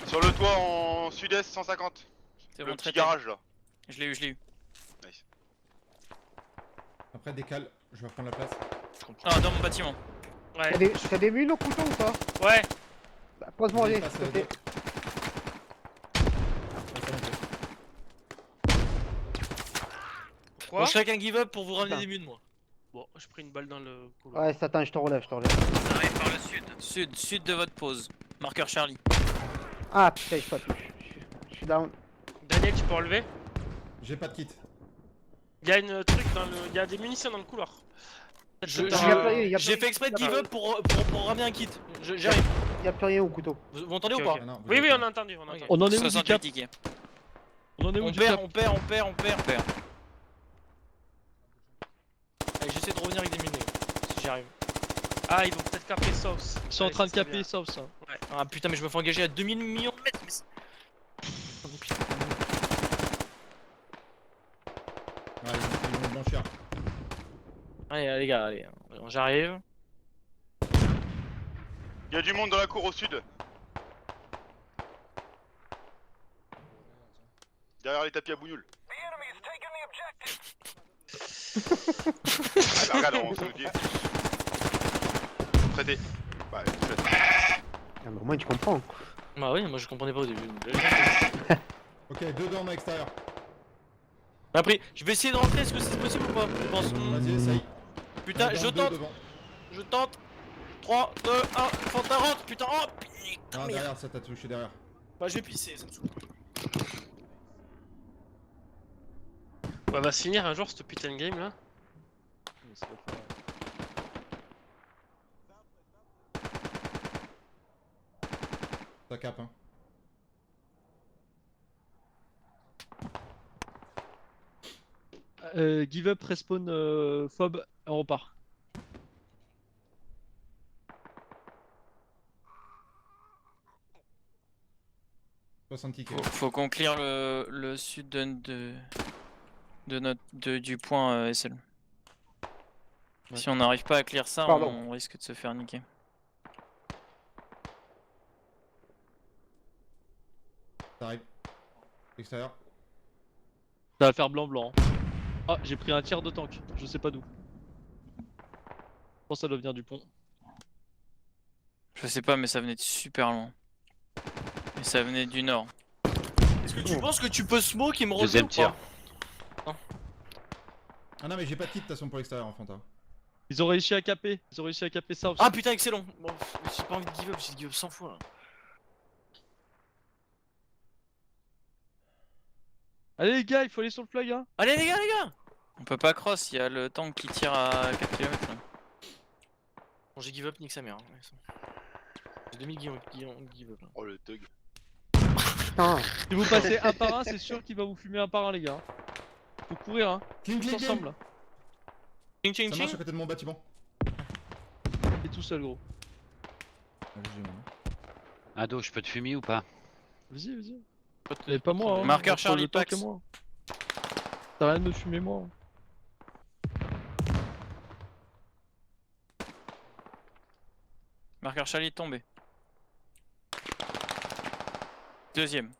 Sur le toit en sud-est 150. C'est Le bon, petit traité. garage là. Je l'ai eu. Nice. Après, décale. Je vais reprendre la place. Ah, dans mon bâtiment. Ouais. T'as des mules au couteau ou pas? Ouais. Bah, pose-moi les, Vas-y, s'il passe, te plaît. Quoi? Bon, chacun give up pour vous ramener Putain. des munes, moi. Bon, j'ai pris une balle dans le couloir. Ouais, attends, je te relève, je te relève. Ça arrive par le sud. Sud de votre pause. Marqueur Charlie. Ah putain, je suis down. Daniel, tu peux relever? J'ai pas de kit. Y'a une truc dans le. Y'a des munitions dans le couloir. Je- Attends, je- y a J'ai plus- fait exprès de give up pour ramener un kit. J'arrive. Y'a plus rien au couteau. Vous m'entendez Ok, ou pas? ok. Ah non, vous Oui, avez oui, pas. on a entendu, on a Ok. entendu. On en est où du 68 cap? tickets. On en est où On du perd, cap? on perd. Allez, j'essaie de revenir avec des munes, les gars, si j'y arrive. Ah, ils vont peut-être caper Sauce. Ils sont en train de caper ça ou ça. Ah putain, mais je me fais engager à 2000 millions de mètres. Mais c'est- Ouais, ils vont blanchir. allez, les gars, allez. J'arrive. Il y a du monde dans la cour au sud. Derrière les tapis à bouilloule. Ah bah regarde, on se dit. Traité. Bah, traité. Ah, mais au moins tu comprends. Bah oui, moi je comprenais pas au début. Ok, deux dormes à l'extérieur. Après, je vais essayer de rentrer, est-ce que c'est possible ou pas? Je pense. Vas-y, essaye. Putain, Dorme je deux tente, devant. je tente. 3, 2, 1, Fanta rentre, putain, oh putain, Ah, merde. derrière, ça t'a touché derrière. Bah je vais pisser, ça me saoule. Ouais, va se finir un jour cette putain de game là. Ça cap, hein. Give up, respawn, fob, on repart. Faut qu'on clear le sud du point SL. Ouais. Si on n'arrive pas à clear ça, Pardon. on risque de se faire niquer. Ça arrive. Extérieur. Ça va faire blanc-blanc. Ah, j'ai pris un tir de tank, je sais pas d'où. Je pense que ça doit venir du pont. Je sais pas, mais ça venait de super loin. Et ça venait du nord. Est-ce que tu penses que tu peux smoke et me relever Deuxième ou tir. pas? Ah non, mais j'ai pas de kit de toute façon pour l'extérieur, Fanta. Ils ont réussi à caper, ça aussi. Ah putain, excellent. Bon, j'ai pas envie de give up, j'ai give up 100 fois là. Allez les gars, il faut aller sur le flag hein. Allez les gars. On peut pas cross, il y a le tank qui tire à 4 km là. Bon, j'ai give up, nique sa mère. J'ai 2000 give up là. Oh le thug. Putain. Si vous passez un par un, c'est sûr qu'il va vous fumer un par un les gars. Faut courir hein, Cling, tous cling, cling. ensemble là. Ching ching Ça ching. marche à côté de mon bâtiment. T'es tout seul gros. Allez, j'ai moi. Ado, je peux te fumer ou pas? Vas-y. Mais pas moi hein. Marqueur Entre Charlie le tank Pax. et moi. T'as rien de me fumer moi. Marqueur Charlie est tombé. Deuxième.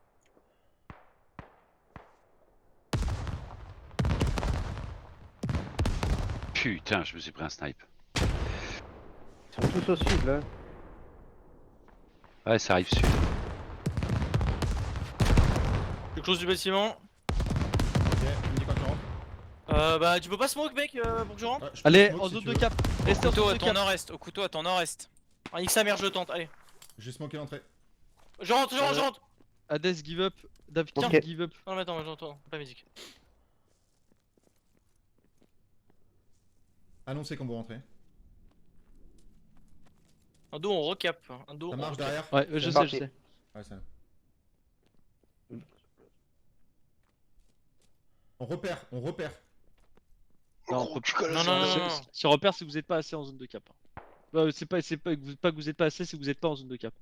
Putain, je me suis pris un snipe. Ils sont tous au sud là. Ouais, ça arrive sud. Je close du bâtiment. Ok, il me dit quand tu rentres. Bah tu peux pas smoke mec pour que je rentre? Ouais, je peux Allez, smoke en si zone tu de veux. cap. Au Restez en couteau zone à de ton cap. nord-est, au couteau à ton nord-est. Ah nique sa mère, je tente, allez. J'ai smoké l'entrée. Je rentre. Hades give up. David Ok. give up. Non mais attends, j'entends, pas musique. Annoncez quand vous rentrez. Un dos on recap. Un dos Ça on marche recap. derrière. Ouais, je sais, je sais. Ouais, ça. On repère. Non, Oh, tu colles Non, ça. non. Si repère, c'est que vous êtes pas assez en zone de cap. C'est pas que vous êtes pas assez, c'est que vous êtes pas en zone de cap.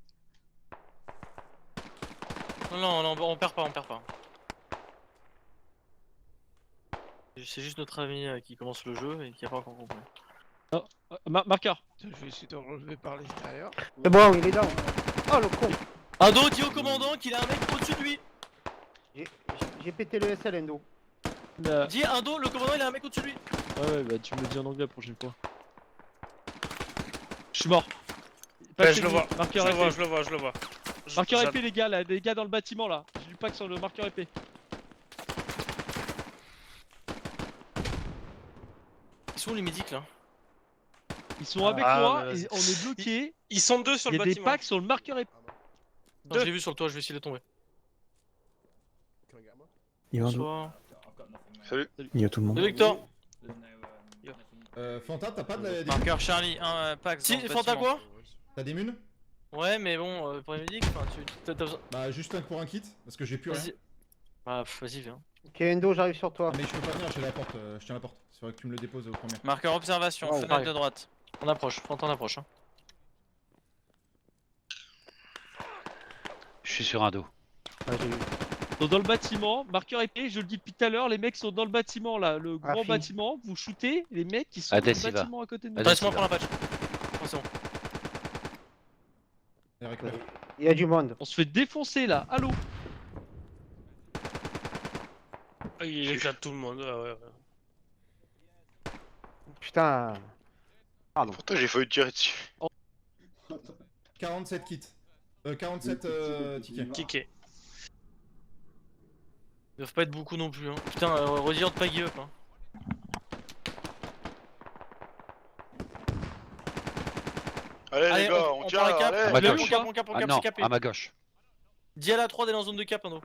Non, on perd pas. C'est juste notre ami qui commence le jeu et qui a pas encore compris. Marqueur. Je vais essayer de relever par l'extérieur. C'est bon, il est down. Oh le con. Ando dit au commandant qu'il a un mec au-dessus de lui. J'ai pété le SL Endo. Dis Ando, le commandant il a un mec au-dessus de lui. Ouais, bah tu me le dis en anglais la prochaine fois. Je suis mort. Ouais, je le vois. Marqueur Je le vois, épée. je le vois. Marqueur J'a- épée les gars, là, les gars dans le bâtiment là. J'ai du pack sur le marqueur épée. Ils sont où les médics là? Ils sont avec Ah, moi mais et on est bloqués. Ils sont deux sur Il y le a des bâtiment. packs sur le marqueur épée. Non, je l'ai vu sur le toit, je vais essayer de tomber. Bonsoir. Salut. Il y a tout le monde. Salut Victor. Fanta, t'as pas de la... des... Marqueur Charlie, un pack. Si, Fanta quoi? T'as des munes? Ouais, mais bon, pour les médics, enfin, t'as besoin. Bah juste un pour un kit, parce que j'ai plus rien. Vas-y. Bah, vas-y, viens. Ok Endo, j'arrive sur toi. Ah, mais je peux pas venir, j'ai la porte, je tiens la porte. C'est vrai que tu me le déposes au premier. Marqueur observation, Oh, fenêtre pareil. de droite. On approche, Fanta on approche. Hein. Je suis sur un dos. Ah, j'ai eu. Ils sont dans le bâtiment, marqueur épée, je le dis depuis tout à l'heure, les mecs sont dans le bâtiment là, le grand Rafi. bâtiment, vous shootez les mecs qui sont Hades, dans il le va. bâtiment à côté de nous. Hades, Laisse-moi il prendre va. un patch. Oh, c'est bon. Et récupère. Il y a du monde. On se fait défoncer là, allô. Ah, il éclate tout le monde. Ouais. Putain. Pardon. Pourtant j'ai failli tirer dessus. 47 kits. 47 tickets. Ticket. Ils doivent pas être beaucoup non plus. Hein. Putain, redire de pas give up. Hein. Allez les gars, on prend tire, la cap. À allez. ma On gauche. cap, on cap, Ah c'est non, capé. à ma gauche. Dis à la 3 d'aller en zone de cap, Ando.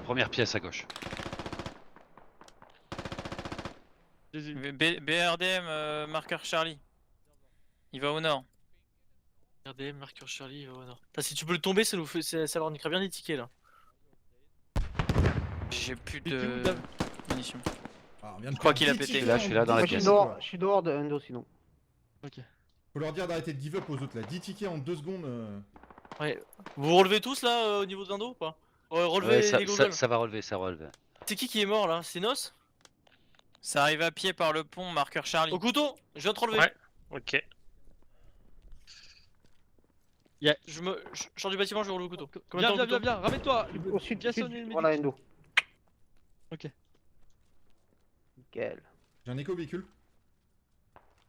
Première pièce à gauche. BRDM, marqueur Charlie. Il va au nord. RDM, marqueur Charlie, oh non. Putain, si tu peux le tomber, ça leur niquerait bien des tickets là. J'ai plus Mais t'es où, de Dave munitions. Ah, on vient de Je crois perdre qu'il a 10 pété. tickets Là, en je suis là dans la 10 pièce. secondes. Je suis dehors de Endo sinon. Faut leur dire d'arrêter de give up aux autres là. 10 tickets en 2 secondes. Ouais. Vous relevez tous là au niveau de l'Indo ou pas? Ouais, relevez Ouais, les goggles. ça va relever, ça va relever. C'est qui est mort là? C'est Nos? Ça arrive à pied par le pont, marqueur Charlie. Au couteau! Je viens te relever. Ouais. Ok. Je sors du bâtiment, je roule le couteau. Viens, ramène-toi. Au sud, Bien sonné le voilà médic. Endo. Ok. Nickel. J'ai un écho véhicule.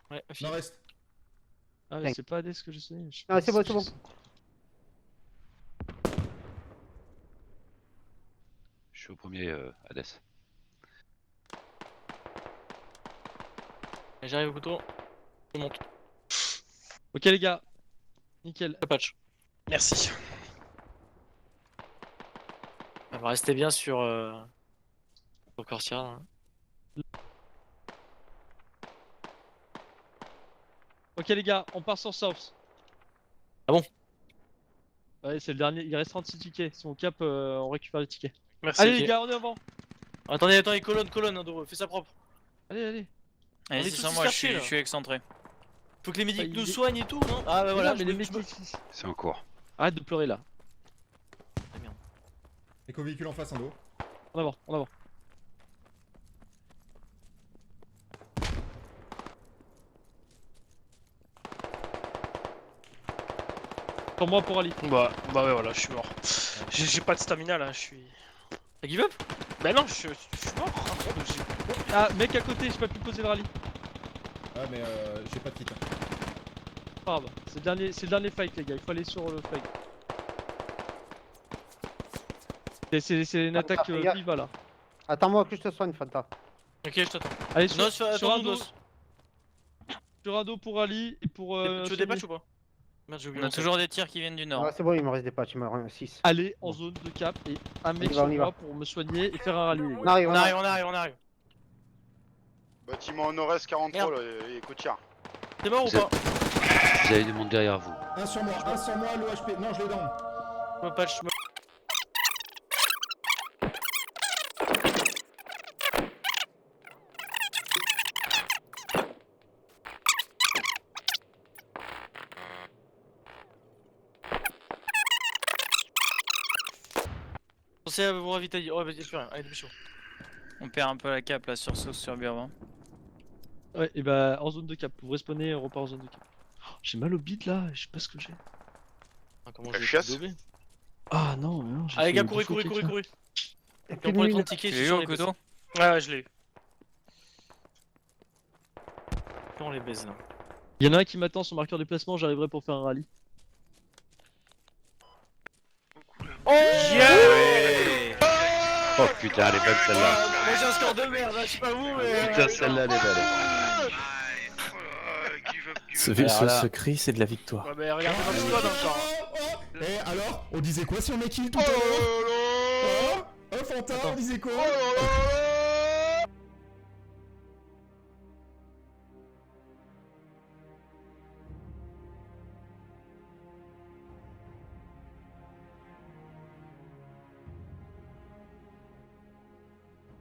Ouais, Nord-est. Ah, mais c'est pas Hades que j'ai sonné. je sais Ah, pas c'est si bon, j'ai c'est bon. sonné. Je suis au premier Hades. J'arrive au couteau. Je monte. Ok les gars. Nickel. Le patch. Merci. On va rester bien sur Corsia. Hein. Ok les gars, on part sur South. Ah bon? Ouais, c'est le dernier. Il reste 36 tickets. Si on cap, on récupère les tickets. Merci. Allez ok. les gars, on est avant. Attendez, colonne, Andoro, fais ça propre. Allez. On Allez, est c'est tous ça, moi je dispersés, là. suis excentré. Faut que les médics Bah, nous il est- soignent et tout, non? Ah bah Mais voilà, non, mais les je mecs me- ici. C'est en cours. Arrête de pleurer là. Écho véhicule en face, Endo. En avant. Pour moi, pour Ali. Bah ouais, voilà, je suis mort. J'ai pas de stamina là, je suis. T'as give up? Bah non, je suis mort. Ah, mec à côté, j'ai pas pu poser le rallye. Ah, mais j'ai pas de kit. Pas grave, c'est le dernier fight les gars, il faut aller sur le fight. C'est une attaque les gars. vive là. Attends-moi que je te soigne, Fanta. Ok, je t'attends. Allez Non, sur attends, un nous dos. dos. Sur un dos pour Ali et pour. Tu veux des patchs ou pas? Merde, j'ai oublié. On a mon toujours des tirs qui viennent du nord. Ah, c'est bon, il me reste des patchs, il me reste 6. Aller en zone de cap et un mec y va, sur on y moi va. pour me soigner et faire un rallye les On gars. arrive, On arrive. Bâtiment nord-est 43 Merde. là, et côtière. T'es mort ou Vous pas? Vous avez du monde derrière vous. Un sur moi, l'OHP. Non, je l'ai down. Je me patch, Pensez à vous ravitailler. Oh, vas-y, plus rien. Allez, dépêchez-vous. On perd un peu la cape là sur Sauce sur Burban. Ouais, et bah en zone de cap, vous respawner, on repart en zone de cap. Oh, j'ai mal au bide là, je sais pas ce que j'ai. Ah, comment La j'ai chiasse. fait Ah non, j'ai Ah, les fait gars, deux courez. fois quelqu'un. Et Et plus on de prend les mine. 30 tickets, Tu je l'as suis eu sur au les baisses. couteau? Ouais, je l'ai eu. On les baise là. Il y en a un qui m'attend sur marqueur déplacement, j'arriverai pour faire un rallye. Oh Oh putain, elle est belle celle-là. Moi j'ai un score de merde, hein, je sais pas vous, mais. Putain, celle-là, elle est belle. Ce cri, c'est de la victoire. Ouais, mais regardez dans le squad encore. Et alors, on disait quoi sur mes kills tout à l'heure? Oh, Fanta, on disait quoi?